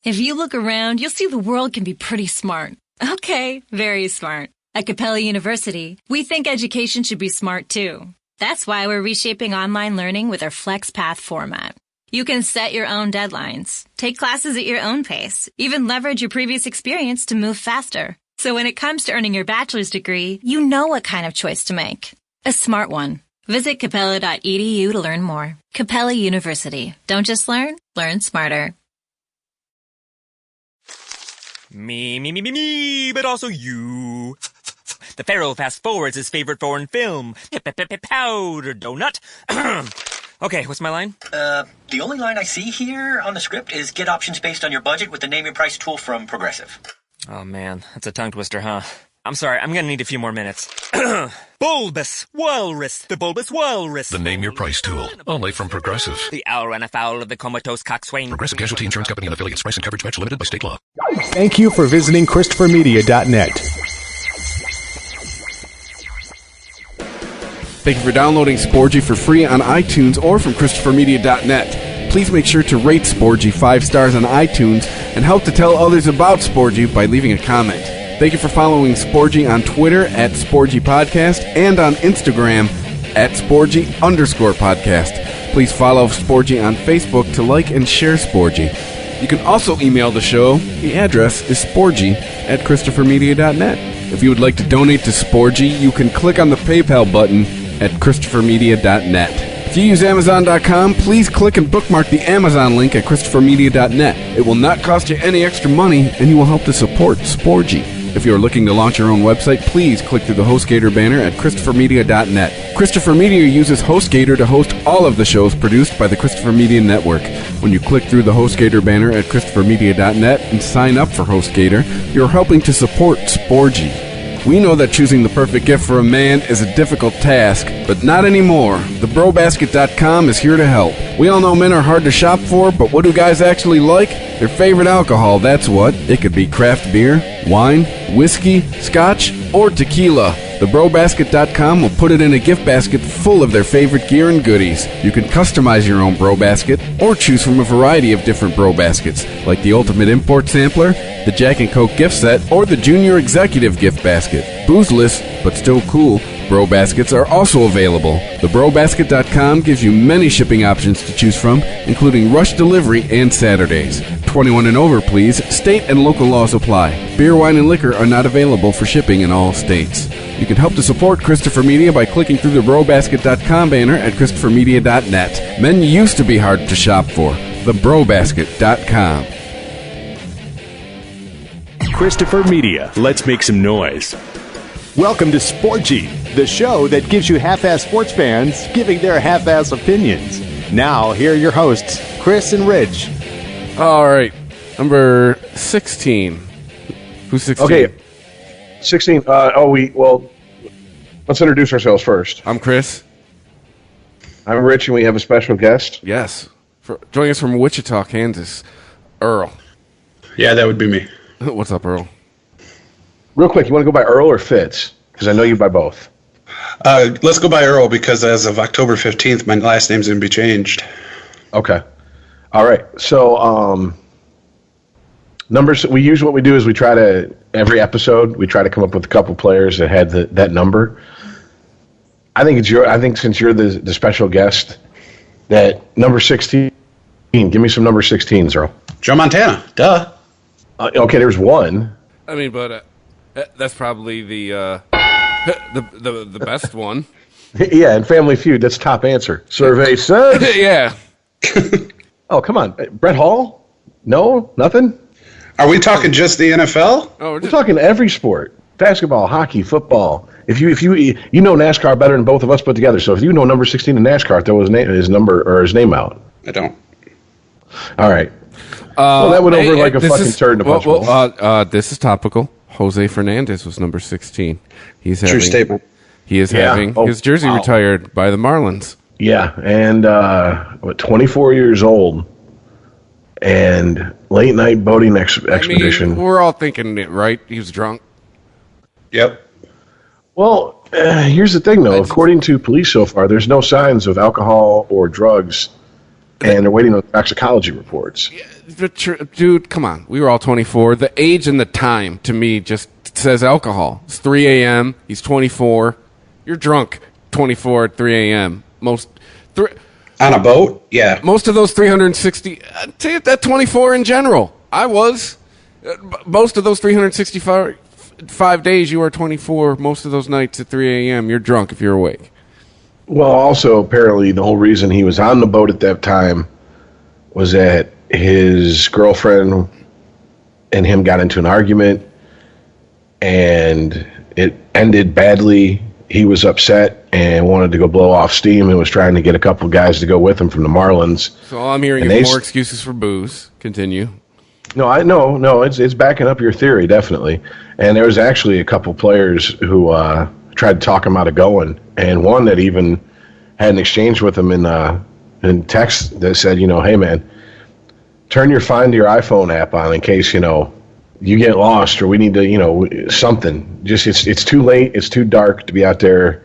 If you look around, you'll see the world can be pretty smart. Okay, very smart. At Capella University, we think education should be smart too. That's why we're reshaping online learning with our FlexPath format. You can set your own deadlines, take classes at your own pace, even leverage your previous experience to move faster. So when it comes to earning your bachelor's degree, you know what kind of choice to make. A smart one. Visit capella.edu to learn more. Capella University. Don't just learn smarter. Me, but also you. The Pharaoh fast forwards his favorite foreign film, Powder Donut. Okay, what's my line? The only line I see here on the script is get options based on your budget with the Name Your Price tool from Progressive. Oh man, that's a tongue twister, huh? I'm sorry, I'm gonna need a few more minutes. Bulbous Walrus, the Bulbous Walrus. The Name Your Price tool, only from Progressive. The owl ran afoul of the comatose coxswain. Progressive Casualty Insurance Company and affiliates. Price and coverage match limited by state law. Thank you for visiting ChristopherMedia.net. Thank you for downloading Sporgy for free on iTunes or from ChristopherMedia.net. Please make sure to rate Sporgy 5 stars on iTunes and help to tell others about Sporgy by leaving a comment. Thank you for following Sporgy on Twitter at Sporgy Podcast and on Instagram at Sporgy_podcast. Please follow Sporgy on Facebook to like and share Sporgy. You can also email the show. The address is sporgy@ChristopherMedia.net. If you would like to donate to Sporgy, you can click on the PayPal button at ChristopherMedia.net. If you use Amazon.com, please click and bookmark the Amazon link at ChristopherMedia.net. It will not cost you any extra money, and you will help to support Sporgy. If you are looking to launch your own website, please click through the HostGator banner at ChristopherMedia.net. Christopher Media uses HostGator to host all of the shows produced by the Christopher Media Network. When you click through the HostGator banner at ChristopherMedia.net and sign up for HostGator, you're helping to support Sporgy. We know that choosing the perfect gift for a man is a difficult task, but not anymore. TheBroBasket.com is here to help. We all know men are hard to shop for, but what do guys actually like? Their favorite alcohol, that's what. It could be craft beer, wine, whiskey, scotch, or tequila. TheBroBasket.com will put it in a gift basket full of their favorite gear and goodies. You can customize your own Bro Basket or choose from a variety of different Bro Baskets, like the Ultimate Import Sampler, the Jack and Coke gift set, or the Junior Executive gift basket. Boozeless, but still cool, Bro Baskets are also available. TheBroBasket.com gives you many shipping options to choose from, including rush delivery and Saturdays. 21 and over, please. State and local laws apply. Beer, wine, and liquor are not available for shipping in all states. You can help to support Christopher Media by clicking through the BroBasket.com banner at ChristopherMedia.net. Men used to be hard to shop for. TheBroBasket.com. Christopher Media. Let's make some noise. Welcome to Sporgy, the show that gives you half-ass sports fans giving their half-ass opinions. Now, here are your hosts, Chris and Rich. All right, number 16. Who's 16? Okay, 16. Let's introduce ourselves first. I'm Chris. I'm Rich, and we have a special guest. Yes. Joining us from Wichita, Kansas, Earl. Yeah, that would be me. What's up, Earl? Real quick, you want to go by Earl or Fitz? Because I know you by both. Let's go by Earl, because as of October 15th, my last name's going to be changed. Okay. All right. So, numbers. We use what we do is we try to every episode we try to come up with a couple players that had that number. I think since you're the special guest, that number 16. Give me some number 16s, Earl. Joe Montana. Duh. Okay, there's one. I mean, but that's probably the best one. Yeah, and Family Feud, that's top answer. Survey says. Yeah. Oh, come on. Brett Hall? No? Nothing? Are we talking just the NFL? Oh, we're talking every sport. Basketball, hockey, football. If you know NASCAR better than both of us put together, so if you know number 16 in NASCAR, throw his name out. I don't. All right. Well, that went over like a fucking turd in a punch bowl. This is topical. Jose Fernandez was number 16. True statement. He is having his jersey retired by the Marlins. Yeah, and 24 years old, and late night boating expedition. I mean, we're all thinking it, right? He was drunk. Yep. Well, here's the thing, though. According to police so far, there's no signs of alcohol or drugs and they're waiting on toxicology reports. Dude, come on. We were all 24. The age and the time, to me, just says alcohol. It's 3 a.m. He's 24. You're drunk 24 at 3 a.m. On a boat? Yeah. Most of those 360... I'd say that 24 in general. I was. Most of those 365 days, you are 24. Most of those nights at 3 a.m., you're drunk if you're awake. Well, also, apparently, the whole reason he was on the boat at that time was that his girlfriend and him got into an argument, and it ended badly. He was upset and wanted to go blow off steam and was trying to get a couple guys to go with him from the Marlins. So all I'm hearing is more excuses for booze. Continue. No, it's backing up your theory, definitely. And there was actually a couple players who tried to talk him out of going, and one that even had an exchange with him in text that said, hey, man, turn your Find Your iPhone app on in case, you get lost or we need to, something. Just it's too late, it's too dark to be out there,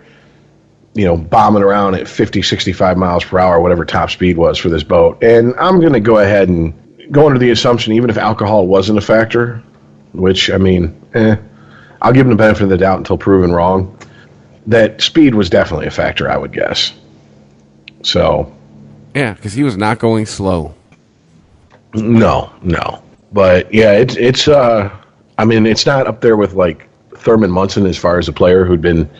bombing around at 50, 65 miles per hour, whatever top speed was for this boat. And I'm going to go ahead and go under the assumption, even if alcohol wasn't a factor, which, I'll give him the benefit of the doubt until proven wrong, that speed was definitely a factor, I would guess. So. Yeah, because he was not going slow. No. But, yeah, it's not up there with, like, Thurman Munson as far as a player who'd been,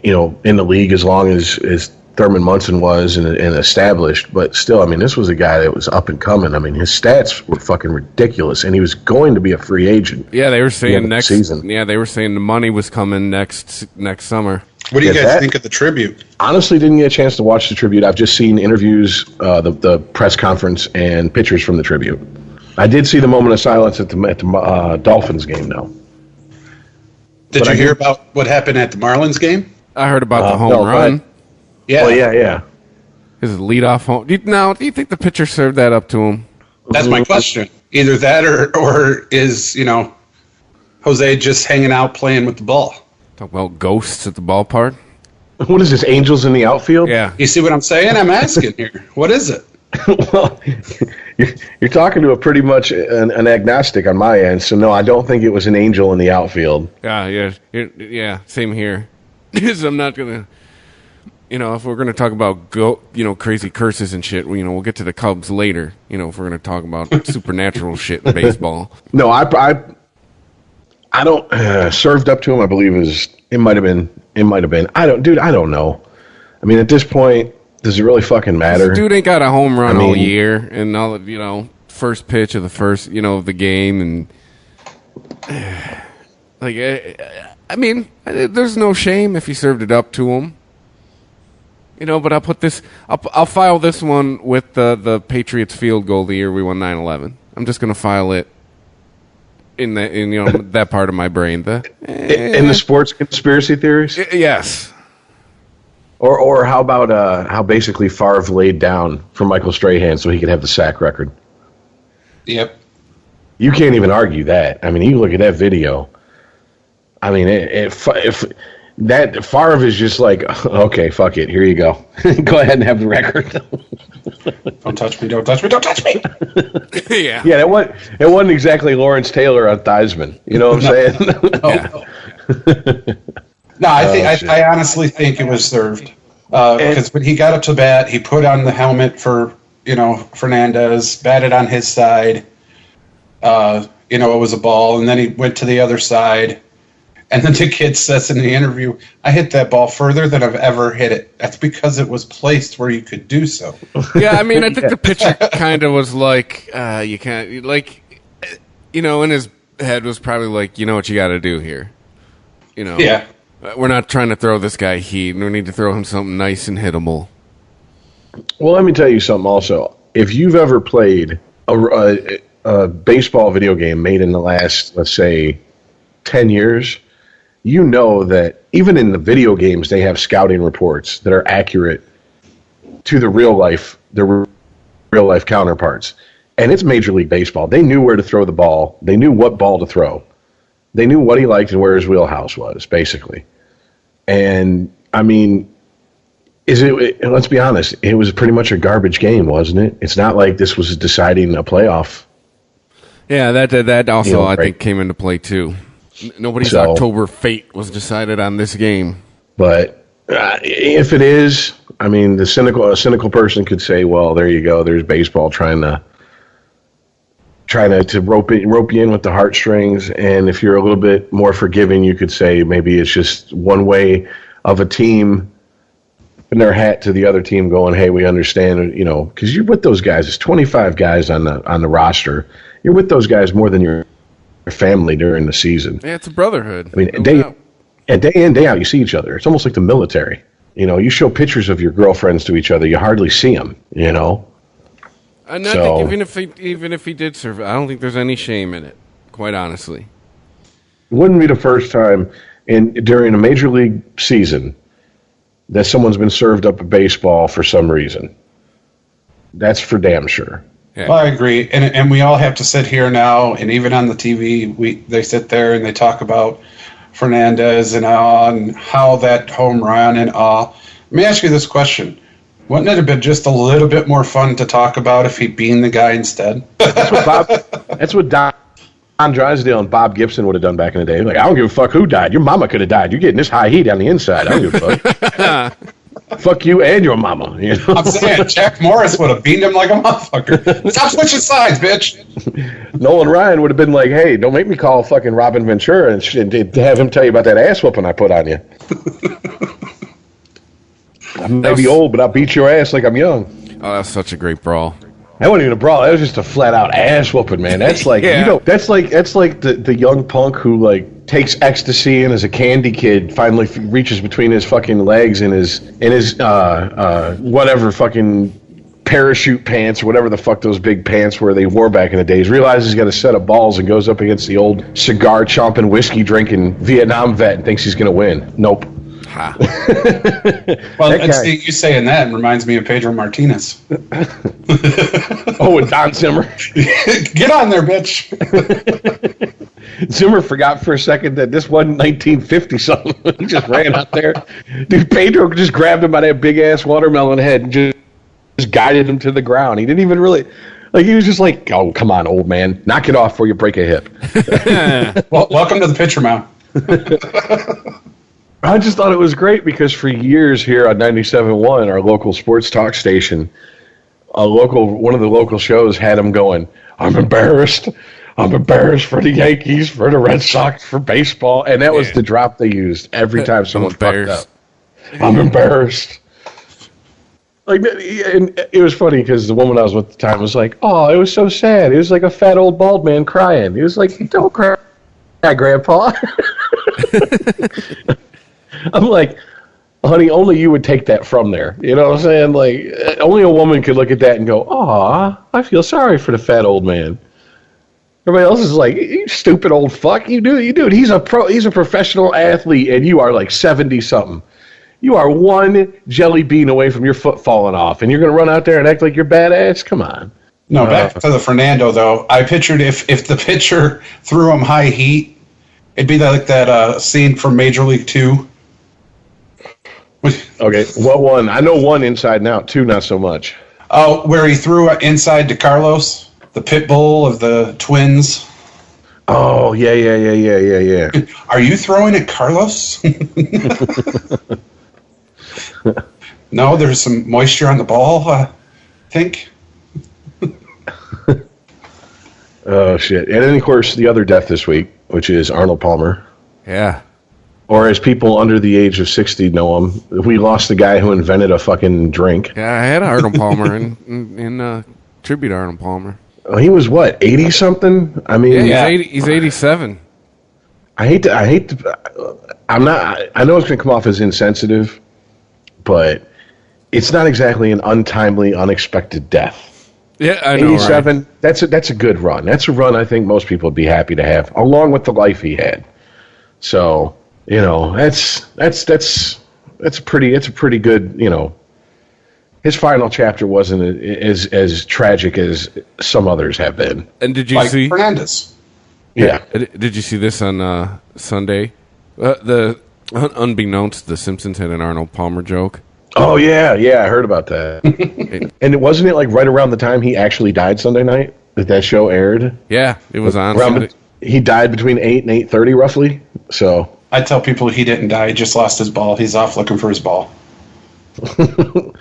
in the league as long as Thurman Munson was and established. But still, this was a guy that was up and coming. His stats were fucking ridiculous, and he was going to be a free agent. Yeah, they were saying next season. Yeah, they were saying the money was coming next summer. What do you guys think of the tribute? Honestly, didn't get a chance to watch the tribute. I've just seen interviews, the press conference, and pictures from the tribute. I did see the moment of silence at the Dolphins game, though. Did you hear about what happened at the Marlins game? I heard about the home run. Yeah. Well, yeah. His leadoff home. Do you think the pitcher served that up to him? That's my question. Either that or is, Jose just hanging out playing with the ball? Talk about ghosts at the ballpark. What is this, angels in the outfield? Yeah. You see what I'm saying? I'm asking here. What is it? Well, you're talking to a pretty much an agnostic on my end, so no, I don't think it was an angel in the outfield. Yeah, same here. I'm not going to, if we're going to talk about crazy curses and shit, we'll get to the Cubs later, if we're going to talk about supernatural shit in baseball. No, I don't, served up to him, I believe it might have been. I don't know. At this point, does it really fucking matter? This dude ain't got a home run all year, and all of, first pitch of the first, of the game, and there's no shame if you served it up to him, But I'll file this one with the Patriots field goal the year we won 9/11. I'm just gonna file it in that part of my brain. In the sports conspiracy theories. Yes. Or how about how basically Favre laid down for Michael Strahan so he could have the sack record? Yep. You can't even argue that. You look at that video. If that Favre is just like, okay, fuck it, here you go. Go ahead and have the record. Don't touch me, don't touch me, don't touch me. Yeah. Yeah, it wasn't exactly Lawrence Taylor on Theismann. You know what I'm saying? No, I honestly think it was served. Because when he got up to bat, he put on the helmet for, Fernandez, batted on his side. It was a ball, and then he went to the other side. And then the kid says in the interview, I hit that ball further than I've ever hit it. That's because it was placed where you could do so. Yeah, I think the pitcher kind of was like, you can't, in his head was probably like, you know what you got to do here. Yeah. We're not trying to throw this guy heat. We need to throw him something nice and hittable. Well, let me tell you something also. If you've ever played a baseball video game made in the last, let's say, 10 years, you know that even in the video games, they have scouting reports that are accurate to their real life counterparts. And it's Major League Baseball. They knew where to throw the ball. They knew what ball to throw. They knew what he liked and where his wheelhouse was, basically. And, Let's be honest, it was pretty much a garbage game, wasn't it? It's not like this was deciding a playoff. Yeah, that also I think came into play too. Nobody's October fate was decided on this game. But if it is, I mean, a cynical person could say, well, there you go. There's baseball trying to rope you in with the heartstrings. And if you're a little bit more forgiving, you could say maybe it's just one way of a team putting their hat to the other team going, hey, we understand, because you're with those guys. It's 25 guys on the roster. You're with those guys more than your family during the season. Yeah, it's a brotherhood. I mean, day in, day out, you see each other. It's almost like the military. You show pictures of your girlfriends to each other. You hardly see them, And I think even if he did serve, I don't think there's any shame in it, quite honestly. It wouldn't be the first time during a major league season that someone's been served up a baseball for some reason. That's for damn sure. Yeah. Well, I agree, and we all have to sit here now, and even on the TV, they sit there and they talk about Fernandez and all, and how that home run and all. Let me ask you this question: wouldn't it have been just a little bit more fun to talk about if he beaned the guy instead? That's what Don Drysdale and Bob Gibson would have done back in the day. Like, I don't give a fuck who died. Your mama could have died. You're getting this high heat on the inside. I don't give a fuck. Fuck you and your mama. I'm saying Jack Morris would have beamed him like a motherfucker. Stop switching sides, bitch. Nolan Ryan would have been like, hey, don't make me call fucking Robin Ventura and have him tell you about that ass whooping I put on you. I may be old, but I'll beat your ass like I'm young. Oh, that's such a great brawl. That wasn't even a brawl. That was just a flat out ass whooping, man. That's like that's like the young punk who like takes ecstasy and as a candy kid finally reaches between his fucking legs and his whatever fucking parachute pants or whatever the fuck those big pants were they wore back in the days. Realizes he's got a set of balls and goes up against the old cigar chomping, whiskey drinking Vietnam vet and thinks he's gonna win. Nope. Well, you saying that reminds me of Pedro Martinez. Oh, and Don Zimmer. Get on there, bitch. Zimmer forgot for a second that this wasn't 1950-something. He just ran out there. Dude, Pedro just grabbed him by that big-ass watermelon head and just guided him to the ground. He didn't even really... Like, he was just like, oh, come on, old man. Knock it off before you break a hip. Well, welcome to the pitcher mound. I just thought it was great because for years here on 97.1, our local sports talk station, one of the local shows had him going, I'm embarrassed for the Yankees, for the Red Sox, for baseball. And that was the drop they used every time someone fucked up. I'm embarrassed. Like, and it was funny because the woman I was with at the time was like, oh, it was so sad. It was like a fat old bald man crying. He was like, don't cry, Grandpa. I'm like, honey, only you would take that from there. You know what I'm saying? Like, only a woman could look at that and go, aw, I feel sorry for the fat old man. Everybody else is like, you stupid old fuck. You do it. He's a professional athlete, and you are like 70-something. You are one jelly bean away from your foot falling off, and you're going to run out there and act like you're badass? Come on. No, back to the Fernando, though. I pictured if the pitcher threw him high heat, it'd be like that scene from Major League 2. Okay, what one? I know one inside and out, two not so much. Oh, where he threw inside to Carlos, the pit bull of the Twins. Oh, yeah. Are you throwing at Carlos? No, there's some moisture on the ball, I think. Oh, shit. And then, of course, the other death this week, which is Arnold Palmer. Yeah. Or as people under the age of 60 know him, we lost the guy who invented a fucking drink. Yeah, I had Arnold Palmer in tribute to Arnold Palmer. Oh, he was what, 80-something? I mean, he's 87. I know it's going to come off as insensitive, but it's not exactly an untimely, unexpected death. Yeah, I know. 87, right? That's a good run. That's a run I think most people would be happy to have, along with the life he had. So, you know, that's a pretty good, you know. His final chapter wasn't as tragic as some others have been. And did you like see Fernandez? Yeah. Did you see this on Sunday? Unbeknownst, The Simpsons had an Arnold Palmer joke. Oh, yeah, I heard about that. And wasn't it like right around the time he actually died Sunday night that show aired? Yeah, it was on. He died between 8 and 8:30 roughly, so... I tell people he didn't die, he just lost his ball. He's off looking for his ball. I'm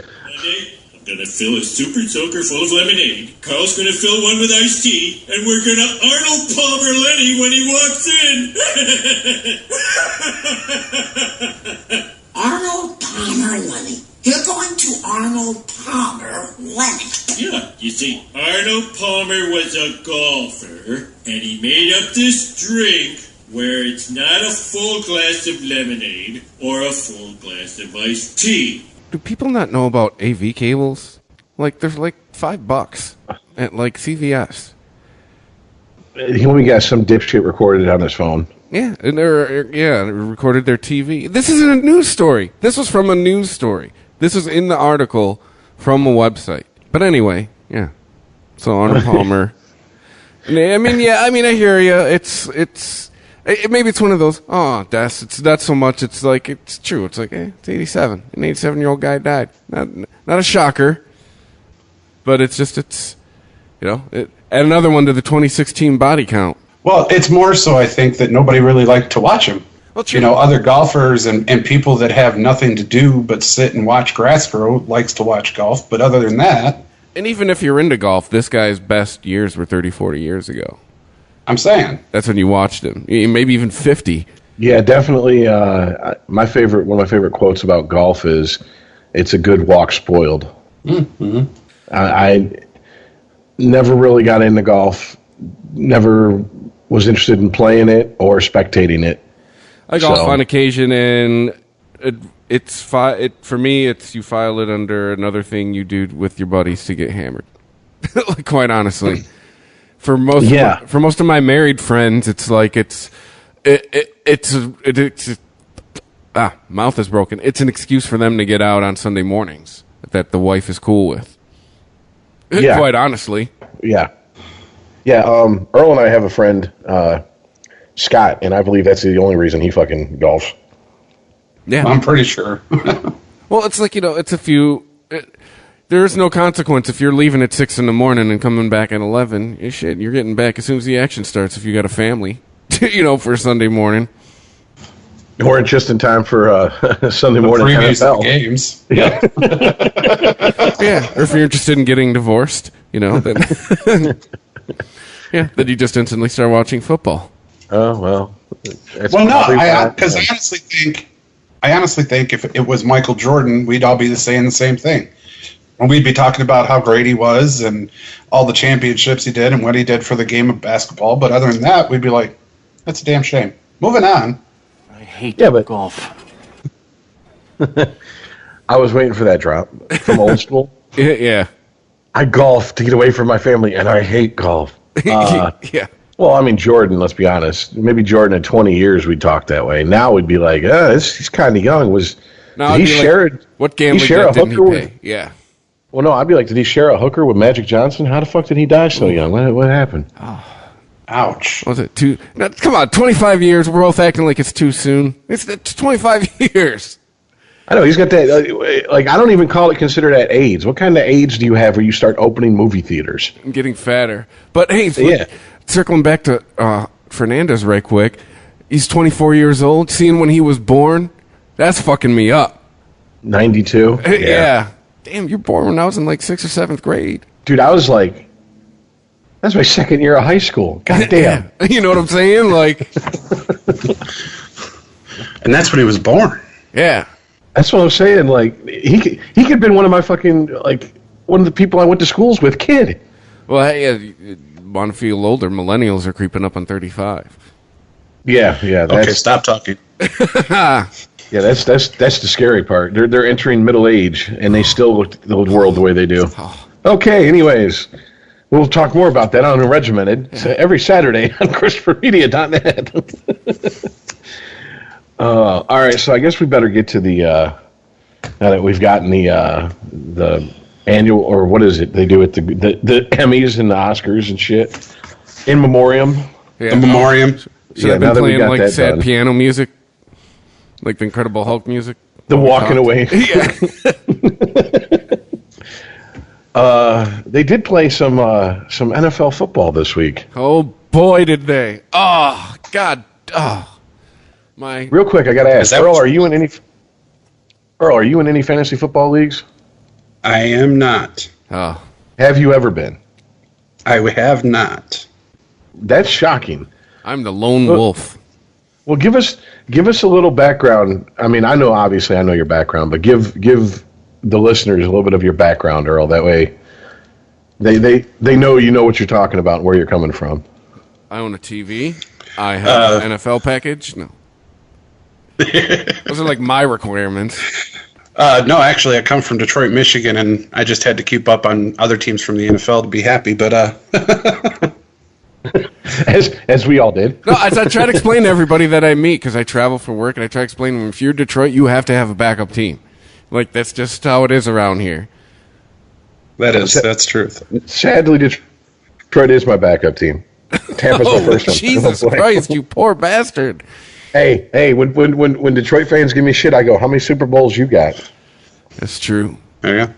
gonna fill a super soaker full of lemonade. Carl's gonna fill one with iced tea, and we're gonna Arnold Palmer Lenny when he walks in. Arnold Palmer Lenny. You're going to Arnold Palmer Lenny. Yeah, you see, Arnold Palmer was a golfer, and he made up this drink where it's not a full glass of lemonade or a full glass of iced tea. Do people not know about AV cables? Like, there's like $5 at like CVS. He only got some dipshit recorded on his phone. Yeah, and recorded their TV. This isn't a news story. This was from a news story. This is in the article from a website. But anyway, yeah. So Arnold Palmer. I hear you. Maybe it's one of those, Des, it's not so much, it's like, it's true. It's like, it's 87. An 87-year-old guy died. Not a shocker. But and another one to the 2016 body count. Well, it's more so, I think, that nobody really liked to watch him. Well, true. Other golfers and people that have nothing to do but sit and watch grass grow likes to watch golf. But other than that... And even if you're into golf, this guy's best years were 30, 40 years ago. I'm saying. That's when you watched him. Maybe even 50. Yeah, definitely. One of my favorite quotes about golf is, "It's a good walk spoiled." Mm-hmm. I never really got into golf. Never was interested in playing it or spectating it. I golf on occasion, and for me, it's you file it under another thing you do with your buddies to get hammered. Quite honestly. For most of my married friends, it's like mouth is broken. It's an excuse for them to get out on Sunday mornings that the wife is cool with. Yeah. Quite honestly. Yeah. Yeah. Earl and I have a friend, Scott, and I believe that's the only reason he fucking golfs. Yeah, I'm pretty sure. Well, it's like it's a few. There's no consequence if you're leaving at 6 a.m. and coming back at 11. You're getting back as soon as the action starts if you got a family, for a Sunday morning. Or just in time for Sunday morning NFL games. Yeah. Yeah, or if you're interested in getting divorced, then then you just instantly start watching football. Oh, well. Because I honestly think if it was Michael Jordan, we'd all be saying the same thing. And we'd be talking about how great he was and all the championships he did and what he did for the game of basketball. But other than that, we'd be like, that's a damn shame. Moving on. I hate golf. I was waiting for that drop from old school. Yeah. I golf to get away from my family, and I hate golf. Yeah. Well, I mean, Jordan, let's be honest. Maybe Jordan in 20 years we'd talk that way. Now we'd be like, he's kind of young. Did he share it? What gambling debt didn't he pay? Yeah. Well, no, I'd be like, did he share a hooker with Magic Johnson? How the fuck did he die so young? What happened? Oh. Ouch. Was it too? No, come on, 25 years. We're both acting like it's too soon. It's 25 years. I know, he's got that, I don't even consider that AIDS. What kind of AIDS do you have where you start opening movie theaters? I'm getting fatter. But, hey, circling back to Fernandez right quick, he's 24 years old. Seeing when he was born, that's fucking me up. 92? Yeah. Damn, you're born when I was in 6th or 7th grade. Dude, I was that's my second year of high school. God damn. You know what I'm saying? And that's when he was born. Yeah. That's what I'm saying. He could have been one of my fucking, one of the people I went to schools with, kid. Well, hey, you want to feel older, millennials are creeping up on 35. Yeah. Okay, stop talking. Yeah, that's the scary part. They're entering middle age, and they still look at the world the way they do. Okay, anyways, we'll talk more about that on Unregimented every Saturday on ChristopherMedia.net. All right, so I guess we better get to the now that we've gotten the annual, or what is it they do at the Emmys and the Oscars and shit, in memoriam. Yeah. The memoriam. Should I have been playing sad piano music? Like the Incredible Hulk music? The walking away. Yeah. They did play some NFL football this week. Oh boy, did they! Oh God! Oh my! Real quick, I got to ask, Earl, are you in any fantasy football leagues? I am not. Oh, have you ever been? I have not. That's shocking. I'm the lone wolf. Well, give us a little background. I mean, I know your background, but give the listeners a little bit of your background, Earl. That way, they know you know what you're talking about and where you're coming from. I own a TV. I have an NFL package. No, those are like my requirements. No, actually, I come from Detroit, Michigan, and I just had to keep up on other teams from the NFL to be happy. But as we all did. No, I try to explain to everybody that I meet because I travel for work, and I try to explain to them, if you're Detroit, you have to have a backup team. Like, that's just how it is around here. That's truth. Sadly, Detroit is my backup team. Tampa's my first one. Jesus Christ, you poor bastard. Hey, when Detroit fans give me shit, I go, how many Super Bowls you got? That's true. There you go.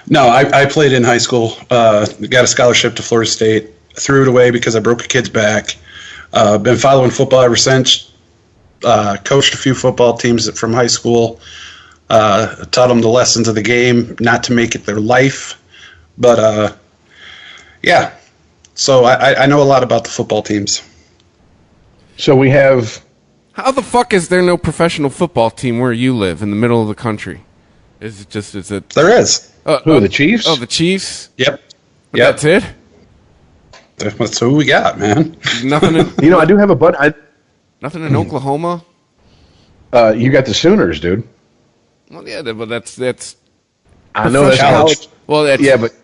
No, I played in high school. Got a scholarship to Florida State. Threw it away because I broke a kid's back. Been following football ever since. Coached a few football teams from high school. Taught them the lessons of the game, not to make it their life. But, yeah. So I know a lot about the football teams. So we have... How the fuck is there no professional football team where you live, in the middle of the country? Is it... There is. Who, the Chiefs? Oh, the Chiefs? Yep. That's it? That's who we got, man. Nothing in... I do have a buddy... Nothing in Oklahoma? You got the Sooners, dude. Well, yeah, but that's... I know that's college. Well, that's... Yeah, but...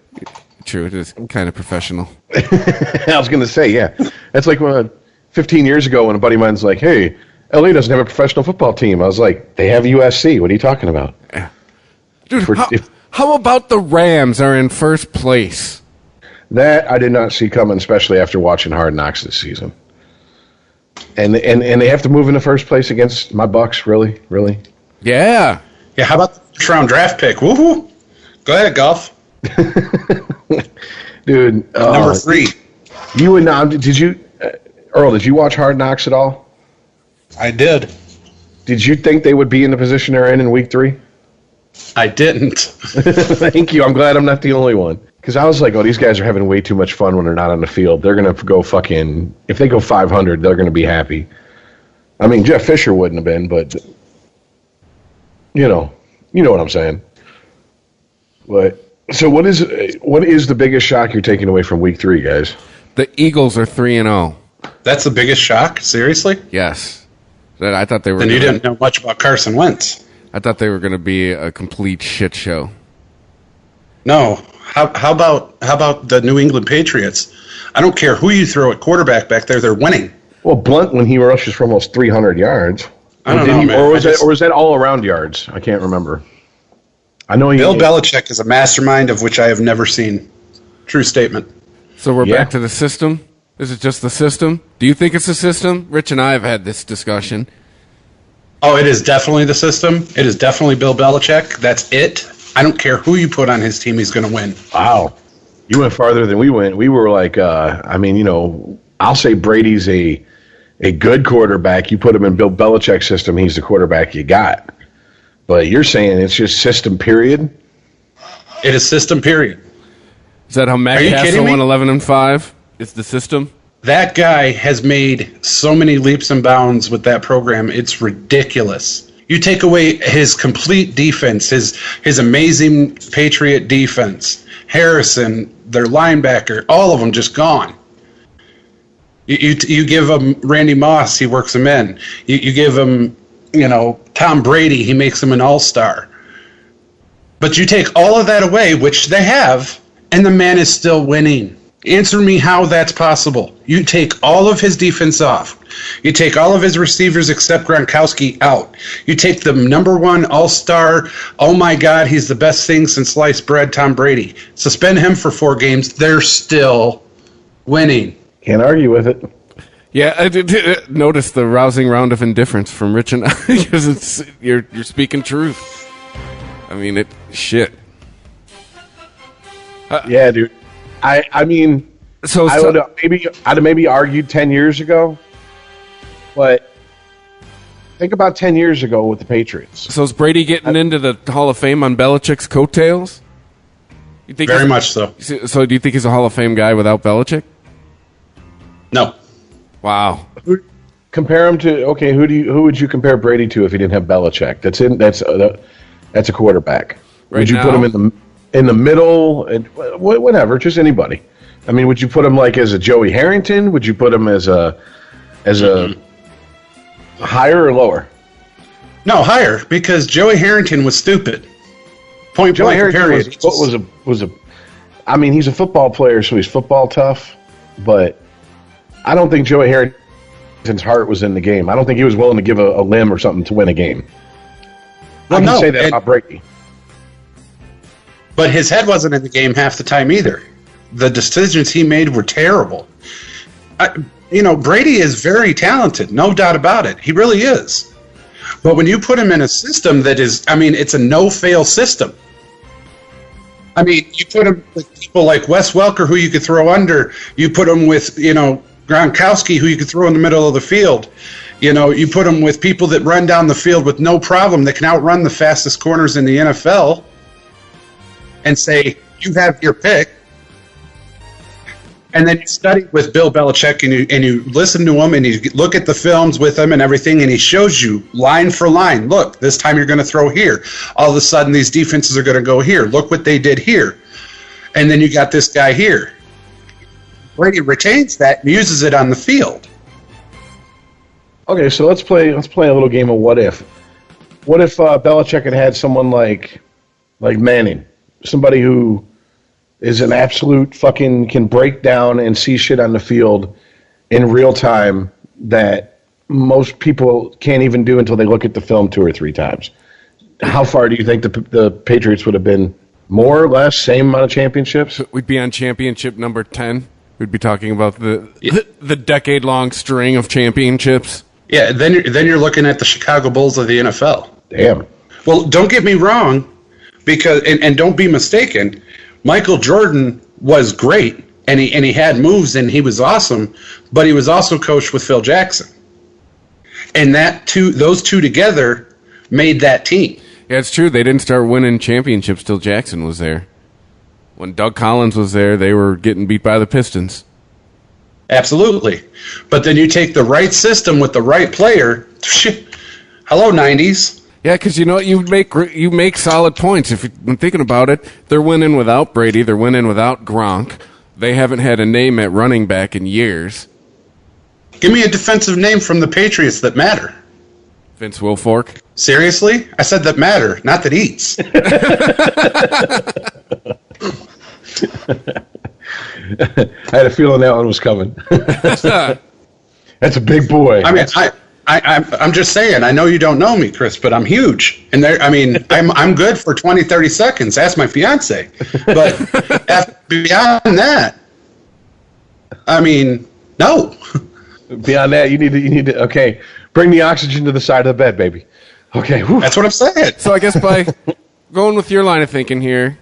True, it is kind of professional. I was going to say, yeah. That's like 15 years ago when a buddy of mine's like, hey, LA doesn't have a professional football team. I was like, they have USC. What are you talking about? Dude, how about the Rams are in first place? That I did not see coming, especially after watching Hard Knocks this season. And they have to move in the first place against my Bucks, really? Yeah. Yeah, how about the first round draft pick? Woohoo! Go ahead, Golf. Dude. Number 3. You and now, Earl, did you watch Hard Knocks at all? I did. Did you think they would be in the position they're in week 3? I didn't. Thank you. I'm glad I'm not the only one. Because I was like, oh, these guys are having way too much fun when they're not on the field. They're going to go fucking... If they go 500, they're going to be happy. I mean, Jeff Fisher wouldn't have been, but... You know what I'm saying. But... So what is the biggest shock you're taking away from week 3, guys? The Eagles are 3-0. That's the biggest shock? Seriously? Yes. I thought they were... Then you didn't know much about Carson Wentz. I thought they were going to be a complete shit show. No. How about the New England Patriots? I don't care who you throw at quarterback back there, they're winning. Well, Blunt, when he rushes for almost 300 yards. I don't know, man. Or was that all around yards? I can't remember. I know Bill Belichick is a mastermind of which I have never seen. True statement. So we're back to the system? Is it just the system? Do you think it's the system? Rich and I have had this discussion. Oh, it is definitely the system. It is definitely Bill Belichick. That's it. I don't care who you put on his team, he's going to win. Wow. You went farther than we went. We were like, I'll say Brady's a good quarterback. You put him in Bill Belichick's system, he's the quarterback you got. But you're saying it's just system, period? It is system, period. Is that how Matt Castle won 11-5? It's the system? That guy has made so many leaps and bounds with that program. It's ridiculous. You take away his complete defense, his amazing Patriot defense, Harrison, their linebacker, all of them just gone. You give him Randy Moss, he works him in. You give him, Tom Brady, he makes him an all-star. But you take all of that away, which they have, and the man is still winning. Answer me how that's possible. You take all of his defense off. You take all of his receivers except Gronkowski out. You take the number 1 all-star, oh my God, he's the best thing since sliced bread, Tom Brady. Suspend him for 4 games. They're still winning. Can't argue with it. Yeah, I did notice the rousing round of indifference from Rich and I, because you're speaking truth. I mean, shit. Yeah, dude. I mean, I'd have maybe argued 10 years ago, but think about 10 years ago with the Patriots. So is Brady getting into the Hall of Fame on Belichick's coattails? You think very much so. So do you think he's a Hall of Fame guy without Belichick? No. Wow. Compare him to who would you compare Brady to if he didn't have Belichick? That's a quarterback. Right would you now? Put him in the middle and whatever, just anybody? I mean, would you put him like as a Joey Harrington? Would you put him as a higher or lower? No, higher, because Joey Harrington was stupid. Joey Harrington was a. I mean, he's a football player, so he's football tough, but I don't think Joey Harrington's heart was in the game. I don't think he was willing to give a limb or something to win a game. I can say that about Brady. But his head wasn't in the game half the time either. The decisions he made were terrible. Brady is very talented, no doubt about it. He really is. But when you put him in a system that is, it's a no-fail system. You put him with people like Wes Welker, who you could throw under. You put him with, Gronkowski, who you could throw in the middle of the field. You put him with people that run down the field with no problem, that can outrun the fastest corners in the NFL, and say, you have your pick. And then you study with Bill Belichick, and you listen to him, and you look at the films with him and everything, and he shows you line for line. Look, this time you're going to throw here. All of a sudden, these defenses are going to go here. Look what they did here. And then you got this guy here. Brady retains that and uses it on the field. Okay, so let's play a little game of what if. What if Belichick had someone like Manning, somebody who is an absolute fucking can break down and see shit on the field in real time that most people can't even do until they look at the film 2 or 3 times. How far do you think the Patriots would have been? More or less, same amount of championships? We'd be on championship number 10. We'd be talking about the decade-long string of championships. Yeah, then you're looking at the Chicago Bulls of the NFL. Damn. Well, don't get me wrong, because and don't be mistaken. Michael Jordan was great, and he had moves, and he was awesome, but he was also coached with Phil Jackson, and those two together made that team. Yeah, it's true. They didn't start winning championships till Jackson was there. When Doug Collins was there, they were getting beat by the Pistons. Absolutely, but then you take the right system with the right player. Hello, 90s. Yeah, because you make solid points. If you're thinking about it, they're winning without Brady. They're winning without Gronk. They haven't had a name at running back in years. Give me a defensive name from the Patriots that matter. Vince Wilfork. Seriously? I said that matter, not that eats. I had a feeling that one was coming. That's a big boy. I'm just saying, I know you don't know me, Chris, but I'm huge. And I'm good for 20, 30 seconds. Ask my fiance. But beyond that, no. Beyond that, you need to okay, bring the oxygen to the side of the bed, baby. Okay. Whew. That's what I'm saying. So I guess by going with your line of thinking here,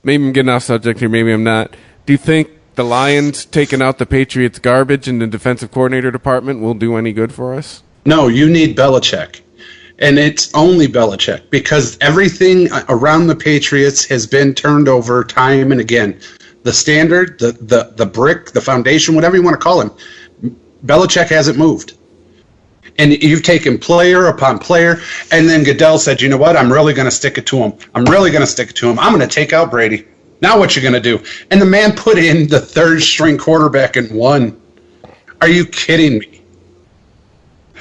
maybe I'm getting off subject here, maybe I'm not. Do you think the Lions taking out the Patriots' garbage in the defensive coordinator department will do any good for us? No, you need Belichick. And it's only Belichick, because everything around the Patriots has been turned over time and again. The standard, the brick, the foundation, whatever you want to call him, Belichick hasn't moved. And you've taken player upon player, and then Goodell said, you know what, I'm really going to stick it to him. I'm going to take out Brady. Now what you going to do? And the man put in the third-string quarterback and won. Are you kidding me?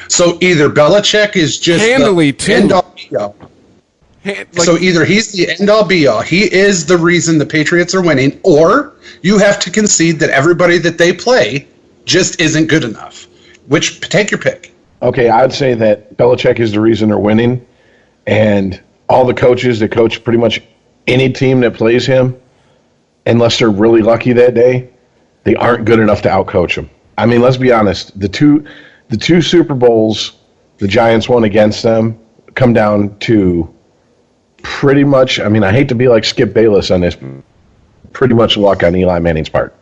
So either Belichick is just handily the end-all be-all. So either he's the end-all be-all, he is the reason the Patriots are winning, or you have to concede that everybody that they play just isn't good enough. Take your pick. Okay, I'd say that Belichick is the reason they're winning, and all the coaches that coach pretty much any team that plays him, unless they're really lucky that day, they aren't good enough to outcoach him. I mean, let's be honest. The two Super Bowls the Giants won against them come down to pretty much, I mean, I hate to be like Skip Bayless on this, pretty much luck on Eli Manning's part.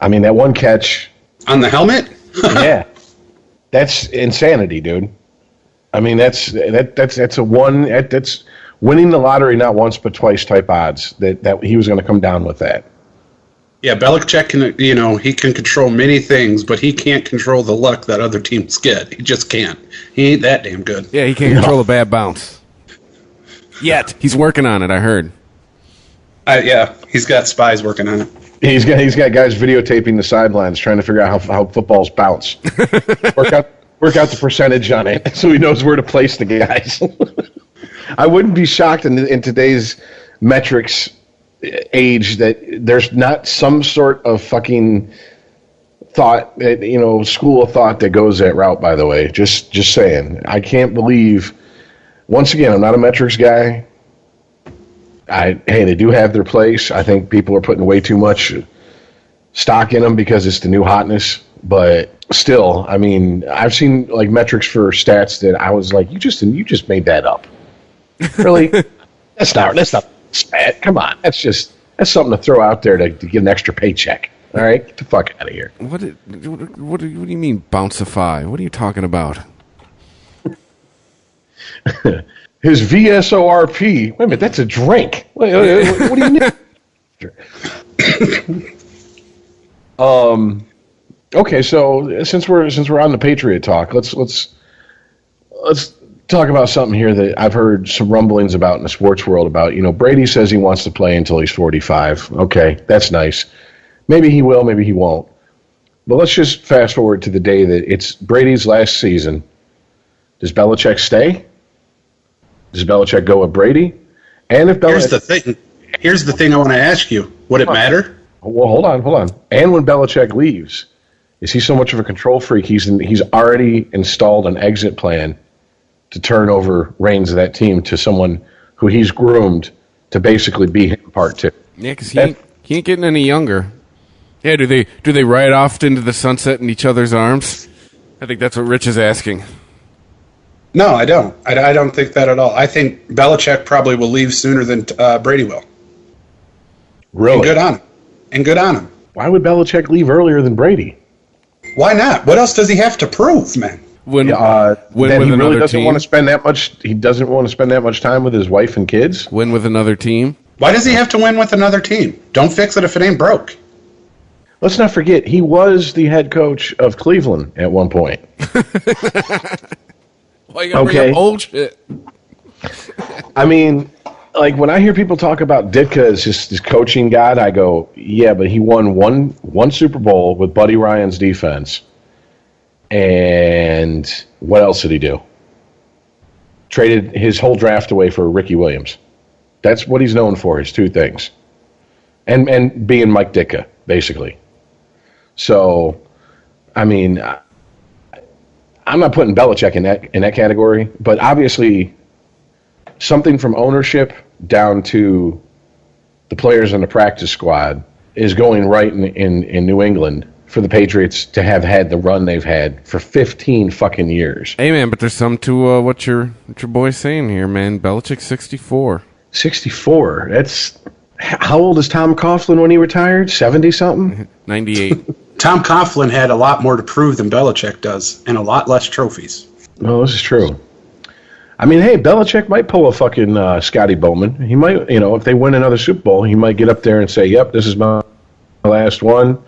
I mean, that one catch. On the helmet? Yeah. That's insanity, dude. I mean, that's winning the lottery not once but twice type odds that he was going to come down with that. Yeah, Belichick can, he can control many things, but he can't control the luck that other teams get. He just can't. He ain't that damn good. Yeah, he can't control a bad bounce. Yet. He's working on it, I heard. Yeah, he's got spies working on it. He's got guys videotaping the sidelines trying to figure out how footballs bounce. work out the percentage on it so he knows where to place the guys. I wouldn't be shocked in today's metrics age that there's not some sort of fucking thought, school of thought that goes that route, by the way. Just saying. I can't believe, once again, I'm not a metrics guy. They do have their place. I think people are putting way too much stock in them because it's the new hotness. But still, I mean, I've seen like metrics for stats that I was like, you just made that up. Really? That's not stat. Come on, that's something to throw out there to get an extra paycheck. All right, get the fuck out of here. What do you mean bouncify? What are you talking about? His VSORP. Wait a minute, that's a drink. What do you need? Okay, so since we're on the Patriot talk, let's talk about something here that I've heard some rumblings about in the sports world about. Brady says he wants to play until he's 45. Okay, that's nice. Maybe he will, maybe he won't. But let's just fast forward to the day that it's Brady's last season. Does Belichick stay? Does Belichick go with Brady? And if Belichick... Here's the thing I want to ask you. Would it matter? Well, hold on. And when Belichick leaves, is he so much of a control freak? He's already installed an exit plan to turn over reins of that team to someone who he's groomed to basically be him part two. Yeah, because he ain't getting any younger. Yeah, do they ride off into the sunset in each other's arms? I think that's what Rich is asking. No, I don't. I don't think that at all. I think Belichick probably will leave sooner than Brady will. Really? And good on him. Why would Belichick leave earlier than Brady? Why not? What else does he have to prove, man? When he really doesn't team? Want to spend that much. He doesn't want to spend that much time with his wife and kids. Win with another team. Why does he have to win with another team? Don't fix it if it ain't broke. Let's not forget he was the head coach of Cleveland at one point. Why you gotta bring up old shit? I mean, like when I hear people talk about Ditka as this coaching god, I go, yeah, but he won one Super Bowl with Buddy Ryan's defense. And what else did he do? Traded his whole draft away for Ricky Williams. That's what he's known for, his two things. And being Mike Ditka, basically. So, I mean, I'm not putting Belichick in that category, but obviously something from ownership down to the players in the practice squad is going right in New England for the Patriots to have had the run they've had for 15 fucking years. Hey, man, but there's some to what your boy's saying here, man. Belichick's 64. 64? That's... How old is Tom Coughlin when he retired? 70-something? 98. Tom Coughlin had a lot more to prove than Belichick does, and a lot less trophies. No, this is true. I mean, hey, Belichick might pull a fucking Scotty Bowman. He might, if they win another Super Bowl, he might get up there and say, yep, this is my last one.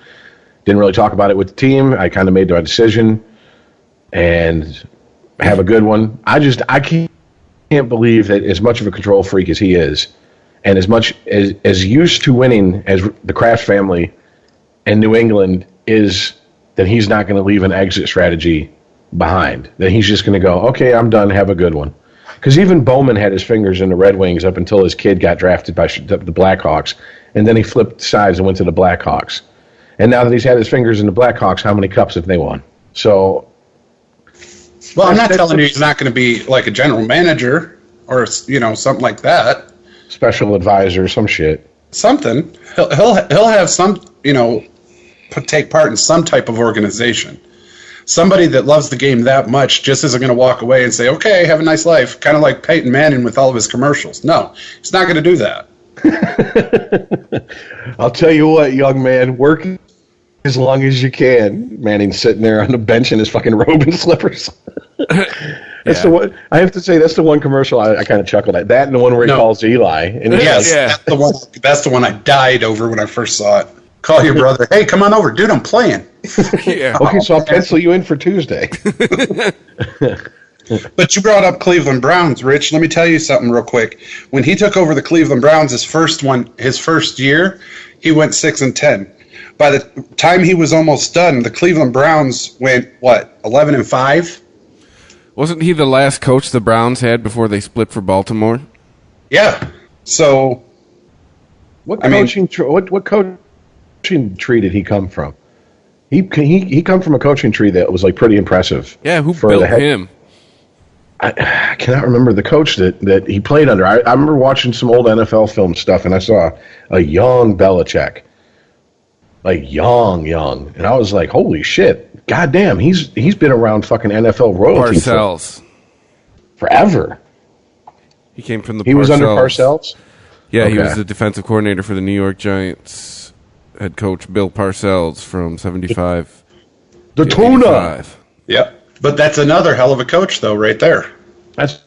Didn't really talk about it with the team. I kind of made my decision and have a good one. I can't believe that as much of a control freak as he is, and as much as used to winning as the Kraft family in New England is, that he's not going to leave an exit strategy behind. That he's just going to go, okay, I'm done, have a good one. Because even Bowman had his fingers in the Red Wings up until his kid got drafted by the Blackhawks, and then he flipped sides and went to the Blackhawks. And now that he's had his fingers in the Blackhawks, how many cups have they won? So, well, I'm not telling you he's not going to be like a general manager or something like that. Special advisor, some shit. Something. He'll have some take part in some type of organization. Somebody that loves the game that much just isn't going to walk away and say, okay, have a nice life, kind of like Peyton Manning with all of his commercials. No, he's not going to do that. I'll tell you what, young man, work as long as you can. Manning's sitting there on the bench in his fucking robe and slippers. That's the one. I have to say, that's the one commercial I kind of chuckled at. That and the one where he calls Eli. And that's the one. That's the one I died over when I first saw it. Call your brother. Hey, come on over, dude. I'm playing. Okay, so I'll pencil you in for Tuesday. But you brought up Cleveland Browns, Rich. Let me tell you something real quick. When he took over the Cleveland Browns, his first year, he went 6-10. By the time he was almost done, the Cleveland Browns went 11-5. Wasn't he the last coach the Browns had before they split for Baltimore? Yeah. So, what coaching tree did he come from? He come from a coaching tree that was like pretty impressive. Yeah, who built him? I cannot remember the coach that he played under. I remember watching some old NFL film stuff, and I saw a young Belichick, like young, and I was like, holy shit, goddamn, he's been around fucking NFL royalty forever. He came from the. He was under Parcells. Yeah, okay. He was the defensive coordinator for the New York Giants. Head coach Bill Parcells from 75. The tuna. 85. Yep. But that's another hell of a coach, though, right there. That's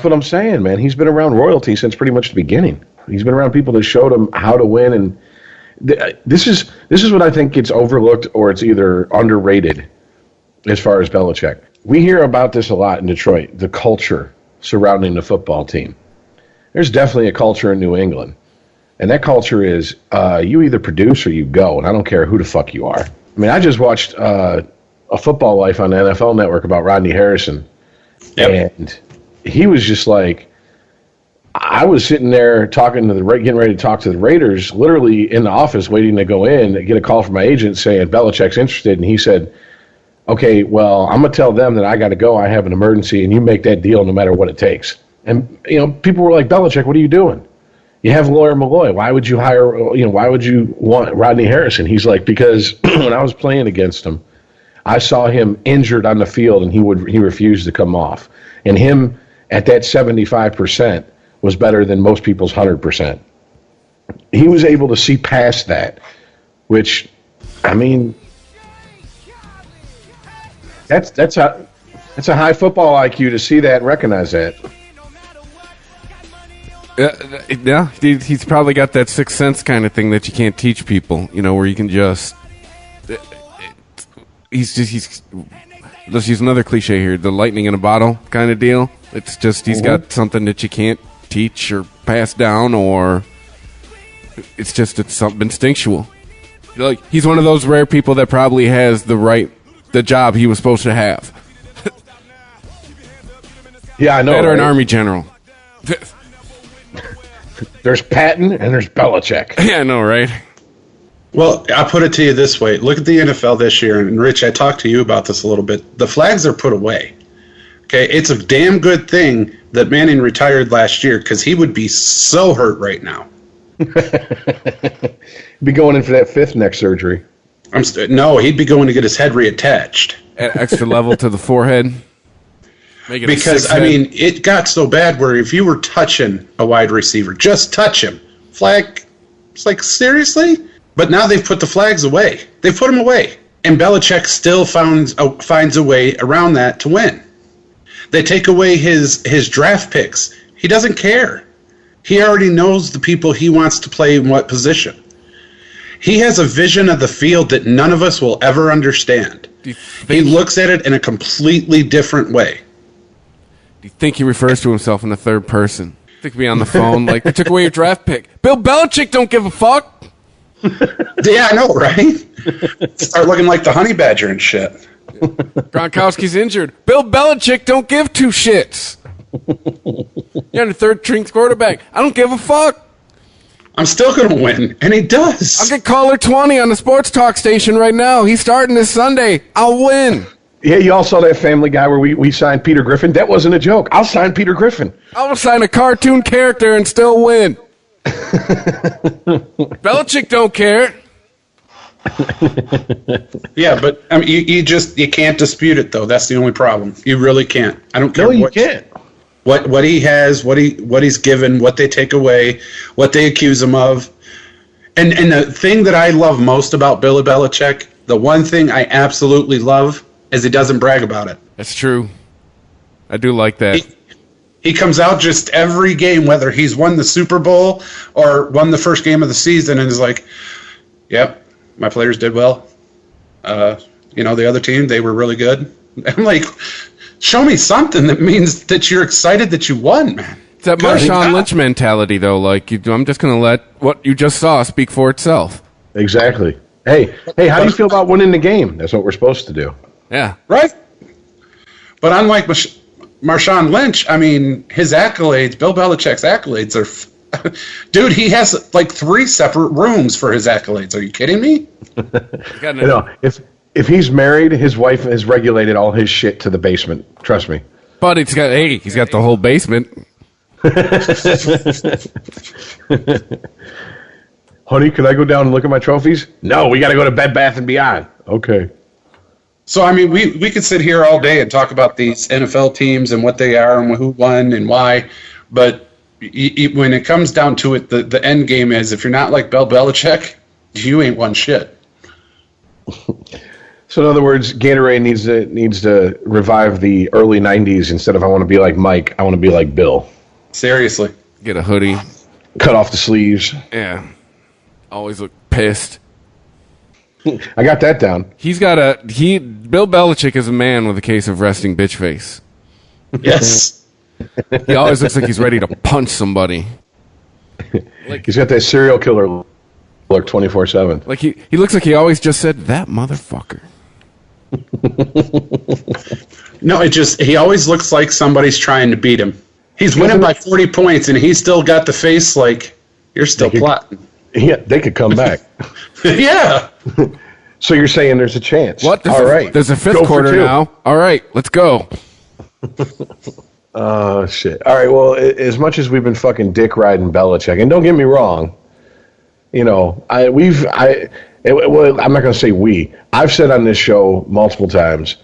what I'm saying, man. He's been around royalty since pretty much the beginning. He's been around people that showed him how to win, and this is what I think gets overlooked, or it's either underrated as far as Belichick. We hear about this a lot in Detroit, the culture surrounding the football team. There's definitely a culture in New England, and that culture is you either produce or you go, and I don't care who the fuck you are. I mean, I just watched A Football Life on the NFL Network about Rodney Harrison. Yep. And he was just like, I was sitting there getting ready to talk to the Raiders, literally in the office waiting to go in, get a call from my agent saying Belichick's interested. And he said, okay, well, I'm going to tell them that I got to go. I have an emergency, and you make that deal no matter what it takes. And, people were like, Belichick, what are you doing? You have Lawyer Malloy. Why would you why would you want Rodney Harrison? He's like, because when I was playing against him, I saw him injured on the field, and he refused to come off. And him at that 75% was better than most people's 100%. He was able to see past that, which, I mean, that's a high football IQ to see that and recognize that. Yeah, he's probably got that sixth sense kind of thing that you can't teach people, where you can just. Let's use another cliche here, the lightning in a bottle kind of deal. It's just he's got something that you can't teach or pass down, or it's something instinctual. Like, he's one of those rare people that probably has the job he was supposed to have. Yeah, I know. Better an Army general. There's Patton and there's Belichick. Yeah, I know, right? Well, I'll put it to you this way. Look at the NFL this year, and Rich, I talked to you about this a little bit. The flags are put away. Okay, it's a damn good thing that Manning retired last year, because he would be so hurt right now. Be going in for that fifth neck surgery. No, he'd be going to get his head reattached. Extra level to the forehead. Because, it got so bad where if you were touching a wide receiver, just touch him, flag, it's like, seriously? But now they've put the flags away. They've put them away. And Belichick still finds a way around that to win. They take away his draft picks. He doesn't care. He already knows the people he wants to play in what position. He has a vision of the field that none of us will ever understand. He looks at it in a completely different way. Do you think he refers to himself in the third person? I think he'd be on the phone like, they took away your draft pick. Bill Belichick don't give a fuck. Yeah, I know, right? Start looking like the honey badger and shit. Gronkowski's injured. Bill Belichick don't give two shits. You're the third string quarterback. I don't give a fuck. I'm still going to win, and he does. I'll get caller 20 on the sports talk station right now. He's starting this Sunday. I'll win. Yeah, you all saw that Family Guy where we signed Peter Griffin. That wasn't a joke. I'll sign Peter Griffin. I'll sign a cartoon character and still win. Belichick don't care. Yeah, but I mean, you can't dispute it though. That's the only problem. You really can't. I don't care. No, you can't. What he has, what he's given, what they take away, what they accuse him of, and the thing that I love most about Billy Belichick, the one thing I absolutely love is he doesn't brag about it. That's true. I do like that. He comes out just every game, whether he's won the Super Bowl or won the first game of the season, and is like, "Yep, my players did well. The other team, they were really good." I'm like, show me something that means that you're excited that you won, man. It's that Marshawn Lynch mentality, though. Like, I'm just going to let what you just saw speak for itself. Exactly. Hey, how do you feel about winning the game? That's what we're supposed to do. Yeah. Right? But unlike Marshawn Lynch, I mean, his accolades, Bill Belichick's accolades are... Dude, he has like 3 separate rooms for his accolades. Are you kidding me? If he's married, his wife has regulated all his shit to the basement. Trust me. But he's got the whole basement. Honey, can I go down and look at my trophies? No, we got to go to Bed Bath & Beyond. Okay. So, I mean, we could sit here all day and talk about these NFL teams and what they are and who won and why. But when it comes down to it, the end game is if you're not like Bill Belichick, you ain't won shit. So, in other words, Gatorade needs to revive the early 90s. Instead of I want to be like Mike, I want to be like Bill. Seriously. Get a hoodie. Cut off the sleeves. Yeah. Always look pissed. I got that down. Bill Belichick is a man with a case of resting bitch face. Yes. He always looks like he's ready to punch somebody. He's got that serial killer look 24/7. Like he looks like he always just said, that motherfucker. No, he always looks like somebody's trying to beat him. He's winning by 40 points, and he's still got the face like, you're still plotting. Yeah, they could come back. Yeah. So you're saying there's a chance. What? All right. There's a fifth quarter now. All right, let's go. Oh, shit. All right, well, as much as we've been fucking dick riding Belichick, and don't get me wrong, I'm not going to say we. I've said on this show multiple times,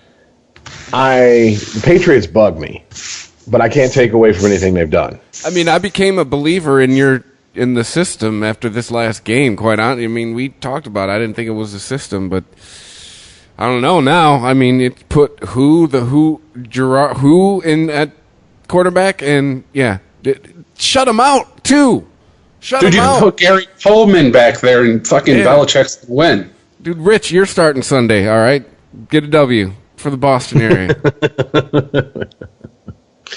the Patriots bug me, but I can't take away from anything they've done. I mean, I became a believer in the system after this last game, quite honestly. I mean, we talked about it. I didn't think it was a system, but I don't know now. I mean, it put who in at quarterback, and yeah, shut him out too. Shut him out. Dude, you put Gary Coleman back there and fucking Belichick's going to win. Dude, Rich, you're starting Sunday, all right? Get a W for the Boston area.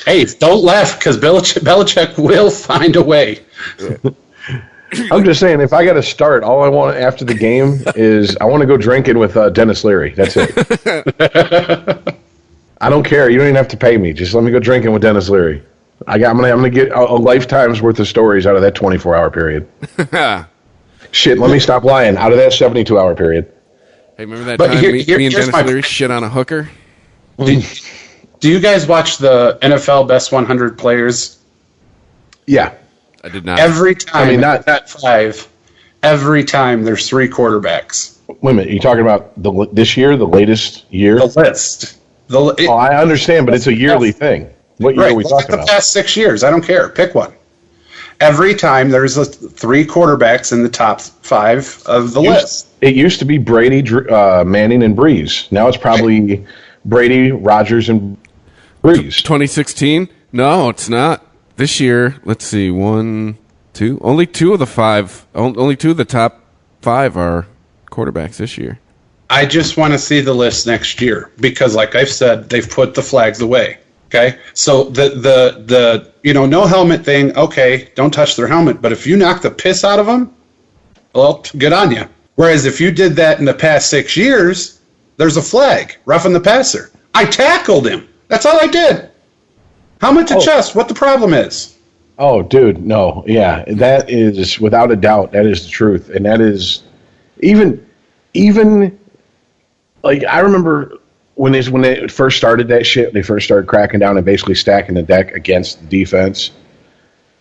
Hey, don't laugh, because Belichick will find a way. I'm just saying, if I got to start, all I want after the game is I want to go drinking with Dennis Leary. That's it. I don't care. You don't even have to pay me. Just let me go drinking with Dennis Leary. I'm gonna get a lifetime's worth of stories out of that 24-hour period. Shit, let me stop lying. Out of that 72-hour period. Hey, remember that time me and Dennis Leary shit on a hooker? Do you guys watch the NFL Best 100 Players? Yeah. I did not. Every time, I mean, not 5, every time there's 3 quarterbacks. Wait a minute, are you talking about this year, the latest year? The list. I understand, but it's a yearly thing. What year are we talking about? The past 6 years. I don't care. Pick one. Every time there's 3 quarterbacks in the top 5 of the list. It used to be Brady, Manning, and Breeze. Now it's probably Brady, Rodgers, and Breeze. 2016? No, it's not. This year, let's see, 1, 2. Only 2 of the 5. Only 2 of the top 5 are quarterbacks this year. I just want to see the list next year because, like I've said, they've put the flags away. Okay, so the no helmet thing. Okay, don't touch their helmet. But if you knock the piss out of them, well, good on you. Whereas if you did that in the past 6 years, there's a flag, roughing the passer. I tackled him. That's all I did. Helmet to chest. What the problem is? Oh, dude, no, yeah, that is without a doubt that is the truth, and that is even like I remember. When they first started that shit, they first started cracking down and basically stacking the deck against the defense.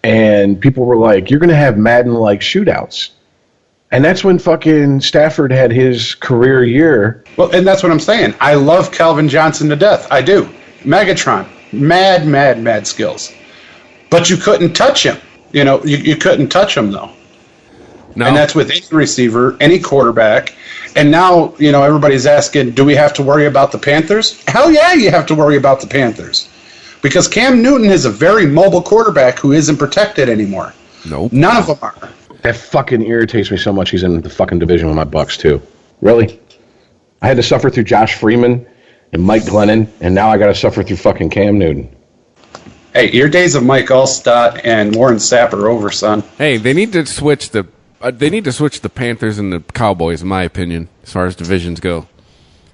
And people were like, you're going to have Madden-like shootouts. And that's when fucking Stafford had his career year. Well, and that's what I'm saying. I love Calvin Johnson to death. I do. Megatron. Mad skills. But you couldn't touch him. You couldn't touch him, though. No. And that's with any receiver, any quarterback. And now, everybody's asking, do we have to worry about the Panthers? Hell yeah, you have to worry about the Panthers. Because Cam Newton is a very mobile quarterback who isn't protected anymore. Nope. None of them are. That fucking irritates me so much he's in the fucking division with my Bucks, too. Really? I had to suffer through Josh Freeman and Mike Glennon, and now I got to suffer through fucking Cam Newton. Hey, your days of Mike Allstott and Warren Sapp are over, son. Hey, they need to switch the Panthers and the Cowboys, in my opinion, as far as divisions go.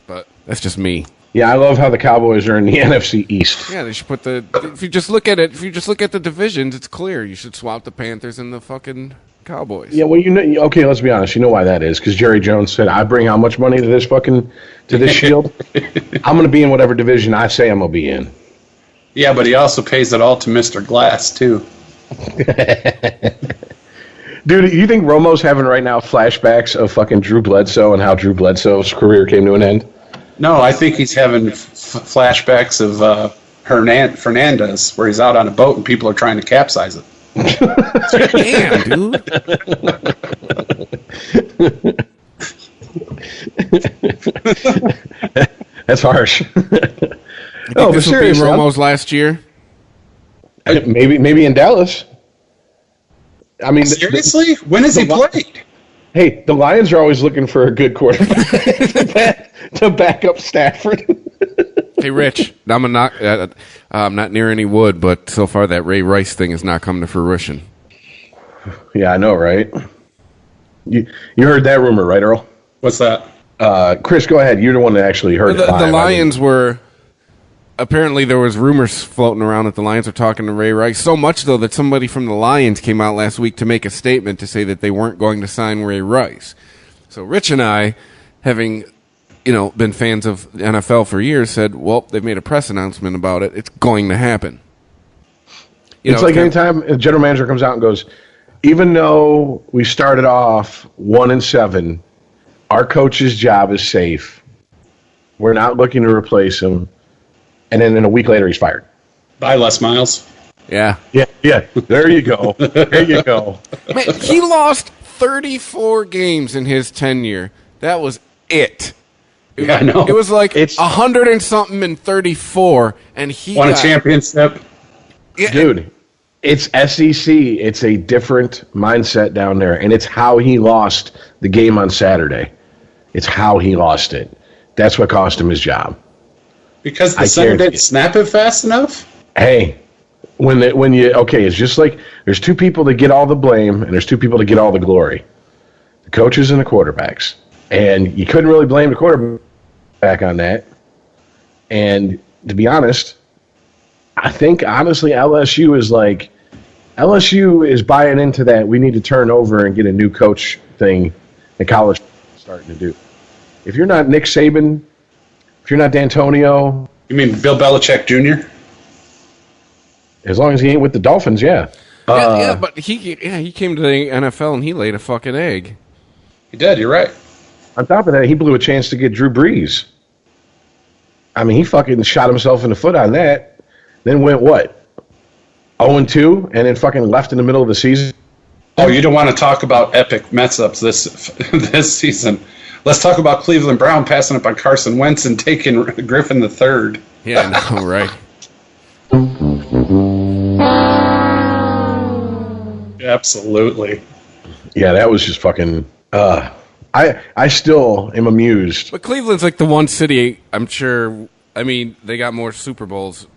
But that's just me. Yeah, I love how the Cowboys are in the NFC East. Yeah, they should put if you just look at the divisions, it's clear. You should swap the Panthers and the fucking Cowboys. Yeah, well, okay, let's be honest. You know why that is? Because Jerry Jones said, "I bring how much money to this shield? I'm going to be in whatever division I say I'm going to be in." Yeah, but he also pays it all to Mr. Glass too. Dude, you think Romo's having right now flashbacks of fucking Drew Bledsoe and how Drew Bledsoe's career came to an end? No, I think he's having flashbacks of Fernandez, where he's out on a boat and people are trying to capsize it. Damn, dude. That's harsh. Oh, this will be Romo's last year. Maybe in Dallas. I mean, seriously, when has he played? Hey, the Lions are always looking for a good quarterback to back up Stafford. Hey, Rich, I'm not near any wood, but so far that Ray Rice thing has not come to fruition. Yeah, I know, right? You heard that rumor, right, Earl? What's that? Chris, go ahead. You're the one that actually heard it. The Lions were... Apparently there was rumors floating around that the Lions were talking to Ray Rice, so much so that somebody from the Lions came out last week to make a statement to say that they weren't going to sign Ray Rice. So Rich and I, having been fans of the NFL for years, said, well, they've made a press announcement about it. It's going to happen. It's like anytime a general manager comes out and goes, even though we started off 1-7, our coach's job is safe. We're not looking to replace him. And then a week later, he's fired. Bye, Les Miles. Yeah. Yeah. There you go. There you go. Man, he lost 34 games in his tenure. That was it. I know. It was like 100 and something and 34, and he won a championship. Yeah, dude, it's SEC. It's a different mindset down there, and it's how he lost the game on Saturday. It's how he lost it. That's what cost him his job. Because the center didn't snap it fast enough? Hey, it's just like there's two people that get all the blame and there's two people that get all the glory. The coaches and the quarterbacks. And you couldn't really blame the quarterback on that. And to be honest, I think honestly LSU is buying into that we need to turn over and get a new coach thing that college is starting to do. If you're not Nick Saban, if you're not D'Antonio... You mean Bill Belichick Jr.? As long as he ain't with the Dolphins, yeah. But he came to the NFL and he laid a fucking egg. He did, you're right. On top of that, he blew a chance to get Drew Brees. I mean, he fucking shot himself in the foot on that. Then went, 0-2, and then fucking left in the middle of the season? Oh, you don't want to talk about epic mess-ups this season. Let's talk about Cleveland Brown passing up on Carson Wentz and taking Griffin III. Yeah, I know, right? Absolutely. Yeah, that was just fucking... I still am amused. But Cleveland's like the one city, I'm sure... I mean, they got more Super Bowls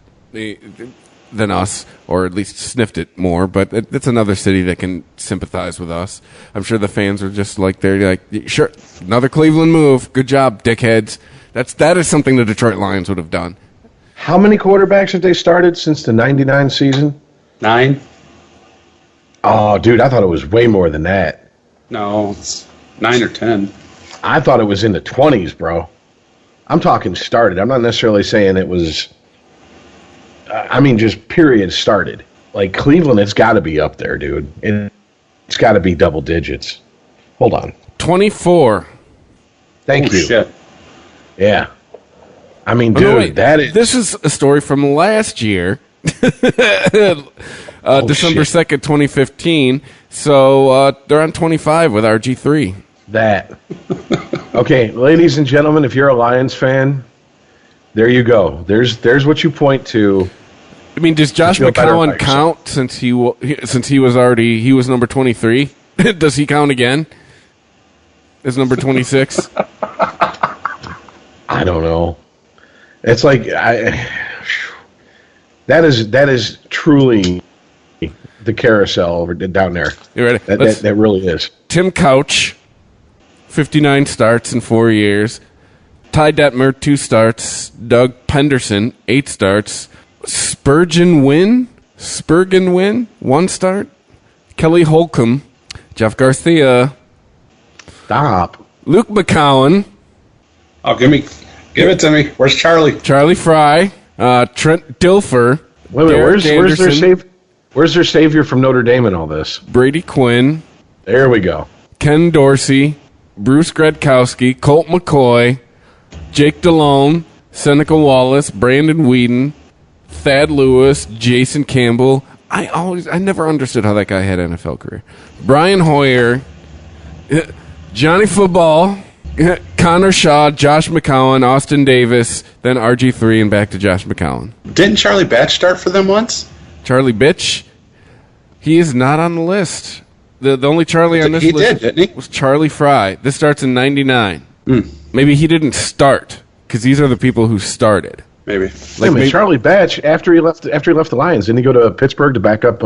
than us, or at least sniffed it more, but it's another city that can sympathize with us. I'm sure the fans are just like, they're like, sure, another Cleveland move. Good job, dickheads. That is something the Detroit Lions would have done. How many quarterbacks have they started since the 99 season? 9. Oh, dude, I thought it was way more than that. No, it's 9 or 10. I thought it was in the 20s, bro. I'm talking started. I'm not necessarily saying it was... I mean, just period started. Like, Cleveland, it's got to be up there, dude. It's got to be double digits. Hold on. 24. Thank you. Shit. Yeah. I mean, dude, that is... This is a story from last year, December 2nd, 2015. So they're on 25 with RG3. That. Okay, ladies and gentlemen, if you're a Lions fan, there you go. There's what you point to. I mean, does Josh McCown count since he was number 23? Does he count again? Is number 26? I don't know. It's like that is truly the carousel over down there. You ready? That really is. Tim Couch, 59 starts in 4 years. Ty Detmer, 2 starts. Doug Penderson, 8 starts. Spurgeon Wynn, 1 start. Kelly Holcomb, Jeff Garcia. Stop. Luke McCowan. Oh, give it to me. Where's Charlie? Charlie Fry. Trent Dilfer. Wait, where's their savior from Notre Dame in all this? Brady Quinn. There we go. Ken Dorsey. Bruce Gradkowski. Colt McCoy. Jake Delhomme. Seneca Wallace. Brandon Whedon. Thad Lewis. Jason Campbell. I never understood how that guy had an NFL career. Brian Hoyer. Johnny Football. Connor Shaw, Josh McCown, Austin Davis, then RG3, and back to Josh McCown. Didn't Charlie Batch start for them once? Charlie Bitch? He is not on the list. The only Charlie on this list was Charlie Fry. This starts in 99. Maybe he didn't start, because these are the people who started. Maybe. Maybe Charlie Batch, after he left the Lions, didn't he go to Pittsburgh to back up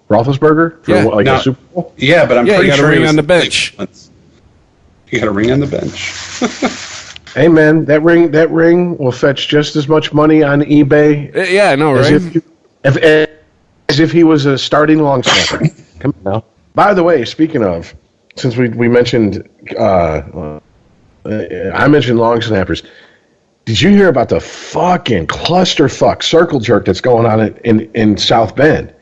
Roethlisberger for a Super Bowl? Yeah, but I'm pretty sure he got a ring on the bench. He got a ring on the bench. Hey man, that ring will fetch just as much money on eBay. Yeah, I know, right? As if he was a starting long snapper. Come on now. By the way, speaking of, since we mentioned, I mentioned long snappers. Did you hear about the fucking clusterfuck circle jerk that's going on in South Bend,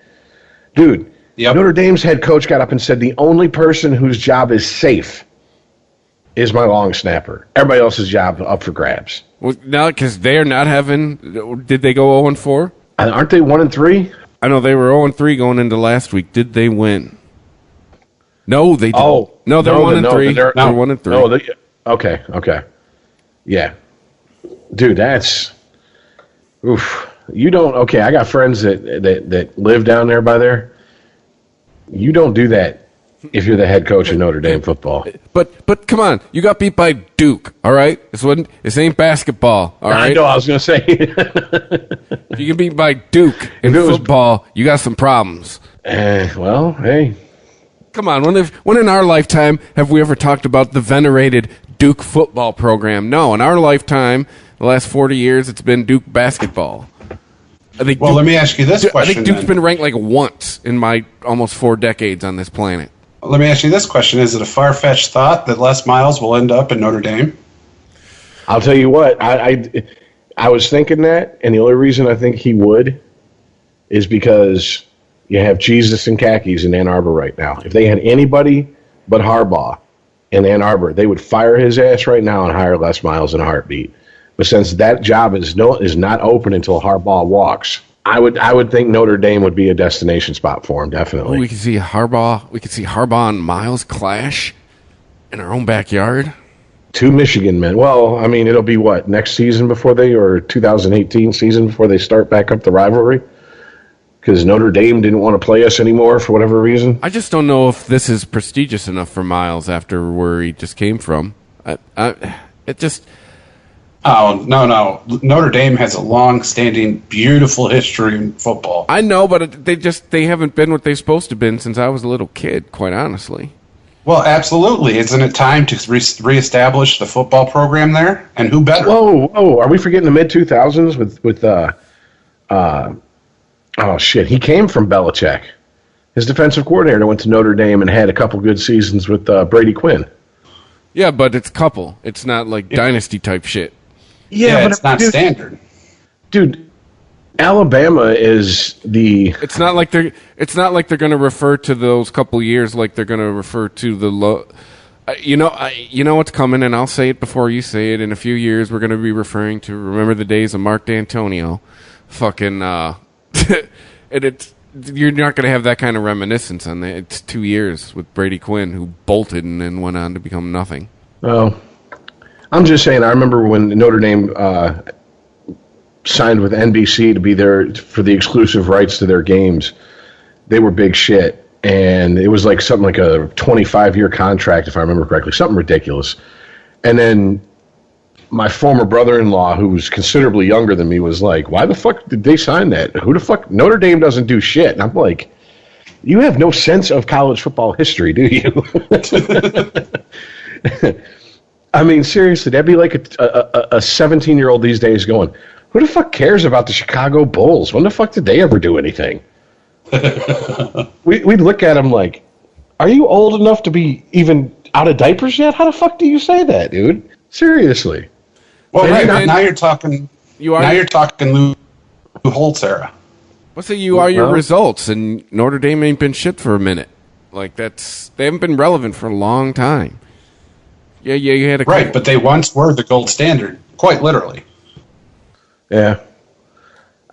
dude? Yep. Notre Dame's head coach got up and said the only person whose job is safe is my long snapper. Everybody else's job up for grabs. Well, no, because they're not having. Did they go 0-4? Aren't they 1-3? I know they were 0-3 going into last week. Did they win? No, they didn't. Oh, no, they're 1-3. They're 1-3. No, okay, yeah, dude, that's oof. You don't. Okay, I got friends that live down there by there. You don't do that if you're the head coach of Notre Dame football. But come on, you got beat by Duke, all right? This ain't basketball, all right? I know, I was going to say. If you get beat by Duke in football, you got some problems. Well, hey. Come on, when in our lifetime have we ever talked about the venerated Duke football program? No, in our lifetime, the last 40 years, it's been Duke basketball. Let me ask you this question. I think Duke's been ranked like once in my almost 4 decades on this planet. Let me ask you this question. Is it a far-fetched thought that Les Miles will end up in Notre Dame? I'll tell you what. I was thinking that, and the only reason I think he would is because you have Jesus and khakis in Ann Arbor right now. If they had anybody but Harbaugh in Ann Arbor, they would fire his ass right now and hire Les Miles in a heartbeat. But since that job is not open until Harbaugh walks, I would think Notre Dame would be a destination spot for him, definitely. We could see Harbaugh and Miles clash in our own backyard. 2 Michigan men. Well, I mean, it'll be what, next season or 2018 season before they start back up the rivalry? Because Notre Dame didn't want to play us anymore for whatever reason. I just don't know if this is prestigious enough for Miles after where he just came from. Oh, no. Notre Dame has a long-standing, beautiful history in football. I know, but they haven't been what they're supposed to have been since I was a little kid, quite honestly. Well, absolutely. Isn't it time to reestablish the football program there? And who better? Whoa. Are we forgetting the mid-2000s with oh, shit. He came from Belichick. His defensive coordinator went to Notre Dame and had a couple good seasons with Brady Quinn. Yeah, but it's couple. It's not like dynasty-type shit. Yeah, but it's not standard. Dude, Alabama is the. It's not like they're going to refer to those couple years like they're going to refer to the low. You know what's coming, and I'll say it before you say it. In a few years, we're going to be referring to remember the days of Mark D'Antonio, fucking. And you're not going to have that kind of reminiscence on that. It's 2 years with Brady Quinn, who bolted and then went on to become nothing. Oh, I'm just saying. I remember when Notre Dame signed with NBC to be there for the exclusive rights to their games. They were big shit. And it was like something like a 25-year contract, if I remember correctly, something ridiculous. And then my former brother-in-law, who was considerably younger than me, was like, why the fuck did they sign that? Who the fuck? Notre Dame doesn't do shit. And I'm like, you have no sense of college football history, do you? I mean, seriously, that'd be like a 17-year-old these days going, who the fuck cares about the Chicago Bulls? When the fuck did they ever do anything? We'd look at him like, are you old enough to be even out of diapers yet? How the fuck do you say that, dude? Seriously. Well, now you're talking. You're talking Lou Holtz era. Well, so you are your results, and Notre Dame ain't been shit for a minute. Like they haven't been relevant for a long time. Yeah, you had a right, but they once were the gold standard, quite literally. Yeah.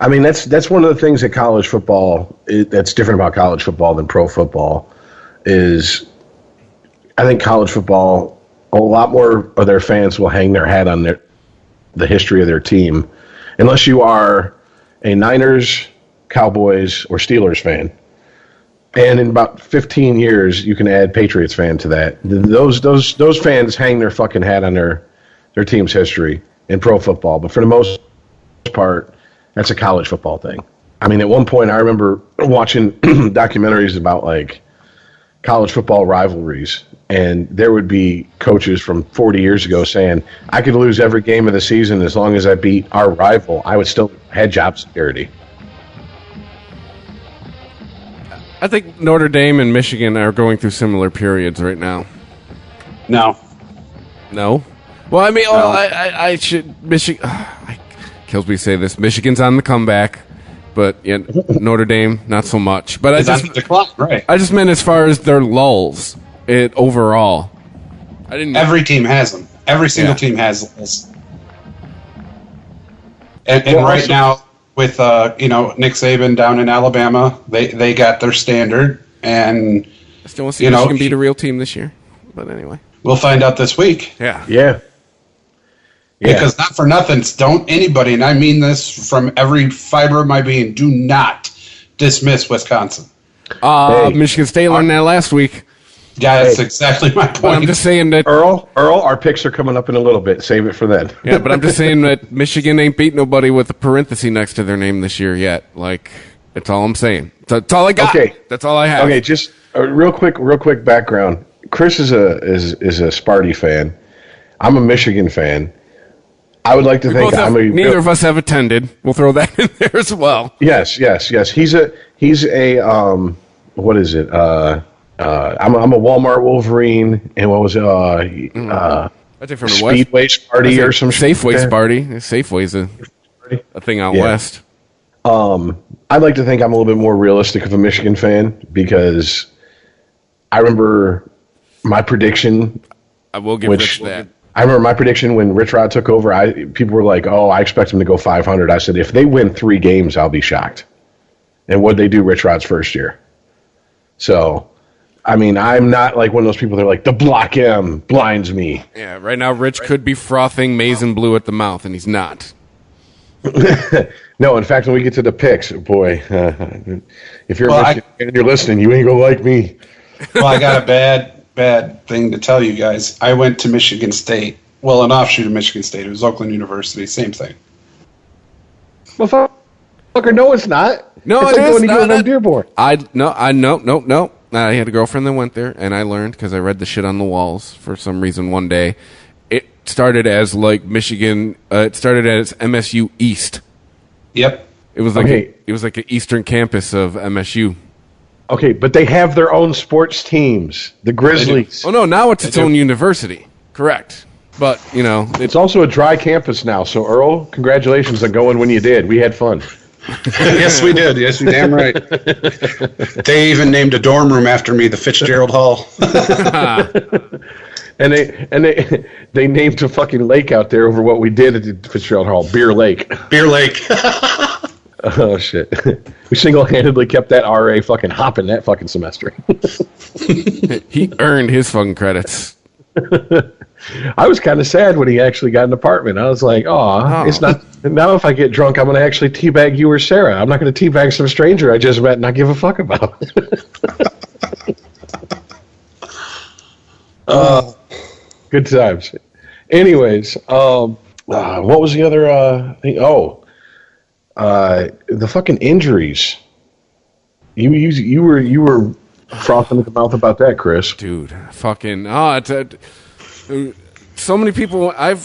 I mean, that's one of the things that college football that's different about college football than pro football is I think college football, a lot more of their fans will hang their hat on the history of their team, unless you are a Niners, Cowboys, or Steelers fan. And in about 15 years, you can add Patriots fan to that. Those fans hang their fucking hat on their team's history in pro football, but for the most part, that's a college football thing. I mean, at one point, I remember watching documentaries about, like, college football rivalries, and there would be coaches from 40 years ago saying, I could lose every game of the season as long as I beat our rival. I would still have job security. I think Notre Dame and Michigan are going through similar periods right now. No? Well, I mean, I should... Michigan... kills me to say this. Michigan's on the comeback, but Notre Dame not so much. But I just meant as far as their lulls. Overall, Every team has them. Every single team has lulls. And right now, with Nick Saban down in Alabama, they got their standard, and I still want to see Michigan beat a real team this year. But anyway, we'll find out this week. Yeah. Because not for nothing, don't anybody, and I mean this from every fiber of my being, do not dismiss Wisconsin. Michigan State learned that last week. Yeah, that's exactly my point. But I'm just saying that Earl, our picks are coming up in a little bit. Save it for then. Yeah, but I'm just saying that Michigan ain't beat nobody with a parenthesis next to their name this year yet. Like, that's all I'm saying. That's all I got. Okay, that's all I have. Okay, just real quick background. Chris is a Sparty fan. I'm a Michigan fan. I would like to think neither of us have attended. We'll throw that in there as well. Yes. He's a what is it? I'm a Walmart Wolverine, and what was it? I think from the Speedway Sparty or some Safeway Sparty. Safeway's a thing out west. I'd like to think I'm a little bit more realistic of a Michigan fan because I remember my prediction. I will give Rich that. I remember my prediction when Rich Rod took over. People were like, "Oh, I expect him to go 500." I said, "If they win 3 games, I'll be shocked." And what'd they do Rich Rod's first year? So, I mean, I'm not like one of those people that are like, the Block M blinds me. Yeah, right now Rich could be frothing maize and blue at the mouth, and he's not. No, in fact, when we get to the picks, boy, if you're a Michigan fan and you're listening, you ain't gonna like me. Well, I got a bad thing to tell you guys. I went to Michigan State. Well, an offshoot of Michigan State. It was Oakland University. Same thing. Well, fucker, no, it's not. No, it's it like is going to not. go to Dearborn. No. I had a girlfriend that went there, and I learned because I read the shit on the walls for some reason one day. It started as like Michigan. It started as MSU East. Yep. It was like an eastern campus of MSU. Okay, but they have their own sports teams, the Grizzlies. Oh no, now it's its own university. Correct. But, you know, it's also a dry campus now. So, Earl, congratulations on going when you did. We had fun. Yes, we did. Yes, you're damn right. They even named a dorm room after me, the Fitzgerald Hall. And they named a fucking lake out there over what we did at the Fitzgerald Hall, Beer Lake. Beer Lake. Oh shit! We single-handedly kept that RA fucking hopping that fucking semester. He earned his fucking credits. I was kind of sad when he actually got an apartment. I was like, oh, it's not. Now if I get drunk, I'm going to actually teabag you or Sarah. I'm not going to teabag some stranger I just met and not give a fuck about. Good times. Anyways, what was the other thing? Oh, the fucking injuries. You were frothing at the mouth about that, Chris. Dude, fucking so many people. Like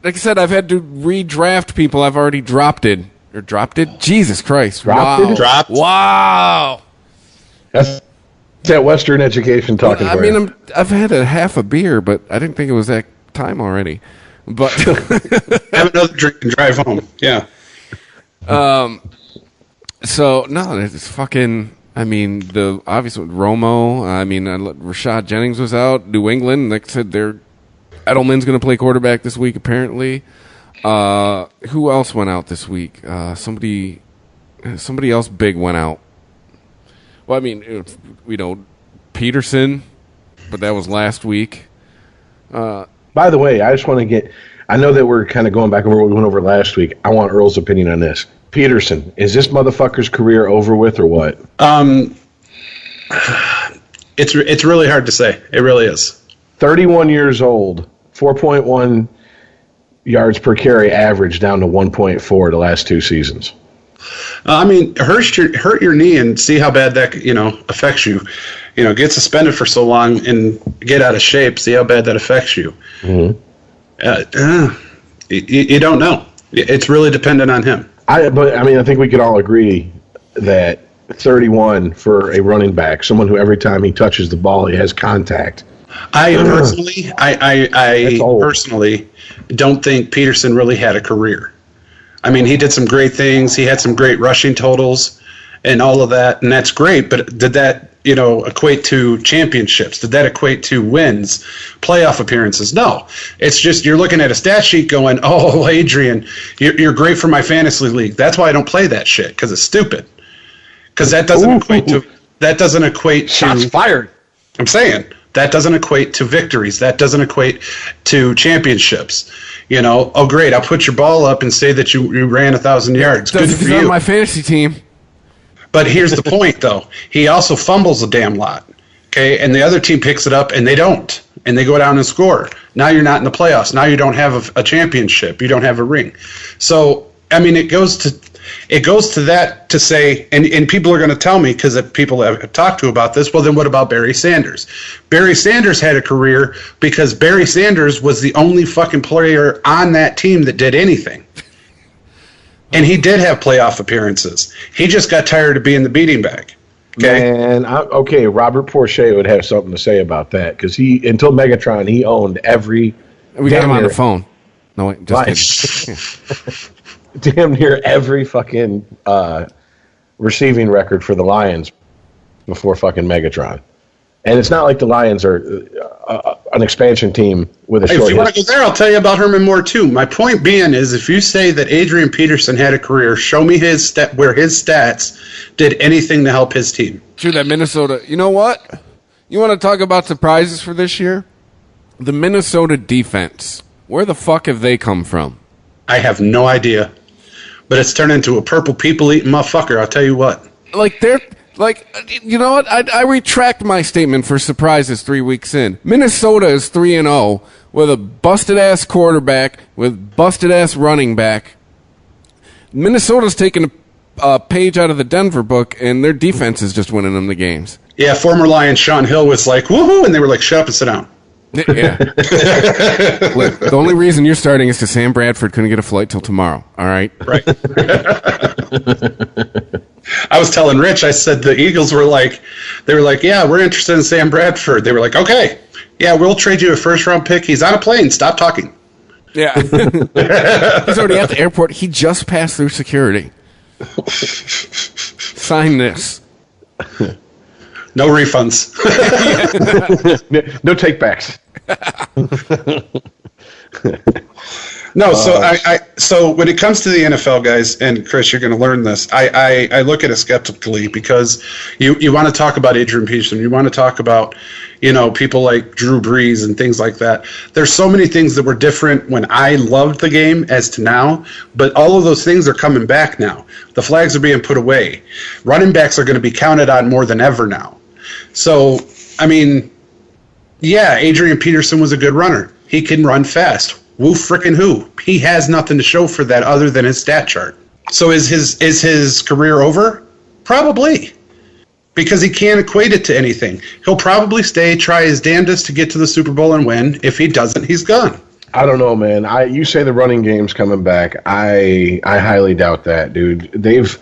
I said, I've had to redraft people. I've already dropped it. Jesus Christ! Dropped. Wow. That's that Western education talking. I mean, I've had a half a beer, but I didn't think it was that time already. But have another drink and drive home. Yeah. So no, it's fucking. I mean, the obvious Romo. I mean, Rashad Jennings was out. New England, like I said, Edelman's going to play quarterback this week, apparently. Who else went out this week? Somebody else big went out. Well, I mean, Peterson, but that was last week. By the way, I just want to get. I know that we're kind of going back over what we went over last week. I want Earl's opinion on this. Peterson, is this motherfucker's career over with or what? It's really hard to say. It really is. 31 years old, 4.1 yards per carry average down to 1.4 the last two seasons. I mean, hurt your knee and see how bad that affects you. Get suspended for so long and get out of shape. See how bad that affects you. Mm-hmm. You don't know. It's really dependent on him. I think we could all agree that 31 for a running back, someone who every time he touches the ball he has contact. I personally don't think Peterson really had a career. I mean, he did some great things. He had some great rushing totals and all of that, and that's great. But did that, equate to championships? Did that equate to wins, playoff appearances? No. It's just you're looking at a stat sheet going, oh, Adrian, you're great for my fantasy league. That's why I don't play that shit, because it's stupid. Because that doesn't equate to shots fired. I'm saying that doesn't equate to victories. That doesn't equate to championships. Oh great, I'll put your ball up and say that you ran 1,000 yards. Good for you. On my fantasy team. But here's the point, though. He also fumbles a damn lot. Okay, and the other team picks it up and they don't, and they go down and score. Now you're not in the playoffs. Now you don't have a championship. You don't have a ring. So I mean, it goes to that to say, and people are going to tell me, because people have talked to about this, well, then what about Barry Sanders? Barry Sanders had a career because Barry Sanders was the only fucking player on that team that did anything. And he did have playoff appearances. He just got tired of being the beating bag. Okay. Man, Robert Porcher would have something to say about that, because until Megatron, he owned every. We got him on the phone. No, wait, just kidding. Damn near every fucking receiving record for the Lions before fucking Megatron. And it's not like the Lions are an expansion team with a short If you want to go there, I'll tell you about Herman Moore, too. My point being is, if you say that Adrian Peterson had a career, show me where his stats did anything to help his team. True, that Minnesota. You know what? You want to talk about surprises for this year? The Minnesota defense. Where the fuck have they come from? I have no idea. But it's turned into a purple people-eating motherfucker, I'll tell you what. You know what? I retract my statement for surprises 3 weeks in. Minnesota is 3-0 with a busted-ass quarterback, with busted-ass running back. Minnesota's taking a page out of the Denver book, and their defense is just winning them the games. Yeah, former Lion Sean Hill was like, woohoo, and they were like, shut up and sit down. Yeah. Look, the only reason you're starting is because Sam Bradford couldn't get a flight till tomorrow. All right? Right. I was telling Rich, I said the Eagles were like, yeah, we're interested in Sam Bradford. They were like, okay, yeah, we'll trade you a first-round pick. He's on a plane. Stop talking. Yeah. He's already at the airport. He just passed through security. Sign this. No refunds. No takebacks. No, so when it comes to the NFL, guys, and Chris, you're going to learn this. I look at it skeptically because you want to talk about Adrian Peterson, you want to talk about people like Drew Brees and things like that. There's so many things that were different when I loved the game as to now, but all of those things are coming back now. The flags are being put away. Running backs are going to be counted on more than ever now. So, I mean, yeah, Adrian Peterson was a good runner. He can run fast. Woo frickin' who? He has nothing to show for that other than his stat chart. So is his career over? Probably. Because he can't equate it to anything. He'll probably stay, try his damnedest to get to the Super Bowl and win. If he doesn't, he's gone. I don't know, man. You say the running game's coming back. I highly doubt that, dude. They've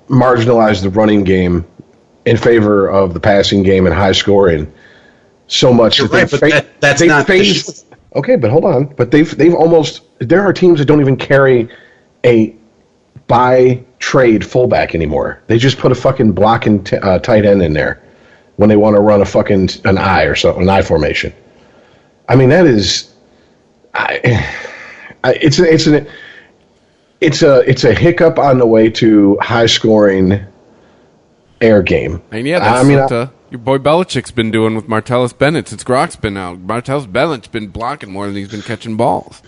marginalized the running game in favor of the passing game and high scoring so much. You're right, but that's not phased. Okay, but hold on. But they've almost. There are teams that don't even carry a by trade fullback anymore. They just put a fucking blocking tight end in there when they want to run an I or something, an I formation. I mean, that is. It's a hiccup on the way to high scoring air game. And yeah, that's what your boy Belichick's been doing with Martellus Bennett since Gronk's been out. Martellus Bennett's been blocking more than he's been catching balls.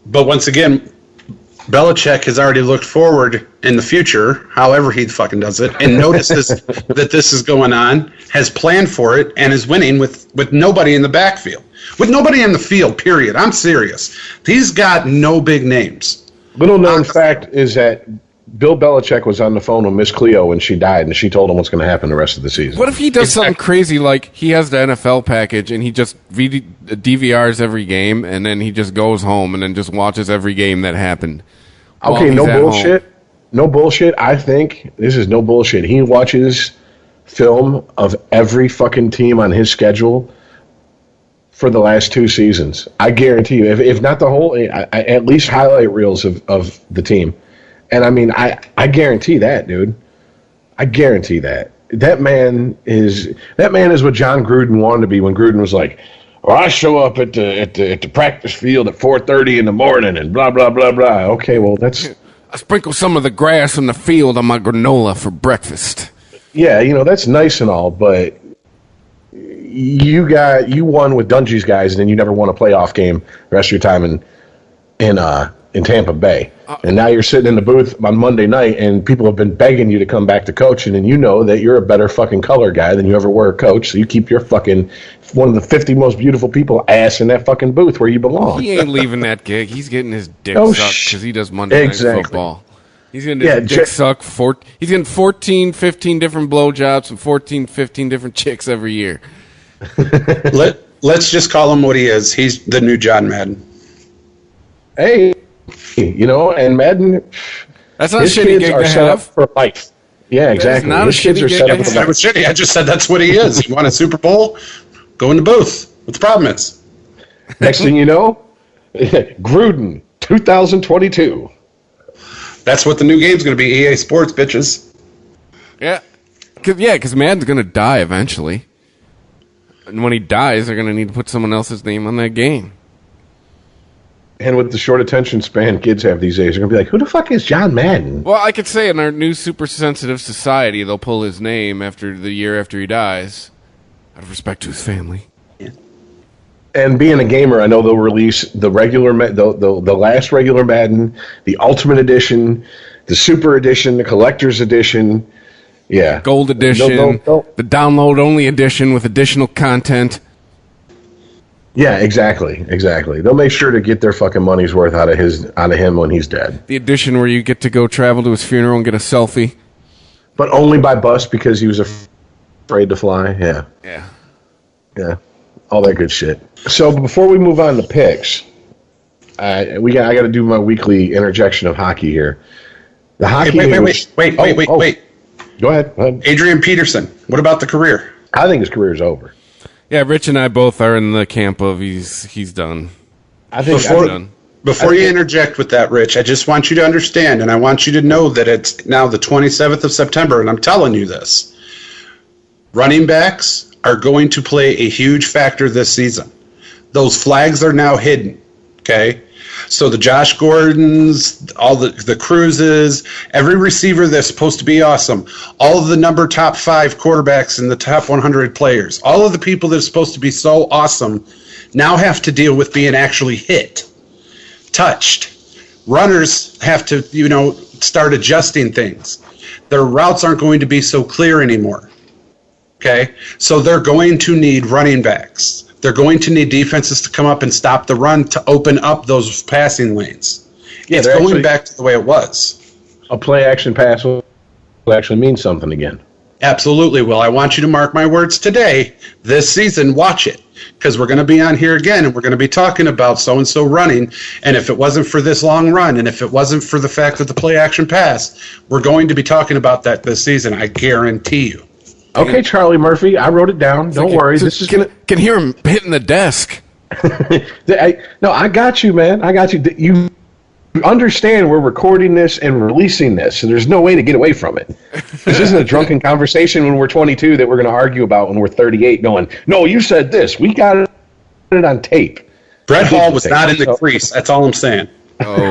But once again, Belichick has already looked forward in the future, however he fucking does it, and notices that this is going on, has planned for it, and is winning with nobody in the backfield. With nobody in the field, period. I'm serious. He's got no big names. Little known fact is that Bill Belichick was on the phone with Miss Cleo when she died, and she told him what's going to happen the rest of the season. What if he does something crazy like he has the NFL package and he just DVRs every game, and then he just goes home and then just watches every game that happened? Okay, no bullshit. Home. No bullshit. I think this is no bullshit. He watches film of every fucking team on his schedule for the last 2 seasons. I guarantee you, if not the whole, at least highlight reels of the team. And I mean, I guarantee that, dude. I guarantee that. That man is what Jon Gruden wanted to be when Gruden was like, "Well, I show up at the practice field at 4:30 in the morning and blah blah blah blah." Okay, well that's. I sprinkle some of the grass in the field on my granola for breakfast. Yeah, that's nice and all, but you won with Dungy's guys, and then you never won a playoff game the rest of your time in Tampa Bay. And now you're sitting in the booth on Monday night, and people have been begging you to come back to coaching, and you know that you're a better fucking color guy than you ever were a coach, so you keep your fucking one of the 50 most beautiful people ass in that fucking booth where you belong. He ain't leaving that gig. He's getting his dick sucked because he does Monday Night Football. He's getting his dick sucked. He's getting 14, 15 different blowjobs and 14, 15 different chicks every year. Let's just call him what he is. He's the new John Madden. Hey. And Madden, that's not his kids are set up for life. Yeah, exactly. His kids are set up for life. I just said that's what he is. You want a Super Bowl? Go in the booth. What the problem is? Next thing you know, Gruden, 2022. That's what the new game's going to be, EA Sports, bitches. Yeah. Because Madden's going to die eventually. And when he dies, they're going to need to put someone else's name on that game. And with the short attention span kids have these days, they're going to be like, who the fuck is John Madden? Well, I could say in our new super sensitive society, they'll pull his name after the year after he dies, out of respect to his family. Yeah. And being a gamer, I know they'll release the last regular Madden, the Ultimate Edition, the Super Edition, the Collector's Edition. Yeah. Gold Edition, the download-only edition with additional content. Yeah, exactly. They'll make sure to get their fucking money's worth out of him when he's dead. The edition where you get to go travel to his funeral and get a selfie. But only by bus because he was afraid to fly. Yeah. Yeah. All that good shit. So before we move on to picks, I got to do my weekly interjection of hockey here. The hockey. Wait. Go ahead. Adrian Peterson. What about the career? I think his career is over. Yeah, Rich and I both are in the camp of he's done. I think Before you interject with that, Rich, I just want you to understand, and I want you to know that it's now the 27th of September, and I'm telling you this. Running backs are going to play a huge factor this season. Those flags are now hidden, okay? So the Josh Gordons, all the Cruzes, every receiver that's supposed to be awesome, all of the number top 5 quarterbacks in the top 100 players, all of the people that are supposed to be so awesome now have to deal with being actually hit. Touched. Runners have to, start adjusting things. Their routes aren't going to be so clear anymore. Okay? So they're going to need running backs. They're going to need defenses to come up and stop the run to open up those passing lanes. Yeah, it's going back to the way it was. A play action pass will actually mean something again. Absolutely will. I want you to mark my words today. This season, watch it. Because we're going to be on here again, and we're going to be talking about so-and-so running, and if it wasn't for this long run, and if it wasn't for the fact that the play-action pass, we're going to be talking about that this season, I guarantee you. Okay, Charlie Murphy, I wrote it down. Don't worry. This is can hear him hitting the desk. I got you, man. I got you. You understand we're recording this and releasing this, so there's no way to get away from it. This isn't a drunken conversation when we're 22 that we're going to argue about when we're 38 going, no, you said this. We got it on tape. Brett Hall was not in the crease. That's all I'm saying. Oh.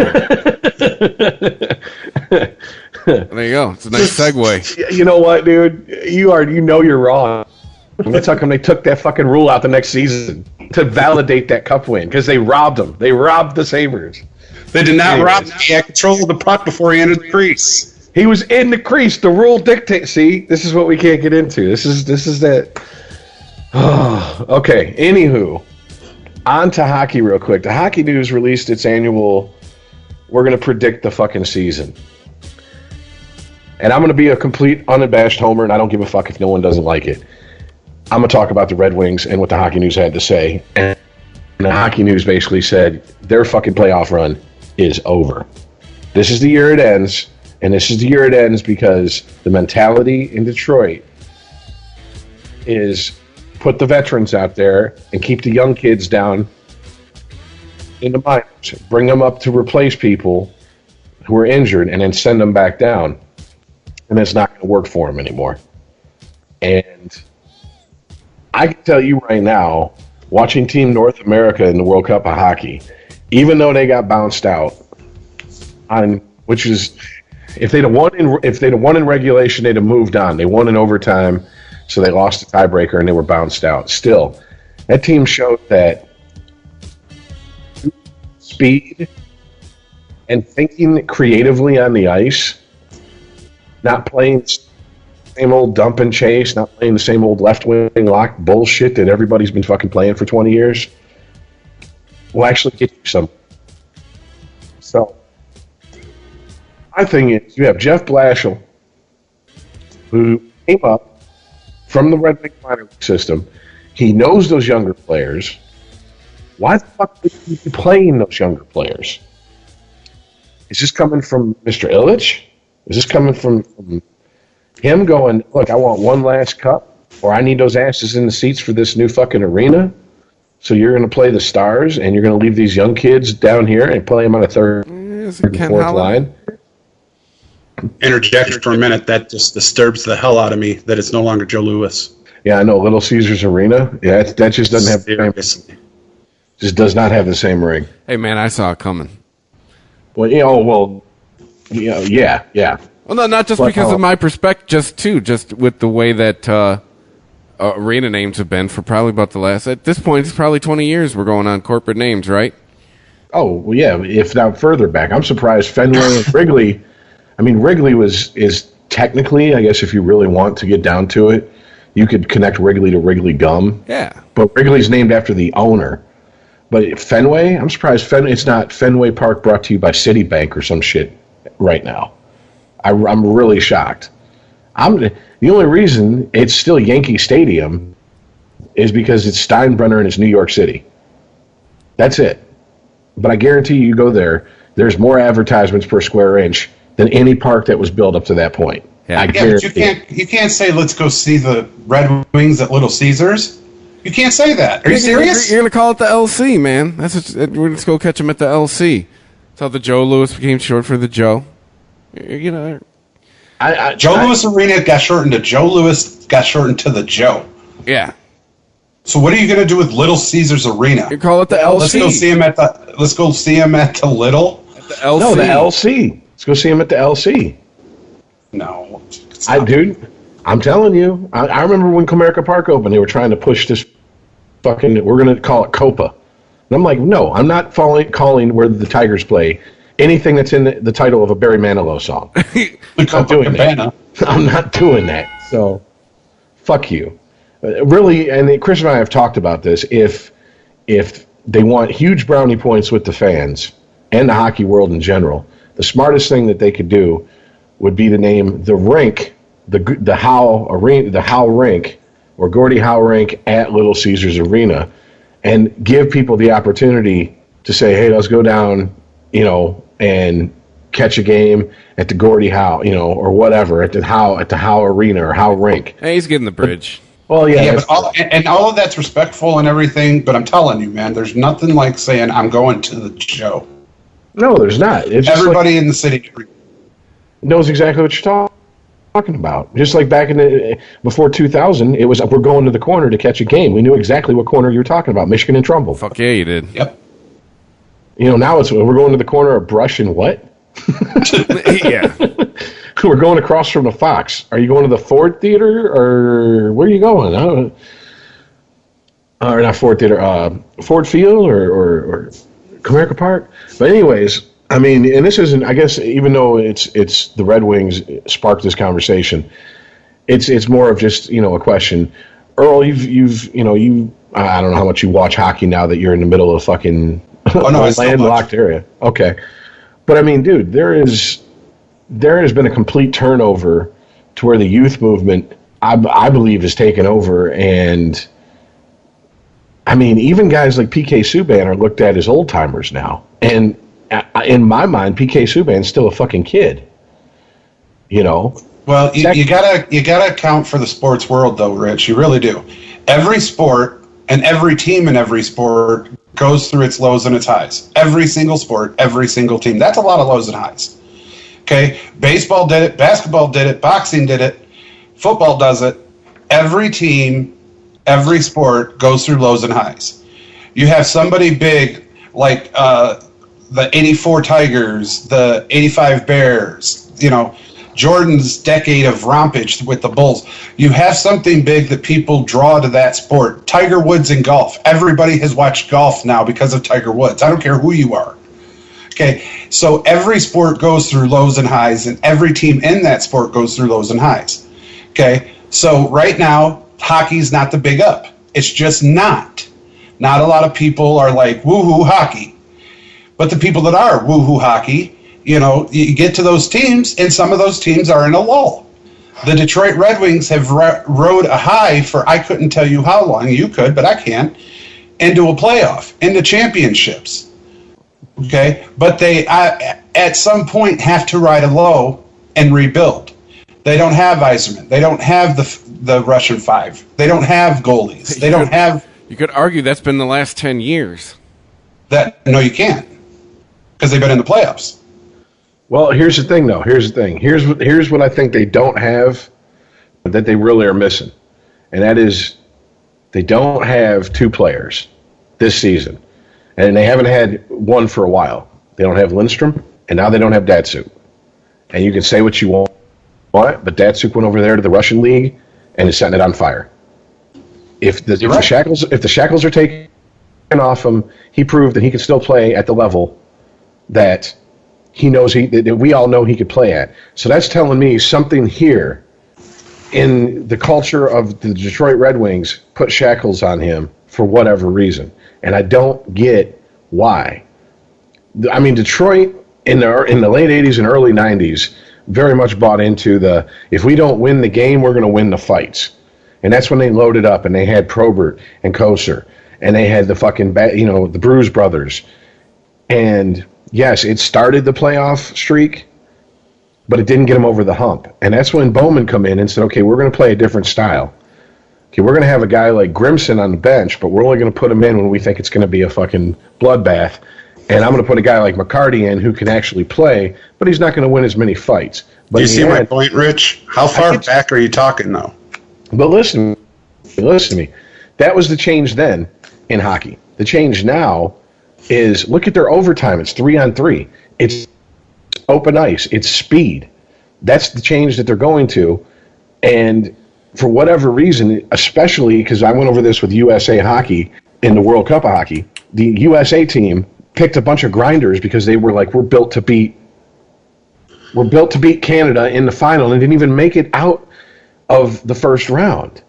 There you go. It's a nice segue. You know what, dude? You're wrong. That's how come they took that fucking rule out the next season to validate that cup win, because they robbed them. They robbed the Sabres. They did not rob him. He had control of the puck before he entered the crease. He was in the crease. The rule dictates. See, this is what we can't get into. This is that. Oh, okay. Anywho, on to hockey real quick. The Hockey News released its annual. We're going to predict the fucking season. And I'm going to be a complete unabashed homer, and I don't give a fuck if no one doesn't like it. I'm going to talk about the Red Wings and what the Hockey News had to say. And the Hockey News basically said their fucking playoff run is over. This is the year it ends, and this is the year it ends because the mentality in Detroit is put the veterans out there and keep the young kids down in the minors. Bring them up to replace people who are injured and then send them back down. And it's not going to work for them anymore. And I can tell you right now, watching Team North America in the World Cup of Hockey, even though they got bounced out on, which is, if they'd have won in regulation, they'd have moved on. They won in overtime, so they lost the tiebreaker and they were bounced out. Still, that team showed that speed and thinking creatively on the ice, not playing the same old dump and chase, not playing the same old left wing lock bullshit that everybody's been fucking playing for 20 years, will actually get you some. So, my thing is, you have Jeff Blashill, who came up from the Red Wing minor league system. He knows those younger players. Why the fuck would he be playing those younger players? Is this coming from Mr. Illich? Is this coming from him going, look, I want one last cup, or I need those asses in the seats for this new fucking arena? So you're going to play the stars, and you're going to leave these young kids down here and play them on a third and fourth line? Interject for a minute. That just disturbs the hell out of me that it's no longer Joe Louis. Yeah, I know. Little Caesars Arena. Yeah, that just doesn't have the same. Just does not have the same ring. Hey, man, I saw it coming. Well, yeah. Well, no, not just because of my perspective, just with the way that arena names have been for probably about the last, at this point, it's probably 20 years we're going on corporate names, right? Oh, well, yeah, if not further back. I'm surprised Fenway and Wrigley, Wrigley is technically, I guess if you really want to get down to it, you could connect Wrigley to Wrigley Gum. Yeah. But Wrigley's named after the owner. But Fenway, I'm surprised it's not Fenway Park brought to you by Citibank or some shit right now. I'm really shocked. The only reason it's still Yankee Stadium is because it's Steinbrenner and it's New York City. That's it. But I guarantee you go there, there's more advertisements per square inch than any park that was built up to that point. Yeah, but you can't say let's go see the Red Wings at Little Caesars You can't say that. Are you serious? You're going to call it the LC, man. We're just going to catch him at the LC. That's how the Joe Louis became short for the Joe. You know, Joe Louis Arena got shortened to Joe Louis, got shortened to the Joe. Yeah. So what are you going to do with Little Caesars Arena? You call it the LC. Let's go see him at the Little. At the LC. No, the LC. Let's go see him at the LC. No, dude, I'm telling you. I remember when Comerica Park opened, they were trying to push this fucking. We're going to call it Copa, and I'm like, no, I'm not calling where the Tigers play anything that's in the title of a Barry Manilow song. I'm not doing that. I'm not doing that. So, fuck you. Really, and Chris and I have talked about this. If they want huge brownie points with the fans and the hockey world in general, the smartest thing that they could do would be to name the rink the Howe Arena, the Howe Rink, or Gordie Howe Rink at Little Caesars Arena, and give people the opportunity to say, hey, let's go down, and catch a game at the Gordie Howe, or whatever, at the Howe Arena or Howe Rink. Hey, he's getting the bridge. Well, yeah, but all of that's respectful and everything, but I'm telling you, man, there's nothing like saying I'm going to the Joe. No, there's not. It's everybody in the city knows exactly what you're talking about. Just like back before 2000, it was we're going to the corner to catch a game. We knew exactly what corner you were talking about, Michigan and Trumbull. Fuck yeah, you did. Yep. Now we're going to the corner of Brush and what? Yeah. We're going across from the Fox. Are you going to the Ford Theater, or where are you going? I don't know. Or not Ford Theater, Ford Field, or Comerica Park. But anyways, I mean, and this isn't. I guess even though it's the Red Wings sparked this conversation, it's more of just a question. Earl, you've I don't know how much you watch hockey now that you're in the middle of fucking landlocked area. Okay, but I mean, dude, there has been a complete turnover to where the youth movement, I believe, has taken over. And, I mean, even guys like P.K. Subban are looked at as old-timers now. And in my mind, P.K. Subban's still a fucking kid. Well, you gotta account for the sports world, though, Rich. You really do. Every sport and every team in every sport goes through its lows and its highs. Every single sport, every single team. That's a lot of lows and highs. Okay, baseball did it, basketball did it, boxing did it, football does it. Every team, every sport goes through lows and highs. You have somebody big like the 84 Tigers, the 85 Bears, Jordan's decade of rompage with the Bulls. You have something big that people draw to that sport. Tiger Woods in golf. Everybody has watched golf now because of Tiger Woods. I don't care who you are. Okay, so every sport goes through lows and highs, and every team in that sport goes through lows and highs. Okay, so right now, hockey's not the big up. It's just not. Not a lot of people are like, woohoo hockey. But the people that are woohoo hockey, you get to those teams, and some of those teams are in a lull. The Detroit Red Wings have rode a high for I couldn't tell you how long. You could, but I can't. Into a playoff, into championships. Okay, but they at some point have to ride a low and rebuild. They don't have Yzerman. They don't have the Russian Five. They don't have goalies. They don't have. You could argue that's been the last 10 years. No, you can't, because they've been in the playoffs. Well, here's the thing, though. Here's what I think they don't have that they really are missing, and that is they don't have two players this season. And they haven't had one for a while. They don't have Lindstrom, and now they don't have Datsuk. And you can say what you want, but Datsuk went over there to the Russian league and is setting it on fire. If the shackles are taken off him, he proved that he can still play at the level that he knows that we all know he could play at. So that's telling me something here in the culture of the Detroit Red Wings put shackles on him for whatever reason. And I don't get why. I mean, Detroit in the late 80s and early 90s very much bought into if we don't win the game, we're going to win the fights. And that's when they loaded up and they had Probert and Koser. And they had the fucking, the Bruise brothers. And yes, it started the playoff streak, but it didn't get them over the hump. And that's when Bowman come in and said, okay, we're going to play a different style. okay, we're going to have a guy like Grimson on the bench, but we're only going to put him in when we think it's going to be a fucking bloodbath. And I'm going to put a guy like McCarty in who can actually play, but he's not going to win as many fights. But you see my point, Rich? How far back are you talking, though? But listen to me. That was the change then in hockey. The change now is, look at their overtime. It's 3-on-3. It's open ice. It's speed. That's the change that they're going to. And for whatever reason, especially because I went over this with USA Hockey in the World Cup of Hockey, the USA team picked a bunch of grinders because they were like, we're built to beat Canada in the final, and didn't even make it out of the first round.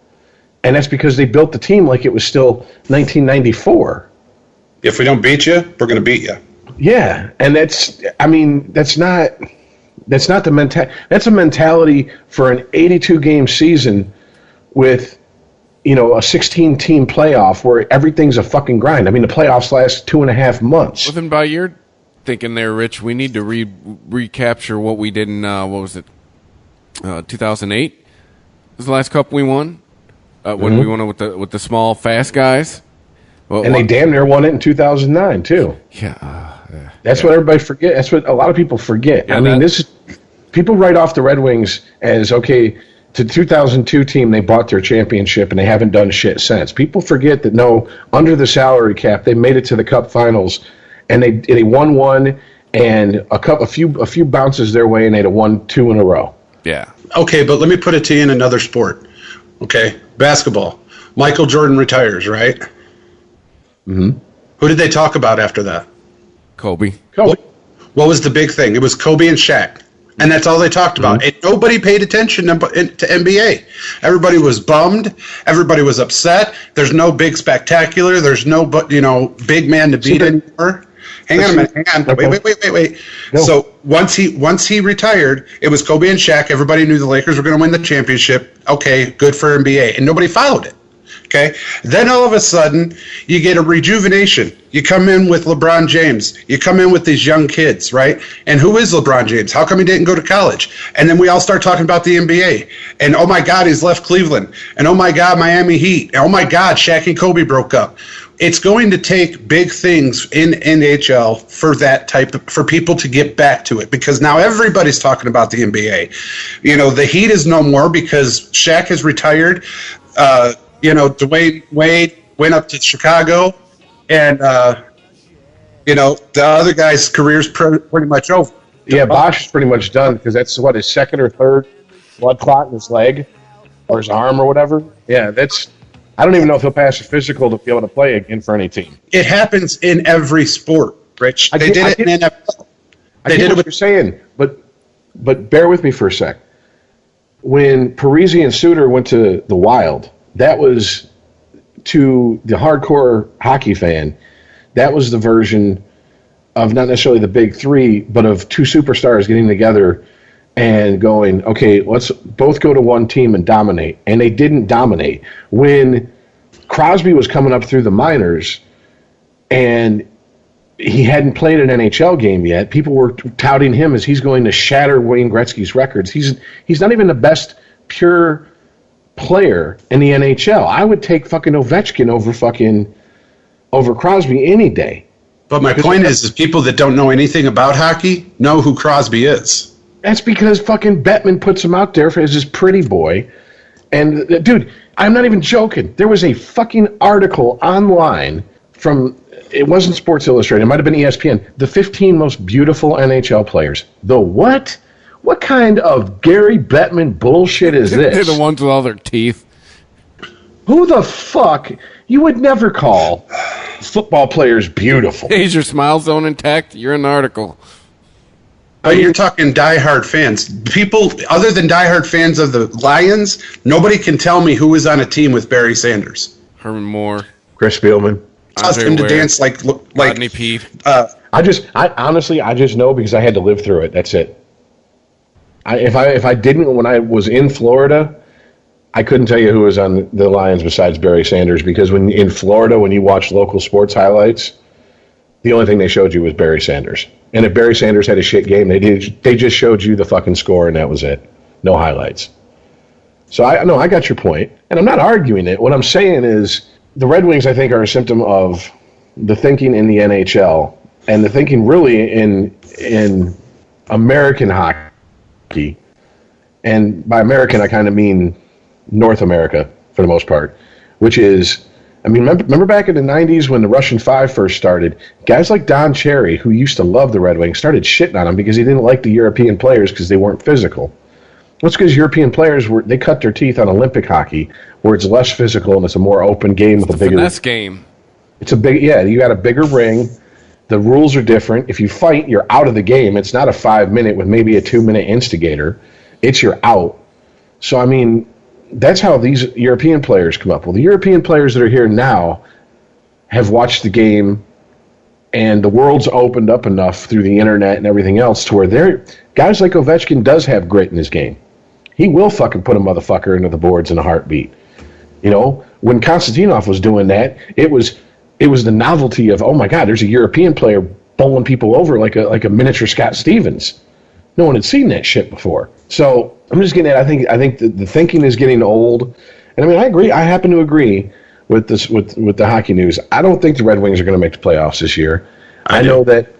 And that's because they built the team like it was still 1994. If we don't beat you, we're going to beat you. Yeah, and that's not the mentality. That's a mentality for an 82-game season with, a 16-team playoff where everything's a fucking grind. I mean, the playoffs last 2.5 months. Well, then by your thinking there, Rich, we need to recapture what we did in, 2008? Was the last cup we won? When we won it with the small, fast guys? Well, and they damn near won it in 2009, too. Yeah. That's what everybody forget. That's what a lot of people forget. Yeah, I mean, people write off the Red Wings as, okay, to the 2002 team, they bought their championship and they haven't done shit since. People forget that, no, under the salary cap, they made it to the Cup Finals, and they won one, and a few bounces their way, and they'd have won 2 in a row. Yeah. Okay, but let me put it to you in another sport. Okay, basketball. Michael Jordan retires, right? Mm-hmm. Who did they talk about after that? Kobe. What was the big thing? It was Kobe and Shaq. And that's all they talked about. And nobody paid attention to NBA. Everybody was bummed. Everybody was upset. There's no big spectacular. There's no big man to beat anymore. Hang on a minute. Hang on. Wait. No. So once he retired, it was Kobe and Shaq. Everybody knew the Lakers were going to win the championship. Okay, good for NBA. And nobody followed it. Okay. Then all of a sudden, you get a rejuvenation. You come in with LeBron James. You come in with these young kids, right? And who is LeBron James? How come he didn't go to college? And then we all start talking about the NBA. And oh my God, he's left Cleveland. And oh my God, Miami Heat. And oh my God, Shaq and Kobe broke up. It's going to take big things in NHL for people to get back to it, because now everybody's talking about the NBA. The Heat is no more because Shaq has retired. Dwayne Wade went up to Chicago, and the other guy's career's pretty much over. Yeah, Bosch is pretty much done because that's his second or third blood clot in his leg or his arm or whatever. Yeah, I don't even know if he'll pass a physical to be able to play again for any team. It happens in every sport, Rich. They did it in NFL. I get what you're saying, but bear with me for a sec. When Parisi and Suter went to the Wild, that was, to the hardcore hockey fan, that was the version of not necessarily the big three, but of two superstars getting together and going, okay, let's both go to one team and dominate. And they didn't dominate. When Crosby was coming up through the minors and he hadn't played an NHL game yet, people were touting him as he's going to shatter Wayne Gretzky's records. He's not even the best pure player in the NHL. I would take fucking Ovechkin over Crosby any day. But my point is people that don't know anything about hockey know who Crosby is. That's because fucking Bettman puts him out there as his pretty boy. And, dude, I'm not even joking. There was a fucking article online from, it wasn't Sports Illustrated, it might have been ESPN, the 15 most beautiful NHL players. The what? What kind of Gary Bettman bullshit is this? They're the ones with all their teeth. Who the fuck? You would never call football players beautiful. Is your smile zone intact? You're in the article. But you're talking diehard fans. People other than diehard fans of the Lions, nobody can tell me who was on a team with Barry Sanders. Herman Moore. Chris Spielman. Caused him to dance like Rodney Peete. I just know because I had to live through it. That's it. If I didn't, when I was in Florida, I couldn't tell you who was on the Lions besides Barry Sanders, because when in Florida, when you watch local sports highlights, the only thing they showed you was Barry Sanders. And if Barry Sanders had a shit game, they just showed you the fucking score, and that was it. No highlights. So I got your point, and I'm not arguing it. What I'm saying is the Red Wings, I think, are a symptom of the thinking in the NHL and the thinking really in American hockey. And by American, I kind of mean North America for the most part, which is, I mean, remember back in the 90s when the Russian Five first started, guys like Don Cherry, who used to love the Red Wings, started shitting on them because he didn't like the European players because they weren't physical. That's because European players they cut their teeth on Olympic hockey, where it's less physical and it's a more open game with a bigger finesse game. It's a big, you got a bigger ring. The rules are different. If you fight, you're out of the game. It's not a 5-minute with maybe a 2-minute instigator. It's you're out. So I mean, that's how these European players come up. Well, the European players that are here now have watched the game, and the world's opened up enough through the internet and everything else to where guys like Ovechkin does have grit in his game. He will fucking put a motherfucker into the boards in a heartbeat. You know, when Konstantinov was doing that, it was the novelty of, oh my God, there's a European player bowling people over like a miniature Scott Stevens. No one had seen that shit before. So I'm just getting at, I think the thinking is getting old. And I mean, I agree. I happen to agree with this with the hockey news. I don't think the Red Wings are going to make the playoffs this year. I know that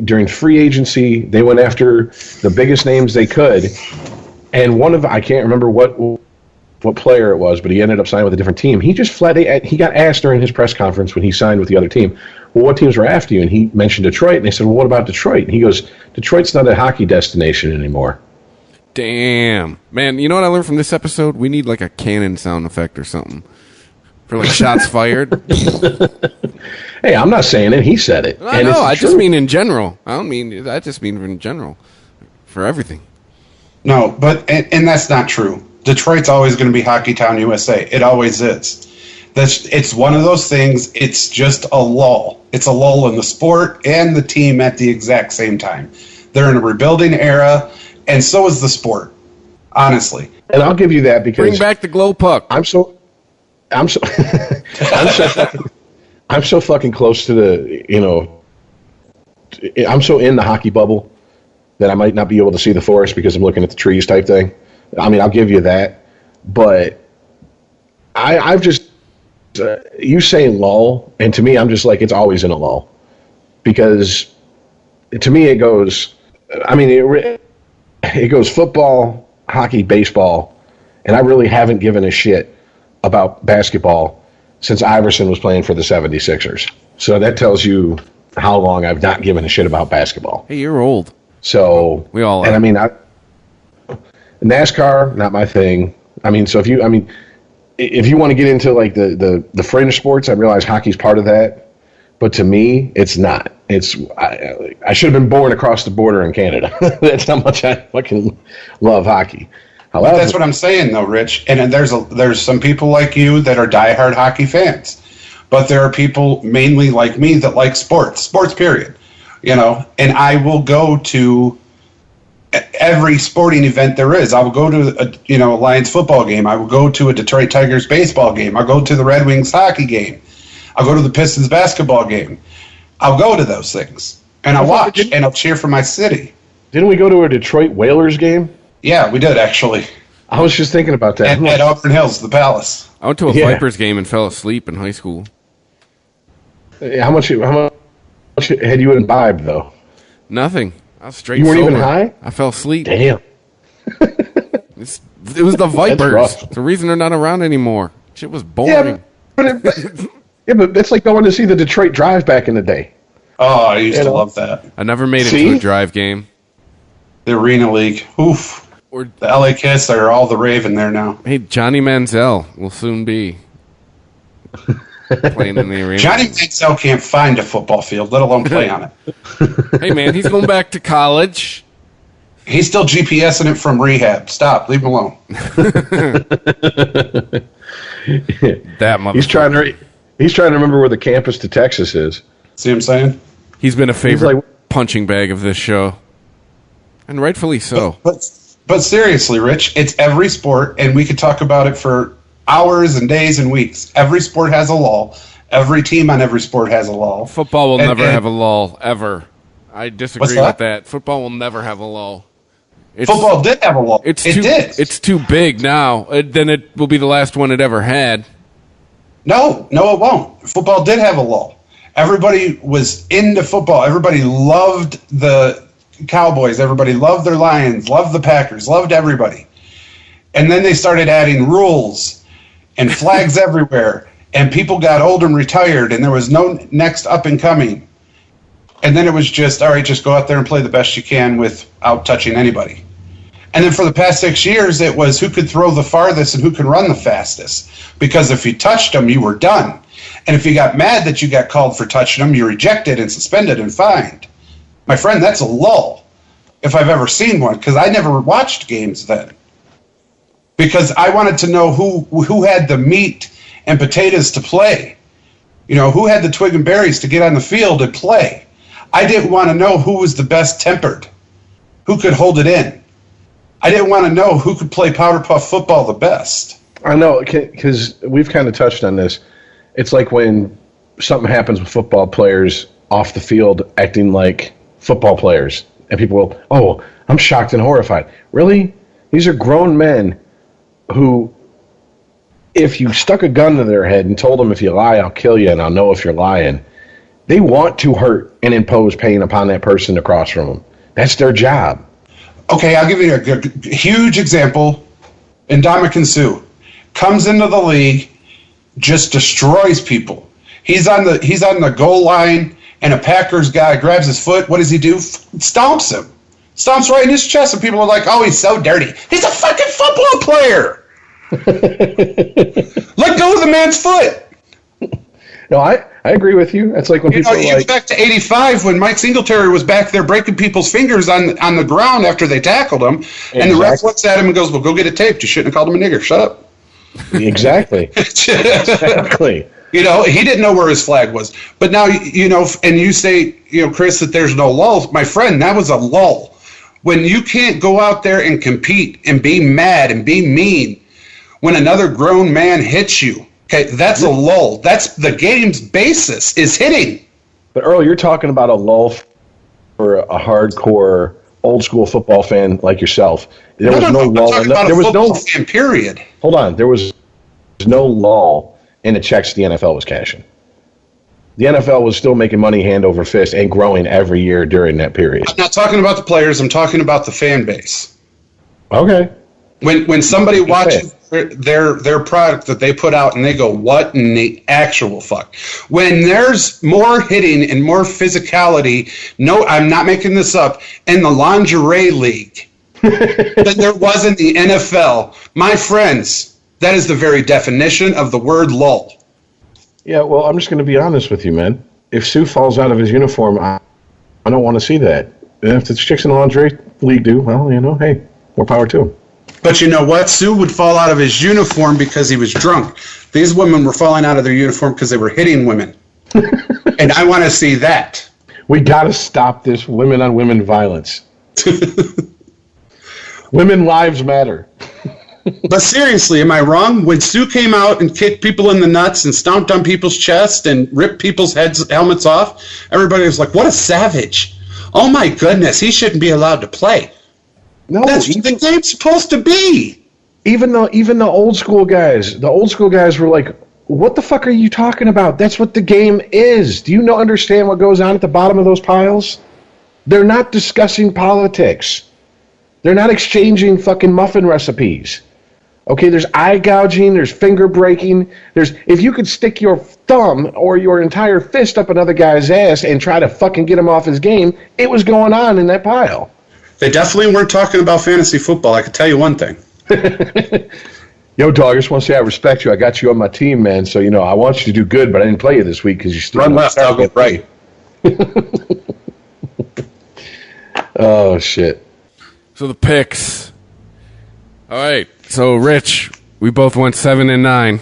during free agency, they went after the biggest names they could, and I can't remember what player it was, but he ended up signing with a different team. He just he got asked during his press conference when he signed with the other team, well, what teams were after you? And he mentioned Detroit, and they said, well, what about Detroit? And he goes, Detroit's not a hockey destination anymore. Damn. Man, you know what I learned from this episode? We need like a cannon sound effect or something. For like shots fired. Hey, I'm not saying it. He said it. I know. I just mean in general. I just mean in general. For everything. No, but and that's not true. Detroit's always going to be Hockey Town, USA. It always is. It's one of those things. It's just a lull. It's a lull in the sport and the team at the exact same time. They're in a rebuilding era, and so is the sport. Honestly. And I'll give you that because bring back the glow puck. I'm so I'm so fucking close to I'm so in the hockey bubble that I might not be able to see the forest because I'm looking at the trees type thing. I mean, I'll give you that, but I've just you say lull, and to me, I'm just like, it's always in a lull because to me it goes. I mean, it goes football, hockey, baseball, and I really haven't given a shit about basketball since Iverson was playing for the 76ers. So that tells you how long I've not given a shit about basketball. Hey, you're old. So we all are. And I mean, NASCAR, not my thing. I mean, so if you want to get into like the fringe sports, I realize hockey's part of that, but to me, it's not. I should have been born across the border in Canada. That's how much I fucking love hockey. However, but that's what I'm saying, though, Rich. And there's some people like you that are diehard hockey fans, but there are people mainly like me that like sports period. And I will go to every sporting event there is. I will go to a Lions football game. I will go to a Detroit Tigers baseball game. I'll go to the Red Wings hockey game. I'll go to the Pistons basketball game. I'll go to those things and I'll watch and I'll cheer for my city. Didn't we go to a Detroit Whalers game? Yeah, we did actually. I was just thinking about that. At Auburn Hills, the Palace. I went to a Vipers game and fell asleep in high school. How much had you imbibed though? Nothing. I was straight. You weren't sober. even high? I fell asleep. Damn. It was the Vipers. It's the reason they're not around anymore. Shit was boring. But it's like going to see the Detroit Drive back in the day. Oh, I used to love that. I never made it to a Drive game. The Arena League. Oof. Or the LA Kiss are all the Raven there now. Hey, Johnny Manziel will soon be playing in the arena. Johnny Manziel can't find a football field, let alone play on it. Hey, man, he's going back to college. He's still GPSing it from rehab. Stop. Leave him alone. That motherfucker. He's trying to remember where the campus to Texas is. See what I'm saying? He's been a favorite punching bag of this show. And rightfully so. But seriously, Rich, it's every sport, and we could talk about it for hours and days and weeks. Every sport has a lull. Every team on every sport has a lull. Football will never have a lull, ever. I disagree with that. Football will never have a lull. Football did have a lull. It did. It's too big now. Then it will be the last one it ever had. No, it won't. Football did have a lull. Everybody was into football. Everybody loved the Cowboys. Everybody loved their Lions, loved the Packers, loved everybody. And then they started adding rules and flags everywhere. And people got old and retired, and there was no next up and coming. And then it was just, all right, just go out there and play the best you can without touching anybody. And then for the past 6 years, it was who could throw the farthest and who could run the fastest. Because if you touched them, you were done. And if you got mad that you got called for touching them, you're ejected and suspended and fined. My friend, that's a lull, if I've ever seen one, because I never watched games then. Because I wanted to know who had the meat and potatoes to play. You know, who had the twig and berries to get on the field and play. I didn't want to know who was the best tempered, who could hold it in. I didn't want to know who could play powder puff football the best. I know, because we've kind of touched on this. It's like when something happens with football players off the field acting like football players. And people will, oh, I'm shocked and horrified. Really? These are grown men who, if you stuck a gun to their head and told them, if you lie, I'll kill you and I'll know if you're lying, they want to hurt and impose pain upon that person across from them. That's their job. Okay, I'll give you a huge example. Ndamukong Suh comes into the league, just destroys people. He's on the goal line, and a Packers guy grabs his foot. What does he do? Stomps him. Stomps right in his chest, and people are like, oh, he's so dirty. He's a fucking football player. Let go of the man's foot. No, I agree with you. It's like when people are like, back to 85 when Mike Singletary was back there breaking people's fingers on the ground after they tackled him, and the ref looks at him and goes, well, go get it taped. You shouldn't have called him a nigger. Shut up. Exactly. Exactly. You know, he didn't know where his flag was. But now, you know, and you say, you know, Chris, that there's no lull. My friend, that was a lull. When you can't go out there and compete and be mad and be mean when another grown man hits you, okay, that's a lull. That's the game's basis, is hitting. But Earl, you're talking about a lull for a hardcore old school football fan like yourself. There was no lull. There was no fan, period. Hold on. There was no lull in the checks the NFL was cashing. The NFL was still making money hand over fist and growing every year during that period. I'm not talking about the players. I'm talking about the fan base. Okay. When somebody watches their product that they put out and they go, what in the actual fuck? When there's more hitting and more physicality, no, I'm not making this up, in the lingerie league than there was in the NFL, my friends, that is the very definition of the word lull. Yeah, well, I'm just going to be honest with you, man. If Sue falls out of his uniform, I don't want to see that. And if the chicks in the lingerie league do, well, you know, hey, more power to him. But you know what? Sue would fall out of his uniform because he was drunk. These women were falling out of their uniform because they were hitting women. And I want to see that. We got to stop this women-on-women violence. Women lives matter. But seriously, am I wrong? When Sue came out and kicked people in the nuts and stomped on people's chests and ripped people's helmets off, everybody was like, what a savage. Oh my goodness, he shouldn't be allowed to play. No, that's what the game's supposed to be. Even the old school guys were like, what the fuck are you talking about? That's what the game is. Do you understand what goes on at the bottom of those piles? They're not discussing politics. They're not exchanging fucking muffin recipes. Okay, there's eye gouging, there's finger breaking, if you could stick your thumb or your entire fist up another guy's ass and try to fucking get him off his game, it was going on in that pile. They definitely weren't talking about fantasy football, I can tell you one thing. Yo, dog, I just want to say I respect you. I got you on my team, man, so, you know, I want you to do good, but I didn't play you this week because you still... Run left, I'll go right. Oh, shit. So the picks. All right. So, Rich, we both went 7-9.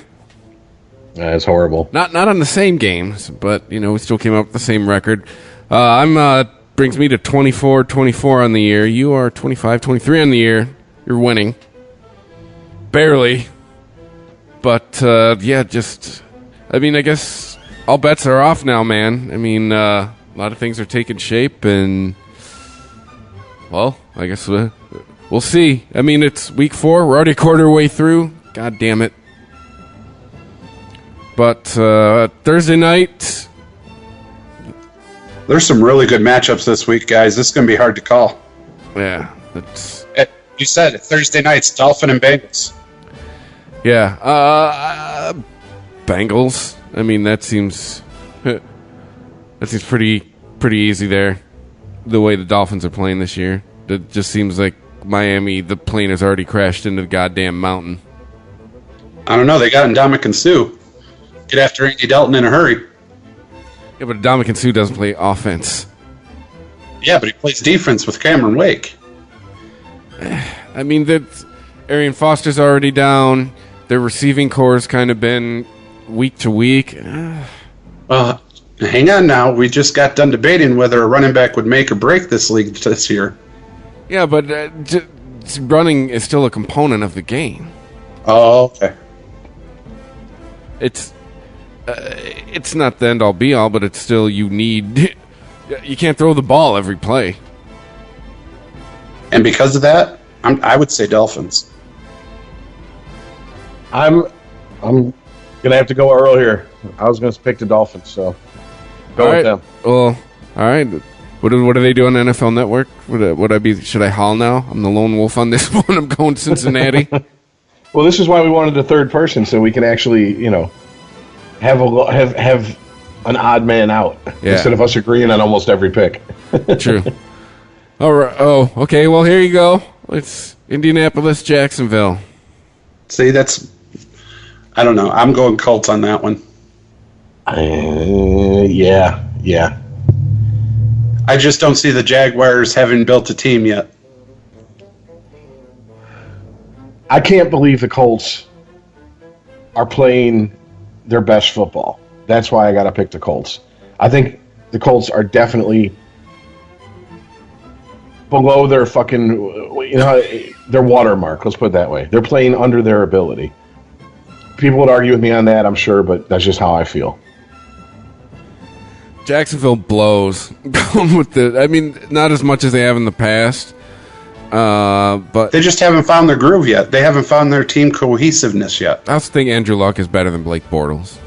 That's horrible. Not on the same games, but, you know, we still came up with the same record. Brings me to 24-24 on the year. You are 25-23 on the year. You're winning. Barely. But, yeah, I guess all bets are off now, man. I mean, a lot of things are taking shape, and, well, I guess we'll see. I mean, it's week 4. We're already a quarter way through. God damn it. But Thursday night... There's some really good matchups this week, guys. This is going to be hard to call. Yeah. That's... You said it. Thursday night's Dolphin and Bengals. Yeah. Bengals. I mean, that seems pretty easy there. The way the Dolphins are playing this year. It just seems like Miami, the plane has already crashed into the goddamn mountain. I don't know. They got Ndamukong Suh. Get after Andy Dalton in a hurry. Yeah, but Ndamukong Suh doesn't play offense. Yeah, but he plays defense with Cameron Wake. I mean, Arian Foster's already down. Their receiving core's kind of been week to week. Hang on now. We just got done debating whether a running back would make or break this league this year. Yeah, but running is still a component of the game. Oh, okay. It's not the end-all be-all, but it's still you need... You can't throw the ball every play. And because of that, I would say Dolphins. I'm gonna have to go Earl here. I was gonna pick the Dolphins, so go with them. Well, all right. What do they do on the NFL Network? Should I haul now? I'm the lone wolf on this one. I'm going Cincinnati. Well, this is why we wanted a third person, so we can actually, have an odd man out instead of us agreeing on almost every pick. True. All right. Oh, okay. Well, here you go. It's Indianapolis, Jacksonville. See, I don't know. I'm going Colts on that one. Yeah. I just don't see the Jaguars having built a team yet. I can't believe the Colts are playing their best football. That's why I got to pick the Colts. I think the Colts are definitely below their their watermark. Let's put it that way. They're playing under their ability. People would argue with me on that, I'm sure, but that's just how I feel. Jacksonville blows. Going with not as much as they have in the past. But they just haven't found their groove yet. They haven't found their team cohesiveness yet. I also think Andrew Luck is better than Blake Bortles.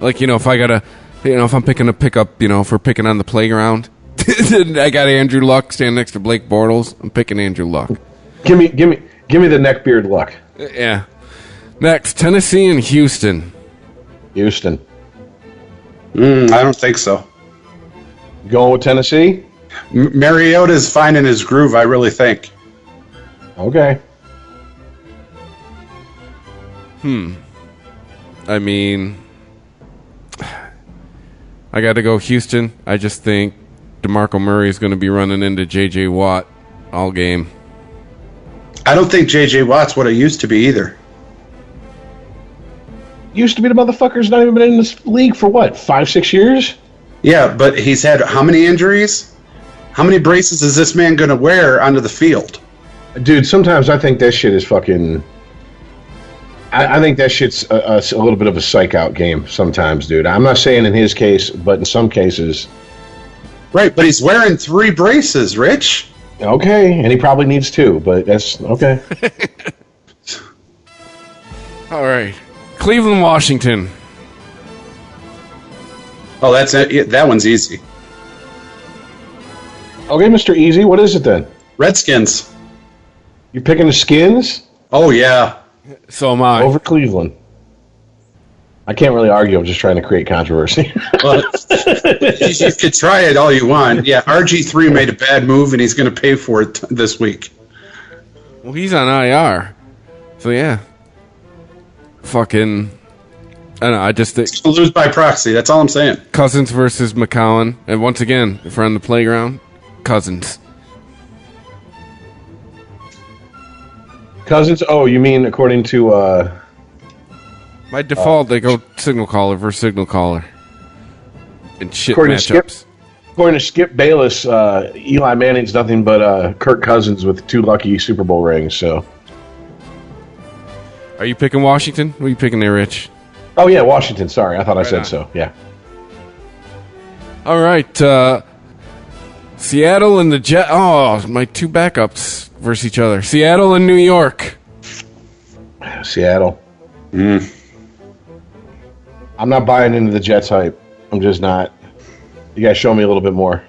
Like, if I gotta, if I'm picking a pickup, if we're picking on the playground, I got Andrew Luck standing next to Blake Bortles. I'm picking Andrew Luck. Give me the neckbeard Luck. Yeah. Next, Tennessee and Houston. Houston. I don't think so. Going with Tennessee? Mariota's finding his groove, I really think. Okay. I mean, I got to go Houston. I just think DeMarco Murray is going to be running into J.J. Watt all game. I don't think J.J. Watt's what it used to be either. Used to be the motherfucker's not even been in this league for what, 5-6 years? Yeah, but he's had how many injuries? How many braces is this man going to wear onto the field? Dude, sometimes I think that shit is fucking... I think that shit's a little bit of a psych-out game sometimes, dude. I'm not saying in his case, but in some cases... Right, but he's wearing 3 braces, Rich. Okay, and he probably needs 2, but that's... Okay. All right. Cleveland, Washington. Oh, that's it. That one's easy. Okay, Mr. Easy, what is it then? Redskins. You picking the Skins? Oh, yeah. So am I. Over Cleveland. I can't really argue. I'm just trying to create controversy. Well, you could try it all you want. Yeah, RG3 made a bad move, and he's going to pay for it this week. Well, he's on IR. So, yeah. Fucking... I don't know, I just think... Lose by proxy, that's all I'm saying. Cousins versus McCown. And once again, if we're on the playground, Cousins. Cousins? Oh, you mean according to... By default, they go signal caller versus signal caller. And shit matchups. According to Skip Bayless, Eli Manning's nothing but Kirk Cousins with 2 lucky Super Bowl rings, so... Are you picking Washington? What are you picking there, Rich? Oh, yeah, Washington. Sorry, I thought I said so. Yeah. All right. Seattle and the Jets. Oh, my two backups versus each other. Seattle and New York. Seattle. I'm not buying into the Jets hype. I'm just not. You guys show me a little bit more.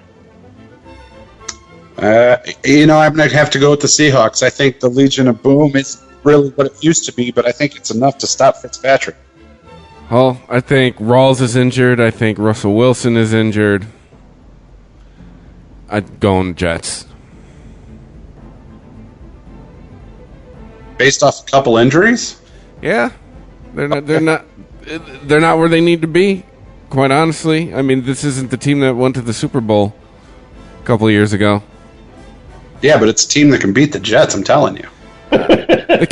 I'm going to have to go with the Seahawks. I think the Legion of Boom is really what it used to be, but I think it's enough to stop Fitzpatrick. Well, I think Rawls is injured. I think Russell Wilson is injured. I'd go on Jets. Based off a couple injuries? Yeah, they're not where they need to be. Quite honestly, I mean, this isn't the team that went to the Super Bowl a couple of years ago. Yeah, but it's a team that can beat the Jets. I'm telling you. They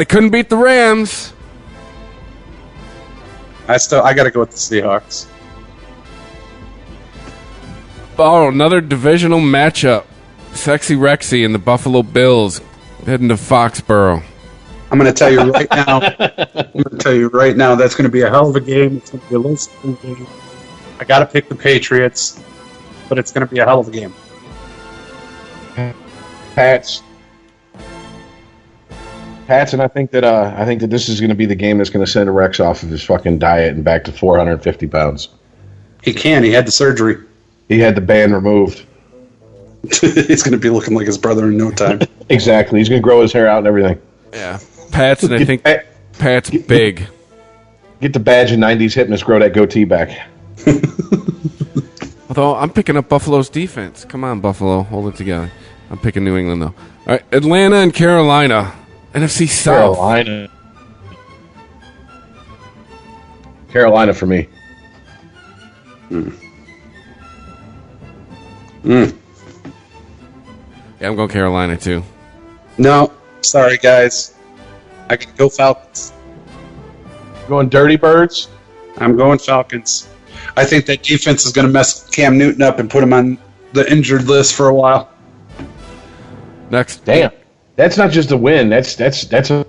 couldn't beat the Rams. I got to go with the Seahawks. Oh, another divisional matchup. Sexy Rexy and the Buffalo Bills heading to Foxborough. I'm going to tell you right now. That's going to be a hell of a game. It's going to be a low-scoring game. I got to pick the Patriots, but it's going to be a hell of a game. Pats, and I think that this is going to be the game that's going to send Rex off of his fucking diet and back to 450 pounds. He can. He had the surgery. He had the band removed. He's going to be looking like his brother in no time. Exactly. He's going to grow his hair out and everything. Yeah. Pats, and I think Pat's big. Get the badge of 90s hipness, grow that goatee back. Although, I'm picking up Buffalo's defense. Come on, Buffalo. Hold it together. I'm picking New England, though. All right, Atlanta and Carolina. NFC South. Carolina for me. Yeah, I'm going Carolina, too. No, sorry, guys. I can go Falcons. Going Dirty Birds? I'm going Falcons. I think that defense is going to mess Cam Newton up and put him on the injured list for a while. Next. Damn. That's not just a win. That's a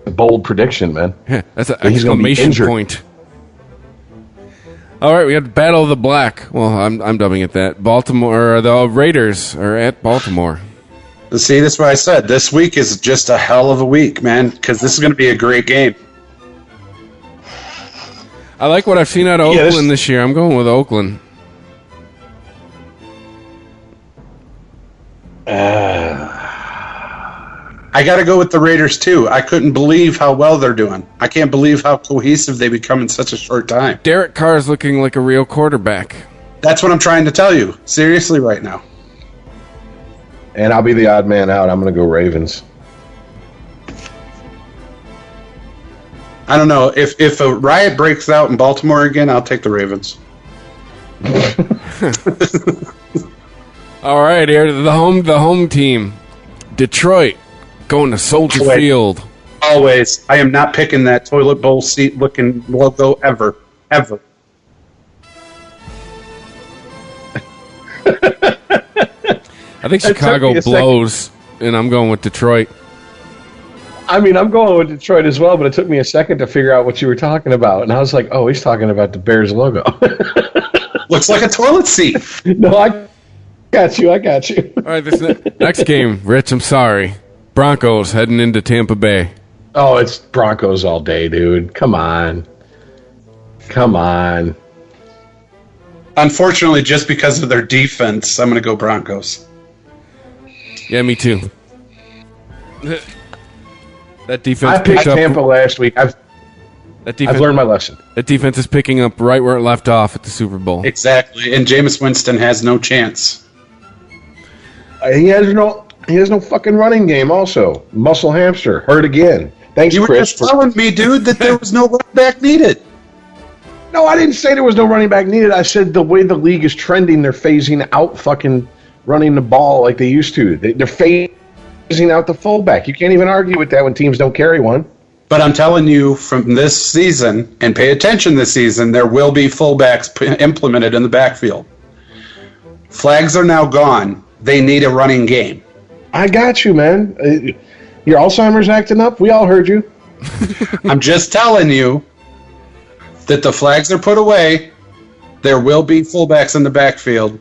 bold prediction, man. Yeah, that's an exclamation point. All right, we got the Battle of the Black. Well, I'm dubbing it that. Baltimore, the Raiders are at Baltimore. See, that's what I said. This week is just a hell of a week, man, because this is going to be a great game. I like what I've seen out of Oakland this year. I'm going with Oakland. I got to go with the Raiders, too. I couldn't believe how well they're doing. I can't believe how cohesive they become in such a short time. Derek Carr is looking like a real quarterback. That's what I'm trying to tell you, seriously, right now. And I'll be the odd man out. I'm going to go Ravens. I don't know. If a riot breaks out in Baltimore again, I'll take the Ravens. All right, here the home team, Detroit, going to Soldier Field. Always. I am not picking that toilet bowl seat looking logo ever. I think Chicago blows, and I'm going with Detroit. I mean, I'm going with Detroit as well, but it took me a second to figure out what you were talking about. And I was like, oh, he's talking about the Bears logo. Looks like a toilet seat. No, I got you. All right, this next game, Rich, I'm sorry. Broncos heading into Tampa Bay. Oh, it's Broncos all day, dude. Come on. Unfortunately, just because of their defense, I'm going to go Broncos. Yeah, me too. That defense I picked Tampa last week. I've learned my lesson. That defense is picking up right where it left off at the Super Bowl. Exactly, and Jameis Winston has no chance. He has no fucking running game. Also, muscle hamster hurt again. Thanks, you Chris. You were just telling me, dude, that there was no running back needed. No, I didn't say there was no running back needed. I said the way the league is trending, they're phasing out fucking running the ball like they used to. They're phasing out the fullback. You can't even argue with that when teams don't carry one. But I'm telling you, from this season, and pay attention this season, there will be fullbacks implemented in the backfield. Flags are now gone. They need a running game. I got you, man. Your Alzheimer's acting up? We all heard you. I'm just telling you that the flags are put away. There will be fullbacks in the backfield.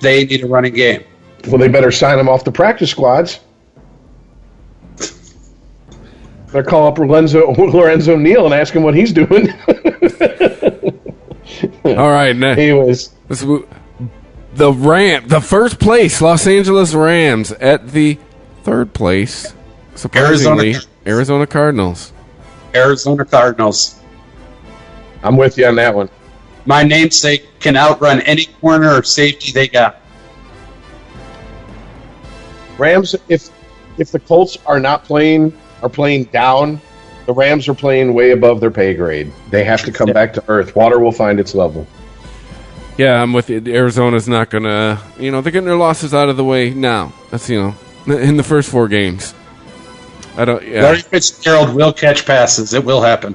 They need a running game. Well, they better sign him off the practice squads. Better call up Lorenzo Neal and ask him what he's doing. All right. Anyways. The first place Los Angeles Rams at the third place, surprisingly, Arizona Cardinals. Arizona Cardinals. I'm with you on that one. My namesake can outrun any corner or safety they got. Rams, if the Colts are playing down, the Rams are playing way above their pay grade. They have to come back to earth. Water will find its level. Yeah, I'm with you. Arizona's not going to, they're getting their losses out of the way now. That's, in the first 4 games. Larry Fitzgerald will catch passes. It will happen.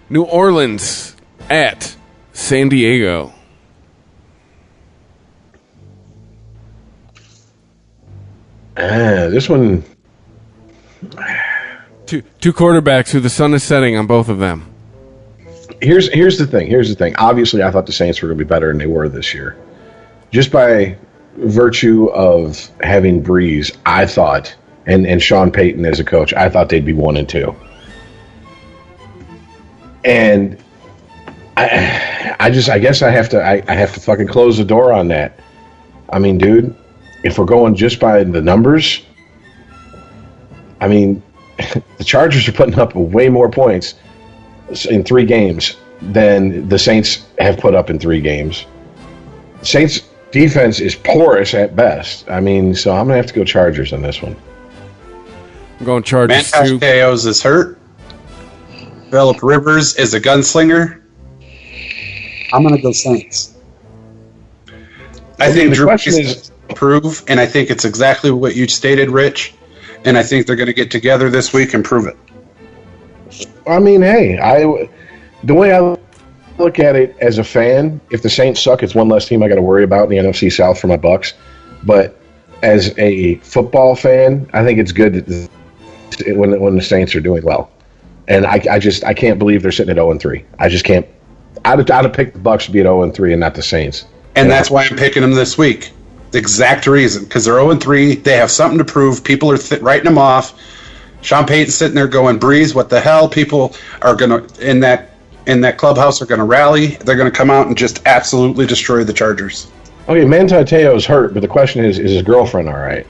New Orleans at San Diego. This one. Two quarterbacks who the sun is setting on both of them. Here's the thing. Obviously, I thought the Saints were going to be better than they were this year. Just by virtue of having Breeze, I thought, and Sean Payton as a coach, I thought they'd be 1-2. And I guess I have to fucking close the door on that. I mean, dude, if we're going just by the numbers, I mean, the Chargers are putting up way more points in 3 games than the Saints have put up in 3 games. Saints defense is porous at best. I mean, so I'm gonna have to go Chargers on this one. I'm going Chargers too. Teos is hurt. Phillip Rivers is a gunslinger. I'm gonna go Saints. I think Drew Brees is prove, and I think it's exactly what you stated, Rich. And I think they're going to get together this week and prove it. I mean, hey, the way I look at it as a fan, if the Saints suck, it's one less team I got to worry about in the NFC South for my Bucks. But as a football fan, I think it's good when the Saints are doing well. And I can't believe they're sitting at 0-3. I just can't. I'd have picked the Bucks to be at 0-3 and not the Saints. And that's why I'm picking them this week. The exact reason, because they're 0-3. They have something to prove. People are writing them off. Sean Payton's sitting there going, "Breeze, what the hell?" People are gonna in that clubhouse are gonna rally. They're gonna come out and just absolutely destroy the Chargers. Okay, Manti Te'o's hurt, but the question is his girlfriend all right?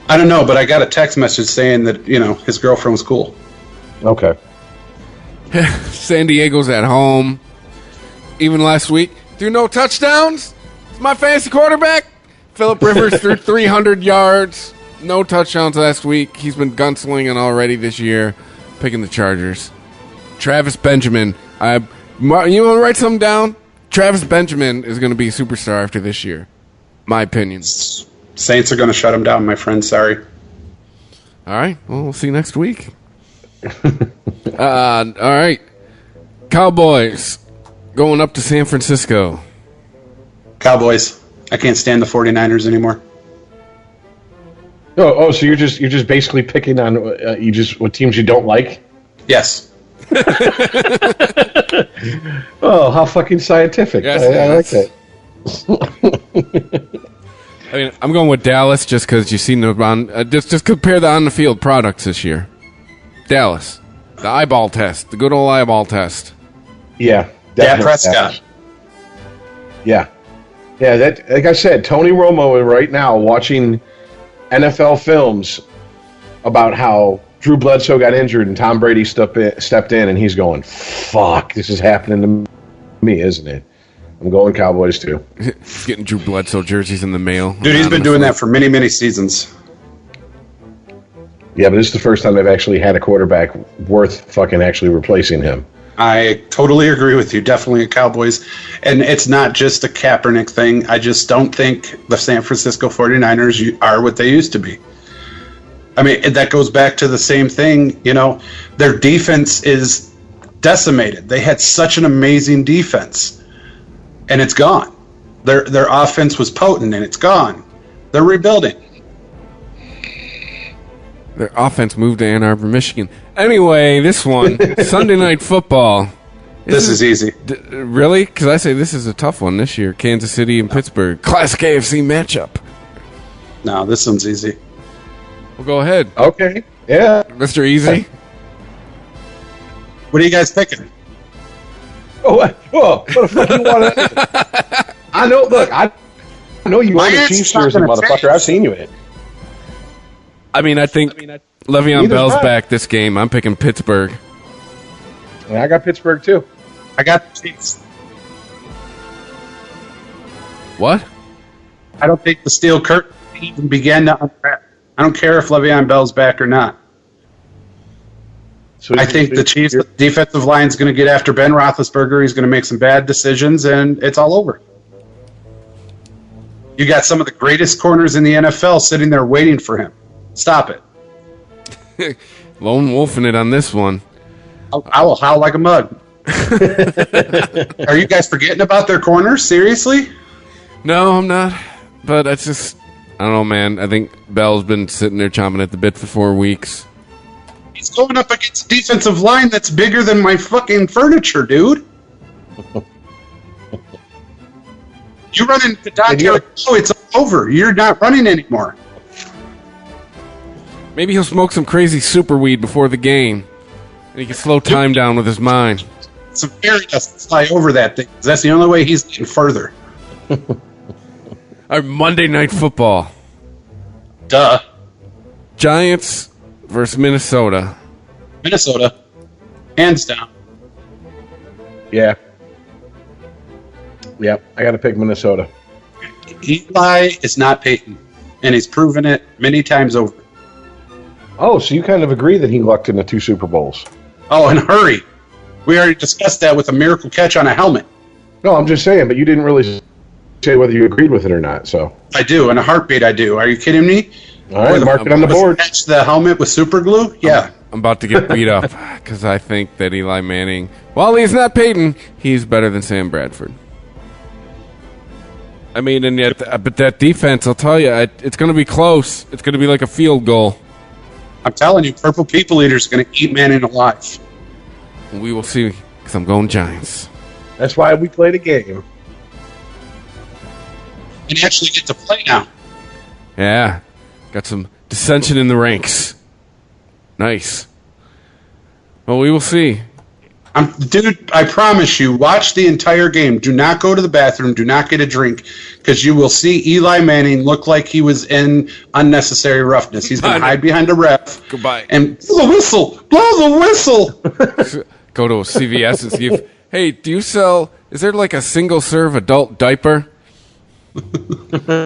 I don't know, but I got a text message saying that his girlfriend was cool. Okay. San Diego's at home. Even last week, threw no touchdowns. My fantasy quarterback, Phillip Rivers, threw 300 yards. No touchdowns last week. He's been gunslinging already this year. Picking the Chargers. Travis Benjamin. You want to write something down? Travis Benjamin is going to be a superstar after this year. My opinion. Saints are going to shut him down, my friend. Sorry. All right. Well, we'll see you next week. All right. Cowboys going up to San Francisco. Cowboys. I can't stand the 49ers anymore. Oh, so you're just basically picking on what teams you don't like? Yes. Oh, how fucking scientific! Yes, I like that. I mean, I'm going with Dallas just because you've seen them on. Just compare the on the field products this year. Dallas, the eyeball test, the good old eyeball test. Yeah, Dak Prescott. Yeah. That, like I said, Tony Romo right now watching NFL films about how Drew Bledsoe got injured and Tom Brady stepped in, and he's going, "Fuck, this is happening to me, isn't it?" I'm going Cowboys too. He's getting Drew Bledsoe jerseys in the mail. Dude, he's been doing that for many, many seasons. Yeah, but this is the first time they've actually had a quarterback worth fucking actually replacing him. I totally agree with you. Definitely a Cowboys. And it's not just a Kaepernick thing. I just don't think the San Francisco 49ers are what they used to be. I mean, that goes back to the same thing. Their defense is decimated. They had such an amazing defense, and it's gone. Their offense was potent, and it's gone. They're rebuilding. Their offense moved to Ann Arbor, Michigan. Anyway, this one, Sunday Night Football. This is easy. Really? Because I say this is a tough one this year. Kansas City and Pittsburgh. Classic AFC matchup. No, this one's easy. Well, go ahead. Okay. Yeah. Mr. Easy. What are you guys picking? What the fuck you want to... I know, look, I know you want a Chiefs jersey, motherfucker. I've seen you in it. I mean, I think Le'Veon Bell's back this game. I'm picking Pittsburgh. Yeah, I got Pittsburgh, too. I got the Chiefs. What? I don't think the steel curtain even began to unwrap. I don't care if Le'Veon Bell's back or not. So I think the Chiefs' defensive line is going to get after Ben Roethlisberger. He's going to make some bad decisions, and it's all over. You got some of the greatest corners in the NFL sitting there waiting for him. Stop it. Lone wolfing it on this one. I will howl like a mug. Are you guys forgetting about their corners? Seriously? No, I'm not. But it's just, I don't know, man. I think Bell's been sitting there chomping at the bit for 4 weeks. He's going up against a defensive line that's bigger than my fucking furniture, dude. You run into Dante, it's over. You're not running anymore. Maybe he'll smoke some crazy super weed before the game, and he can slow time down with his mind. Some fairy dust fly over that thing. That's the only way he's getting further. Our Monday Night Football. Duh. Giants versus Minnesota. Minnesota. Hands down. Yeah. Yep, I got to pick Minnesota. Eli is not Peyton, and he's proven it many times over. Oh, so you kind of agree that he lucked into 2 Super Bowls. Oh, and hurry. We already discussed that with a miracle catch on a helmet. No, I'm just saying, but you didn't really say whether you agreed with it or not. So I do. In a heartbeat, I do. Are you kidding me? All right, mark it on the board. Catch the helmet with super glue? Yeah. I'm about to get beat up because I think that Eli Manning, while he's not Peyton, he's better than Sam Bradford. I mean, and yet, but that defense, I'll tell you, it's going to be close. It's going to be like a field goal. I'm telling you, Purple People Eater's going to eat Manning alive. We will see, because I'm going Giants. That's why we play the game. And you actually get to play now. Yeah. Got some dissension in the ranks. Nice. Well, we will see. Dude, I promise you, watch the entire game. Do not go to the bathroom. Do not get a drink, because you will see Eli Manning look like he was in unnecessary roughness. He's going to hide behind a ref. Goodbye. And blow the whistle. Blow the whistle. Go to a CVS and see if, hey, do you sell, is there like a single-serve adult diaper? No,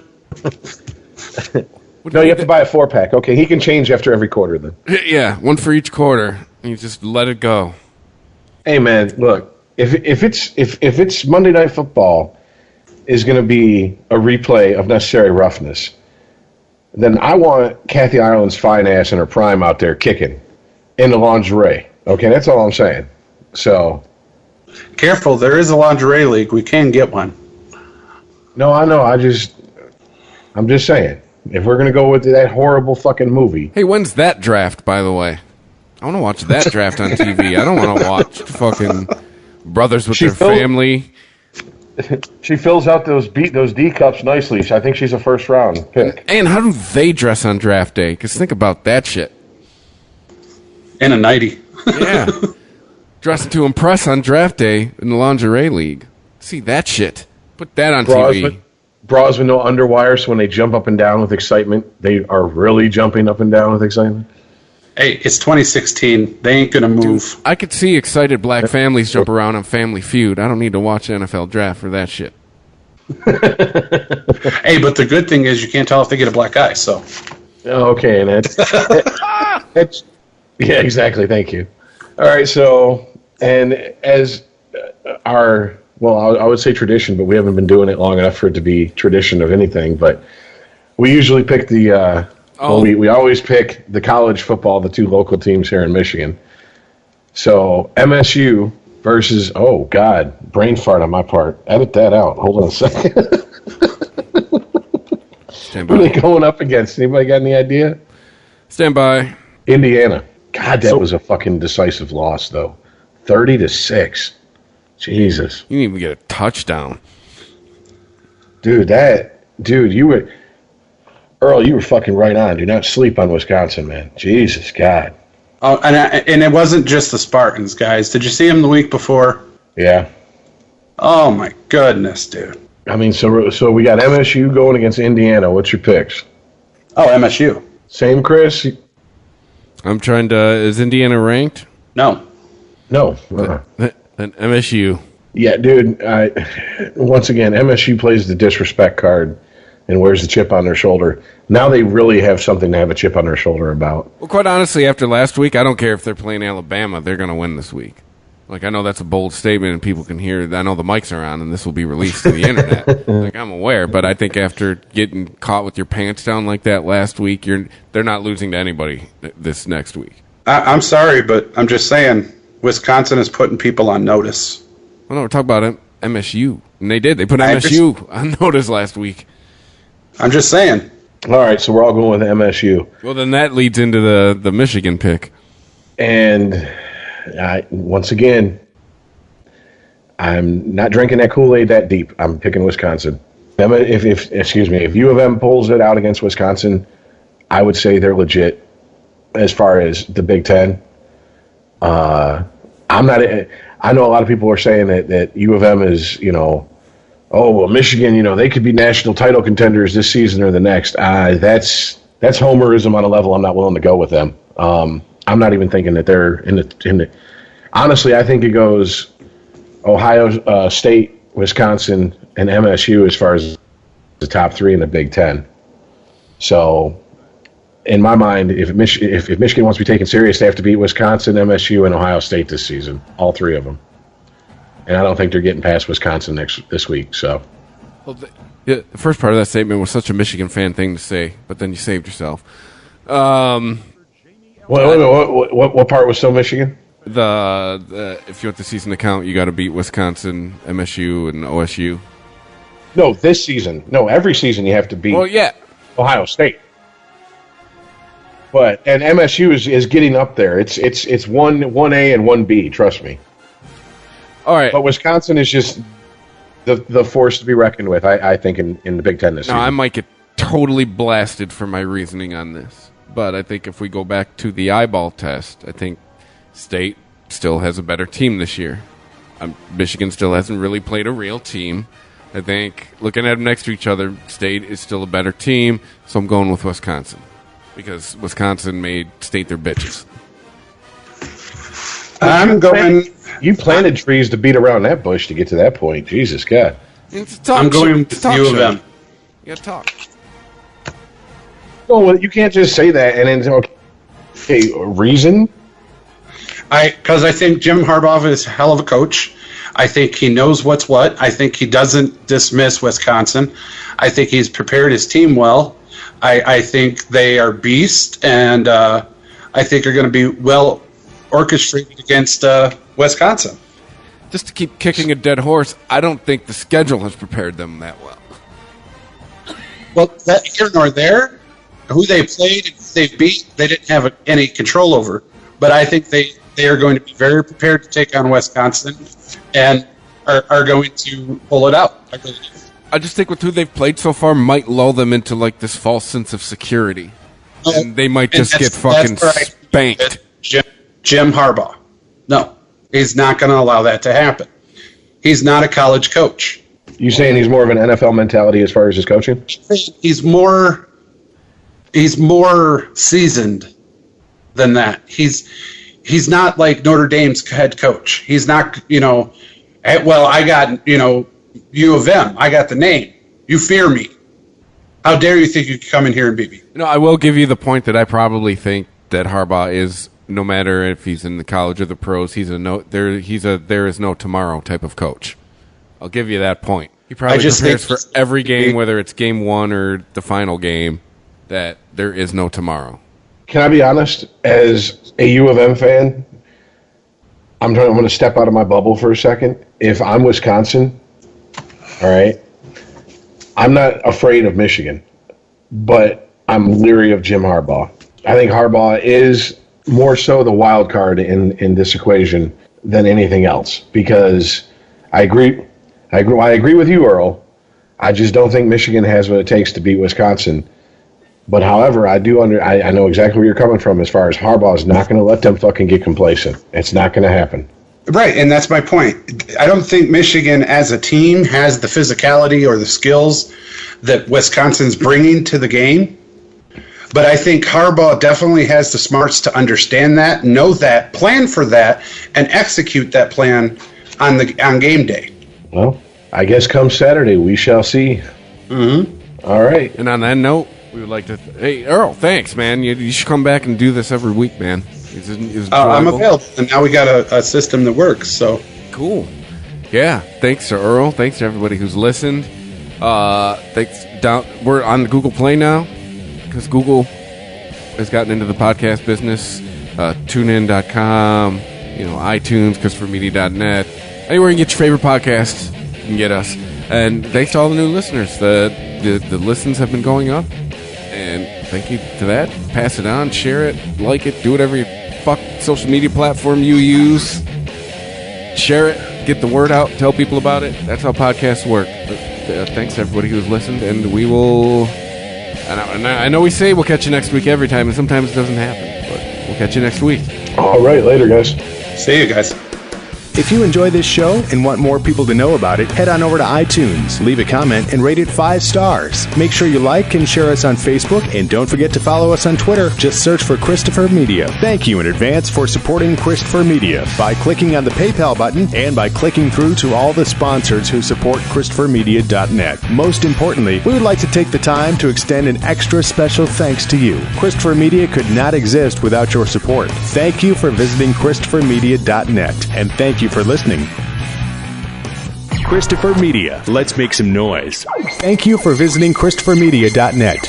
you have to buy a 4-pack. Okay, he can change after every quarter then. Yeah, one for each quarter. You just let it go. Hey man, look, if it's Monday Night Football is going to be a replay of necessary roughness, then I want Kathy Ireland's fine ass in her prime out there kicking in the lingerie. Okay, that's all I'm saying. So careful, there is a lingerie league. We can get one. No, I know. I'm just saying. If we're going to go with that horrible fucking movie. Hey, when's that draft, by the way? I want to watch that draft on TV. I don't want to watch fucking brothers with their family. She fills out those D cups nicely. So I think she's a first round pick. And how do they dress on draft day? Because think about that shit. In a nightie. Yeah. Dressing to impress on draft day in the lingerie league. See that shit. Put that on TV. Bras with no underwire, so when they jump up and down with excitement, they are really jumping up and down with excitement. Hey, it's 2016. They ain't going to move. Dude, I could see excited black families jump around on Family Feud. I don't need to watch the NFL draft for that shit. Hey, but the good thing is you can't tell if they get a black eye, so. Okay, and that's yeah, exactly. Thank you. All right, so, and as our, well, I would say tradition, but we haven't been doing it long enough for it to be tradition of anything, but we usually pick the, well, we always pick the college football, the 2 local teams here in Michigan. So MSU versus, oh, God, brain fart on my part. Edit that out. Hold on a second. Who are they going up against? Anybody got any idea? Stand by. Indiana. God, that was a fucking decisive loss, though. 30-6. Jesus. You didn't even get a touchdown. Dude, Earl, you were fucking right on. Do not sleep on Wisconsin, man. Jesus, God. Oh, and it wasn't just the Spartans, guys. Did you see them the week before? Yeah. Oh, my goodness, dude. I mean, so we got MSU going against Indiana. What's your picks? Oh, MSU. Same, Chris? I'm trying to... Is Indiana ranked? No. No. Then MSU. Yeah, dude. Once again, MSU plays the disrespect card and wears the chip on their shoulder. Now they really have something to have a chip on their shoulder about. Well, quite honestly, after last week, I don't care if they're playing Alabama. They're going to win this week. Like, I know that's a bold statement and people can hear it. I know the mics are on and this will be released to the internet. Like, I'm aware, but I think after getting caught with your pants down like that last week, they're not losing to anybody this next week. I'm sorry, but I'm just saying, Wisconsin is putting people on notice. Well, no, we're talking about MSU. And they did. They put MSU on notice last week. I'm just saying. All right, so we're all going with MSU. Well, then that leads into the Michigan pick. And once again, I'm not drinking that Kool-Aid that deep. I'm picking Wisconsin. If U of M pulls it out against Wisconsin, I would say they're legit as far as the Big Ten. I know a lot of people are saying that U of M is, Michigan, they could be national title contenders this season or the next. That's homerism on a level I'm not willing to go with them. I'm not even thinking that they're in the. Honestly, I think it goes Ohio State, Wisconsin, and MSU as far as the top three in the Big Ten. So, in my mind, if Michigan wants to be taken serious, they have to beat Wisconsin, MSU, and Ohio State this season, all three of them. And I don't think they're getting past Wisconsin this week. So, well, the first part of that statement was such a Michigan fan thing to say, but then you saved yourself. What part was so Michigan? If you want the season to count, you got to beat Wisconsin, MSU, and OSU. No, this season. No, every season you have to beat. Well, yeah, Ohio State. And MSU is getting up there. It's 1A and 1B. Trust me. All right, but Wisconsin is just the force to be reckoned with. I think in the Big Ten this season. I might get totally blasted for my reasoning on this, but I think if we go back to the eyeball test, I think State still has a better team this year. Michigan still hasn't really played a real team. I think looking at them next to each other, State is still a better team, so I'm going with Wisconsin because Wisconsin made State their bitches. You planted trees to beat around that bush to get to that point. Jesus, God. I'm going with U of M. You got to talk. Oh, well, you can't just say that and then okay, reason? Because I think Jim Harbaugh is a hell of a coach. I think he knows what's what. I think he doesn't dismiss Wisconsin. I think he's prepared his team well. I think they are beasts, and I think they're going to be well orchestrated against Wisconsin. Just to keep kicking a dead horse, I don't think the schedule has prepared them that well. Well, that here nor there, who they played and who they beat, they didn't have any control over. But I think they are going to be very prepared to take on Wisconsin and are going to pull it out. I just think with who they've played so far might lull them into like this false sense of security. And they might just get fucking spanked. Jim Harbaugh. No, he's not going to allow that to happen. He's not a college coach. You saying he's more of an NFL mentality as far as his coaching? He's more seasoned than that. He's not like Notre Dame's head coach. He's not, I got, U of M. I got the name. You fear me. How dare you think you can come in here and beat me? I will give you the point that I probably think that Harbaugh is, no matter if he's in the college or the pros, he's a there is no tomorrow type of coach. I'll give you that point. He probably prepares for every game, whether it's game one or the final game, that there is no tomorrow. Can I be honest? As a U of M fan, I'm going to step out of my bubble for a second. If I'm Wisconsin, all right, I'm not afraid of Michigan, but I'm leery of Jim Harbaugh. I think Harbaugh is more so the wild card in this equation than anything else because I agree with you, Earl. I just don't think Michigan has what it takes to beat Wisconsin. But however, I know exactly where you're coming from as far as Harbaugh is not going to let them fucking get complacent. It's not going to happen. Right, and that's my point. I don't think Michigan as a team has the physicality or the skills that Wisconsin's bringing to the game. But I think Harbaugh definitely has the smarts to understand that, know that, plan for that, and execute that plan on game day. Well, I guess come Saturday we shall see. Mm-hmm. All right. And on that note, we would like to... Hey, Earl, thanks, man. You should come back and do this every week, man. I'm available, and now we got a system that works, so... Cool. Yeah, thanks to Earl. Thanks to everybody who's listened. We're on Google Play now, because Google has gotten into the podcast business. TuneIn.com, iTunes, ChristopherMedia.net. Anywhere you can get your favorite podcasts, you can get us. And thanks to all the new listeners. The listens have been going up. And thank you to that. Pass it on, share it, like it, do whatever you fuck social media platform you use. Share it, get the word out, tell people about it. That's how podcasts work. Thanks to everybody who's listened, and we will... And I know we say we'll catch you next week every time, and sometimes it doesn't happen, but we'll catch you next week. All right, later, guys. See you guys. If you enjoy this show and want more people to know about it, head on over to iTunes, leave a comment, and rate it 5 stars. Make sure you like and share us on Facebook, and don't forget to follow us on Twitter. Just search for Christopher Media. Thank you in advance for supporting Christopher Media by clicking on the PayPal button and by clicking through to all the sponsors who support ChristopherMedia.net. Most importantly, we would like to take the time to extend an extra special thanks to you. Christopher Media could not exist without your support. Thank you for visiting ChristopherMedia.net, and thank you for listening. Christopher Media. Let's make some noise. Thank you for visiting ChristopherMedia.net.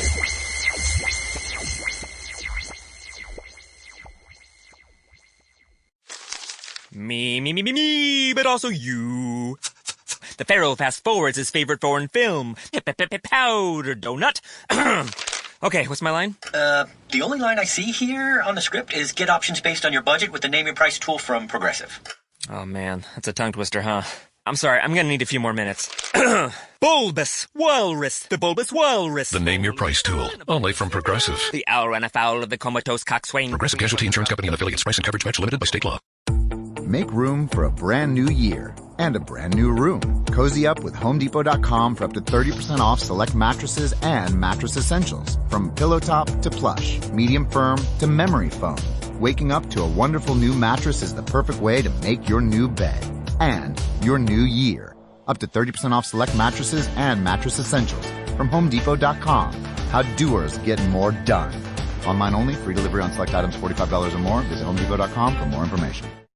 Me, but also you. The Pharaoh fast forwards his favorite foreign film, Powder Donut. Okay, what's my line? The only line I see here on the script is get options based on your budget with the name your price tool from Progressive. Oh, man, that's a tongue twister, huh? I'm sorry, I'm gonna need a few more minutes. Bulbous Walrus, the Bulbous Walrus. The name your price tool, only from Progressive. The owl ran afoul of the comatose coxswain. Progressive Casualty Insurance Company and affiliates. Price and coverage match limited by state law. Make room for a brand new year and a brand new room. Cozy up with HomeDepot.com for up to 30% off select mattresses and mattress essentials. From pillow top to plush, medium firm to memory foam. Waking up to a wonderful new mattress is the perfect way to make your new bed and your new year. Up to 30% off select mattresses and mattress essentials from HomeDepot.com. How doers get more done. Online only, free delivery on select items $45 or more. Visit HomeDepot.com for more information.